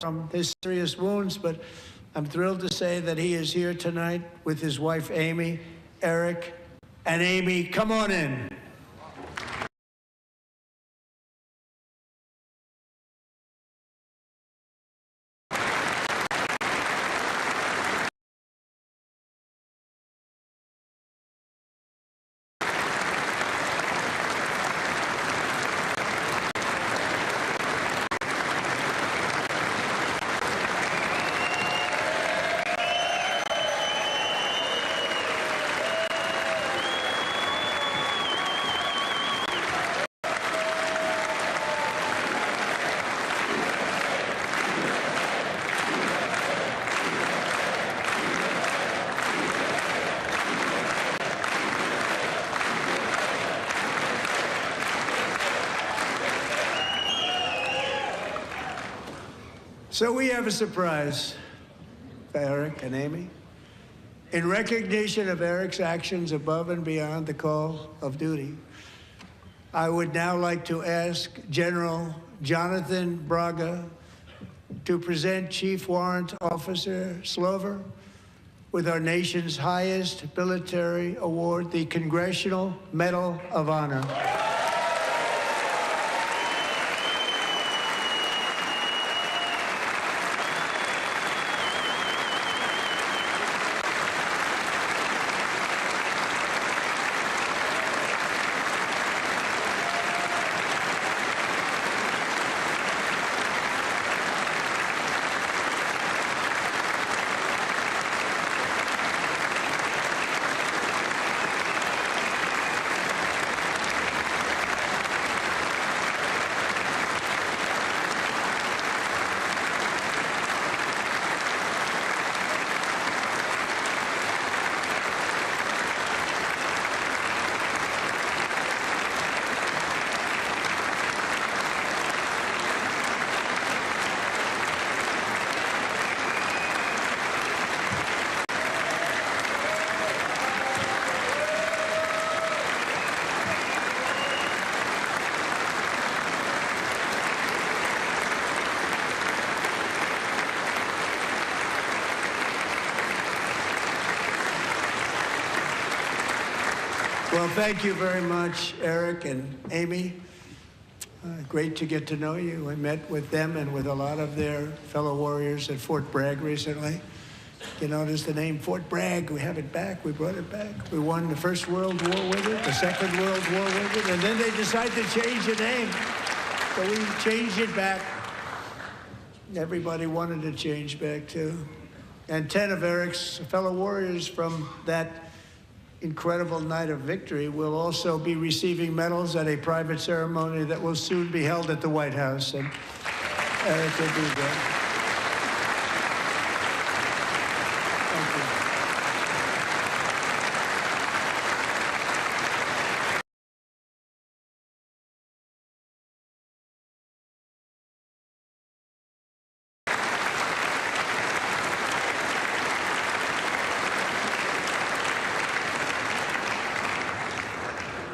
from his serious wounds, but I'm thrilled to say that he is here tonight with his wife, Amy, Eric, and Amy, come on in. So we have a surprise for Eric and Amy. In recognition of Eric's actions above and beyond the call of duty, I would now like to ask General Jonathan Braga to present Chief Warrant Officer Slover with our nation's highest military award, the Congressional Medal of Honor. Well, thank you very much, Eric and Amy. Great to get to know you. I met with them and with a lot of their fellow warriors at Fort Bragg recently. You notice the name Fort Bragg, we have it back, we brought it back. We won the First World War with it, the Second World War with it, and then they decided to change the name. So we changed it back. Everybody wanted to change back too. And 10 of Eric's fellow warriors from that incredible night of victory will also be receiving medals at a private ceremony that will soon be held at the White House. And Eric will be there. Thank you.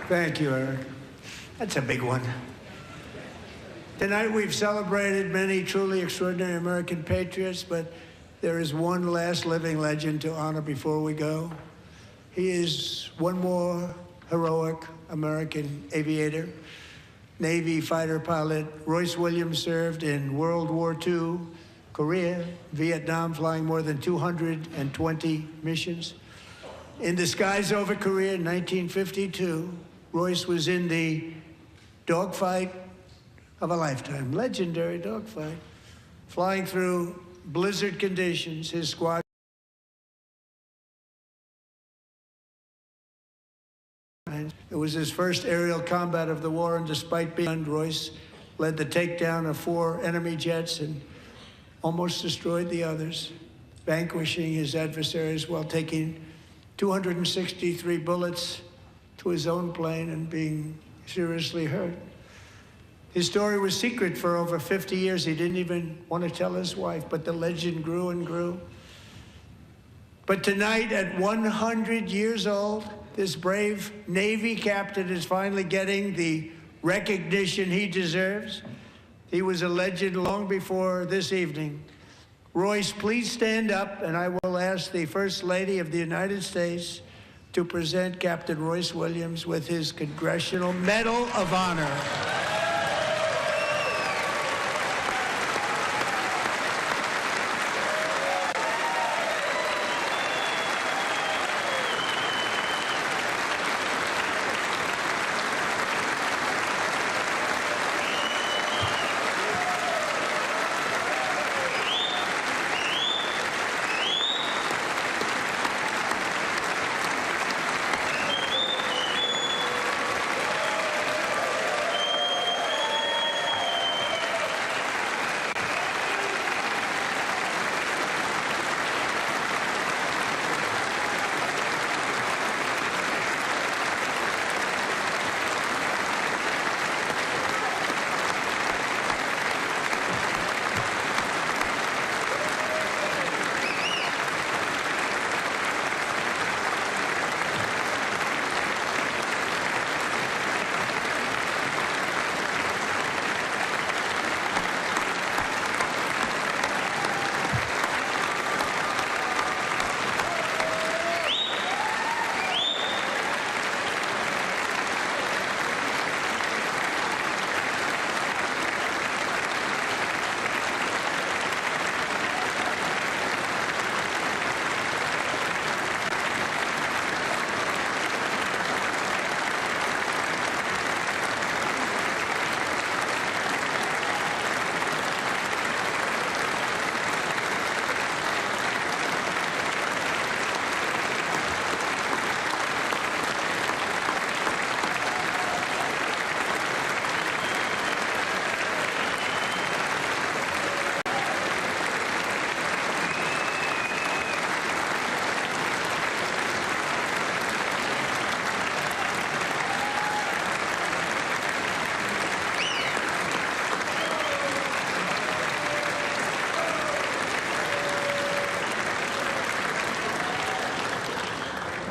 Thank you, Eric. That's a big one. Tonight we've celebrated many truly extraordinary American patriots, but there is one last living legend to honor before we go. He is one more heroic American aviator, Navy fighter pilot. Royce Williams served in World War II, Korea, Vietnam, flying more than 220 missions. In the skies over Korea in 1952, Royce was in the dogfight of a lifetime, legendary dogfight, flying through blizzard conditions. His squad. It was his first aerial combat of the war, and despite being stunned, Royce led the takedown of 4 enemy jets and almost destroyed the others, vanquishing his adversaries while taking 263 bullets to his own plane and being seriously hurt. His story was secret for over 50 years. He didn't even want to tell his wife, but the legend grew and grew. But tonight, at 100 years old, this brave Navy captain is finally getting the recognition he deserves. He was a legend long before this evening. Royce, please stand up, and I will ask the First Lady of the United States to present Captain Royce Williams with his Congressional Medal of Honor.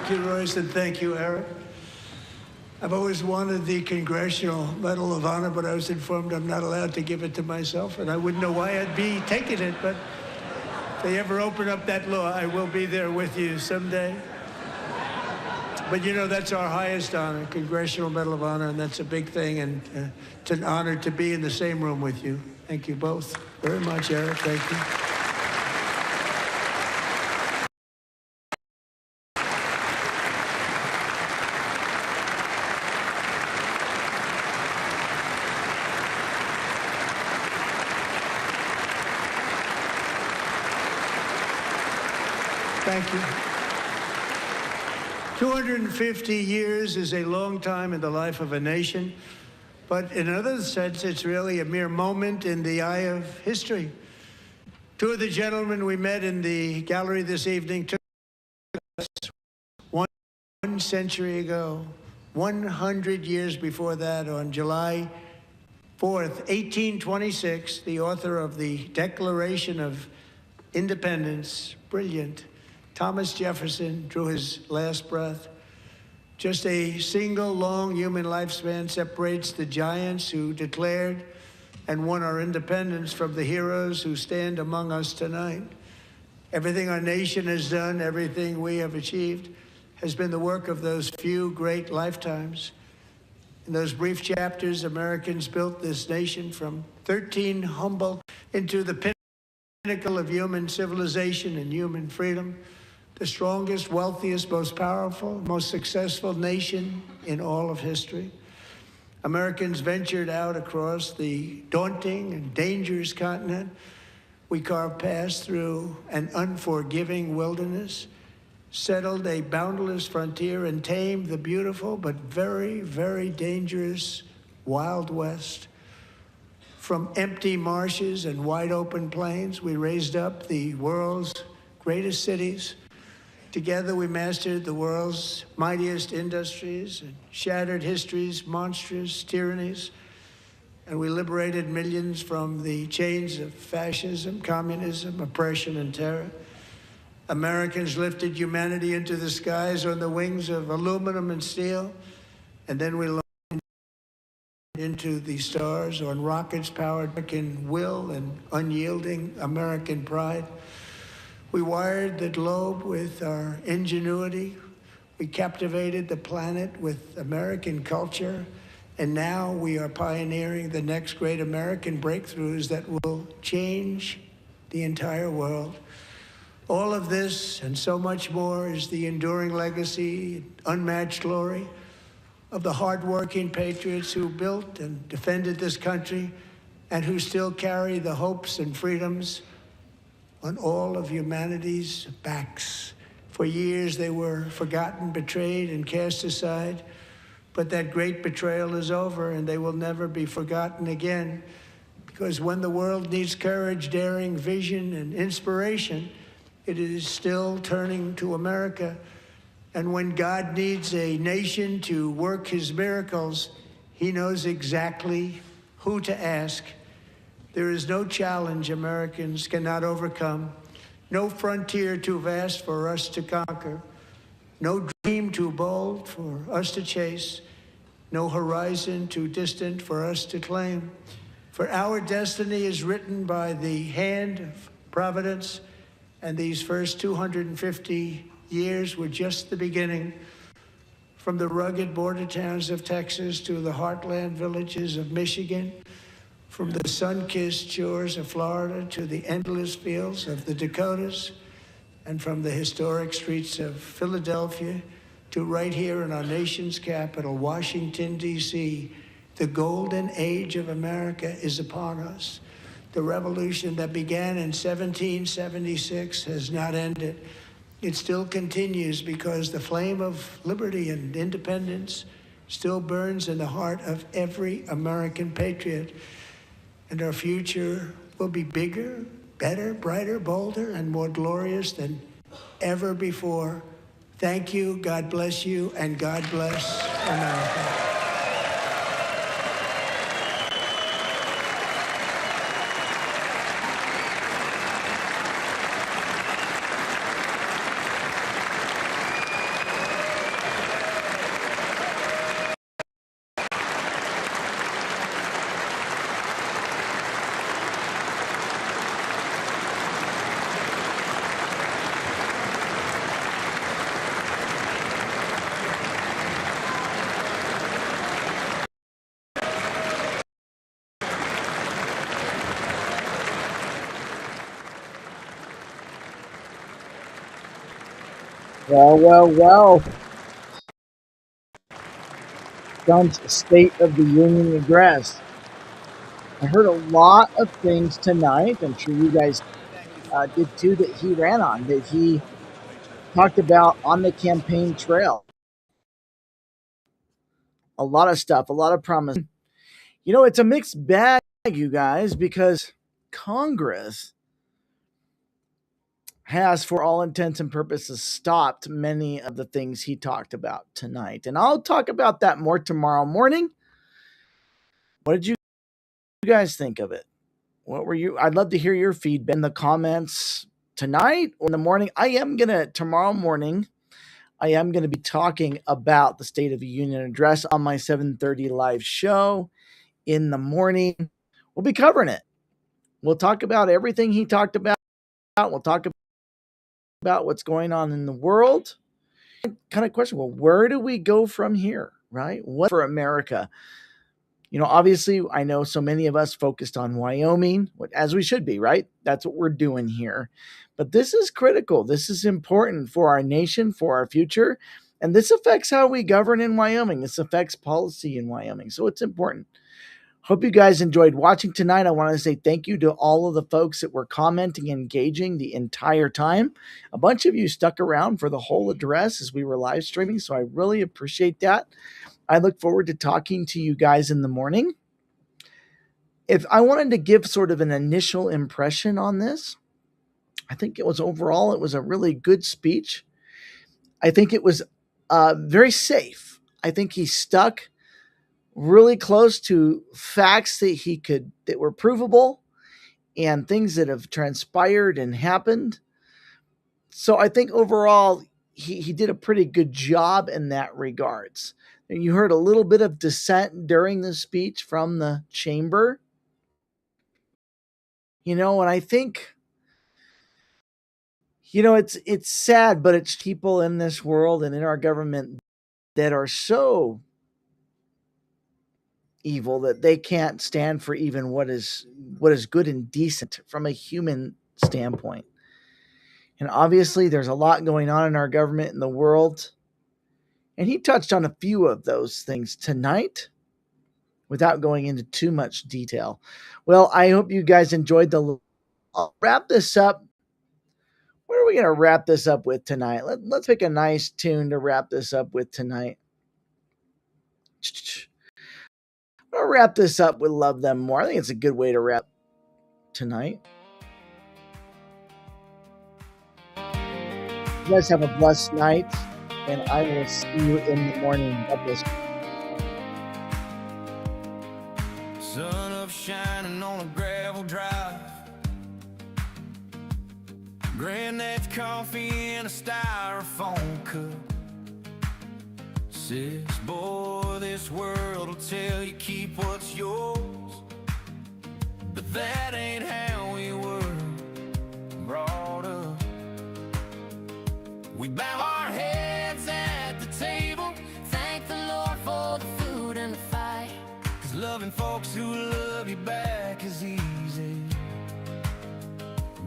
Thank you, Royce, and thank you, Eric. I've always wanted the Congressional Medal of Honor, but I was informed I'm not allowed to give it to myself, and I wouldn't know why I'd be taking it, but if they ever open up that law, I will be there with you someday. But you know, that's our highest honor, Congressional Medal of Honor, and that's a big thing, and it's an honor to be in the same room with you. Thank you both very much, Eric. Thank you. Thank you. 250 years is a long time in the life of a nation, but in another sense, it's really a mere moment in the eye of history. Two of the gentlemen we met in the gallery this evening took us one century ago, 100 years before that, on July 4th, 1826, the author of the Declaration of Independence, brilliant, Thomas Jefferson, drew his last breath. Just a single long human lifespan separates the giants who declared and won our independence from the heroes who stand among us tonight. Everything our nation has done, everything we have achieved, has been the work of those few great lifetimes. In those brief chapters, Americans built this nation from 13 humble into the pinnacle of human civilization and human freedom, the strongest, wealthiest, most powerful, most successful nation in all of history. Americans ventured out across the daunting and dangerous continent. We carved paths through an unforgiving wilderness, settled a boundless frontier, and tamed the beautiful but very, very dangerous Wild West. From empty marshes and wide open plains, we raised up the world's greatest cities. Together, we mastered the world's mightiest industries and shattered history's monstrous tyrannies. And we liberated millions from the chains of fascism, communism, oppression, and terror. Americans lifted humanity into the skies on the wings of aluminum and steel. And then we launched into the stars on rockets powered by American will and unyielding American pride. We wired the globe with our ingenuity. We captivated the planet with American culture. And now we are pioneering the next great American breakthroughs that will change the entire world. All of this and so much more is the enduring legacy, unmatched glory of the hardworking patriots who built and defended this country and who still carry the hopes and freedoms on all of humanity's backs. For years they were forgotten, betrayed, and cast aside. But that great betrayal is over, and they will never be forgotten again. Because when the world needs courage, daring, vision, and inspiration, it is still turning to America. And when God needs a nation to work his miracles, he knows exactly who to ask. There is no challenge Americans cannot overcome, no frontier too vast for us to conquer, no dream too bold for us to chase, no horizon too distant for us to claim. For our destiny is written by the hand of providence, and these first 250 years were just the beginning. From the rugged border towns of Texas to the heartland villages of Michigan, from the sun-kissed shores of Florida to the endless fields of the Dakotas, and from the historic streets of Philadelphia to right here in our nation's capital, Washington, D.C., the golden age of America is upon us. The revolution that began in 1776 has not ended. It still continues because the flame of liberty and independence still burns in the heart of every American patriot. And our future will be bigger, better, brighter, bolder, and more glorious than ever before. Thank you, God bless you, and God bless America. Well. Trump's State of the Union address. I heard a lot of things tonight. I'm sure you guys did too, that he ran on, that he talked about on the campaign trail. A lot of stuff, a lot of promise. You know, it's a mixed bag, you guys, because Congress has, for all intents and purposes, stopped many of the things he talked about tonight. And I'll talk about that more tomorrow morning. What did you guys think of it? What were you? I'd love to hear your feedback in the comments tonight or in the morning. Tomorrow morning, I am going to be talking about the State of the Union address on my 7:30 live show in the morning. We'll be covering it. We'll talk about everything he talked about. We'll talk about what's going on in the world. Kind of question, well, where do we go from here, right? What for America? You know, obviously, I know so many of us focused on Wyoming, as we should be, right? That's what we're doing here. But this is critical. This is important for our nation, for our future. And this affects how we govern in Wyoming. This affects policy in Wyoming. So it's important. Hope you guys enjoyed watching tonight. I want to say thank you to all of the folks that were commenting and engaging the entire time. A bunch of you stuck around for the whole address as we were live streaming, so I really appreciate that. I look forward to talking to you guys in the morning. If I wanted to give sort of an initial impression on this, I think it was a really good speech. I think it was very safe. I think he stuck really close to facts that were provable and things that have transpired and happened. So I think overall he did a pretty good job in that regards. You heard a little bit of dissent during the speech from the chamber. And I think, it's sad, but it's people in this world and in our government that are so evil that they can't stand for even what is good and decent from a human standpoint. And obviously there's a lot going on in our government and the world. And he touched on a few of those things tonight without going into too much detail. Well, I hope you guys enjoyed I'll wrap this up. What are we going to wrap this up with tonight? Let's pick a nice tune to wrap this up with tonight. I'll wrap this up with Love Them More. I think it's a good way to wrap tonight. You guys have a blessed night, and I will see you in the morning. God bless you. Sun up shining on a gravel drive, granddad's coffee in a styrofoam cup. Says, boy, this world will tell you keep what's yours, but that ain't how we were brought up. We bow our heads at the table, thank the Lord for the food and the fight, 'cause loving folks who love you back is easy,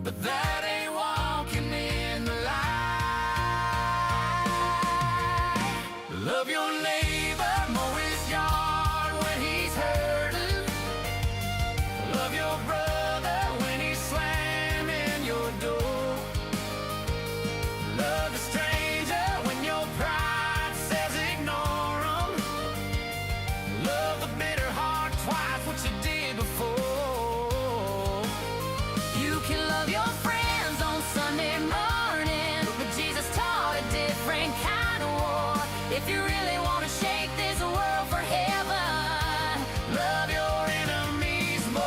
but that ain't walking in the light. Love your neighbor, mow his yard when he's hurting. Love your brother when he's slamming your door. Love the stranger when your pride says ignore him. Love the bitter heart twice what you did before. You can love your friends on Sunday morning, but Jesus taught a different kind of war. If you really want to shake this world for heaven, love your enemies more.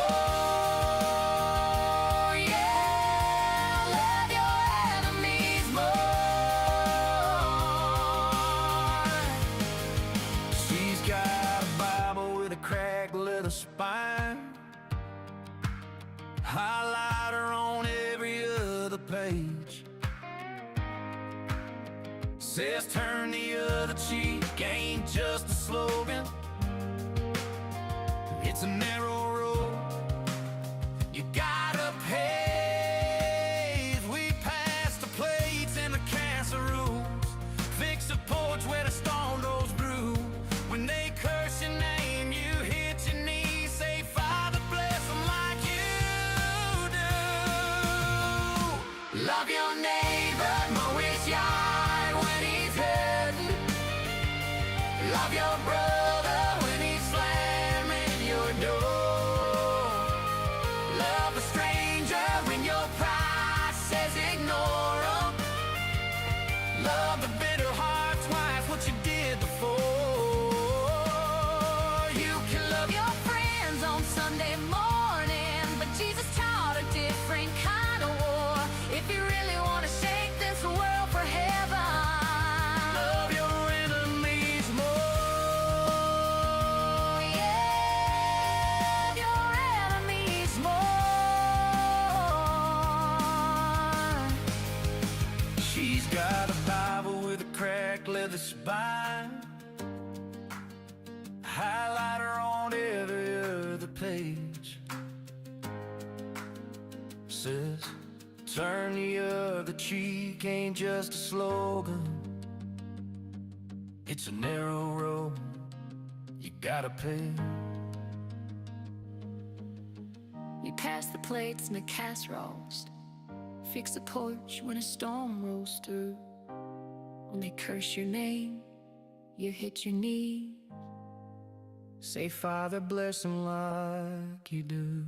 Yeah, love your enemies more. She's got a Bible with a cracked leather spine, highlighter on every other page. Says turn the other cheek, ain't just a slogan. It's a narrow road you gotta pave. We pass the plates and the casseroles, fix a porch where the stone goes through. When they curse your name, you hit your knees, say Father bless them like you do. Love your neighbor, mow his yard when he's hurting. Love your brother when he's slamming your door. Love a stranger when your pride says ignore him. Love the bitter heart twice what you did before. You can love your friends on Sunday morning, but Jesus taught a different kind of war. If you really want to shake this world for heaven, love your enemies more. Yeah, love your enemies more. She's got a Bible with a cracked leather spine, highlighter on every other page. Says turn the other cheek, ain't just a slogan. It's a narrow road you gotta pay. You pass the plates and the casseroles, fix the porch when a storm rolls through. When they curse your name, you hit your knee, Say Father bless them like you do.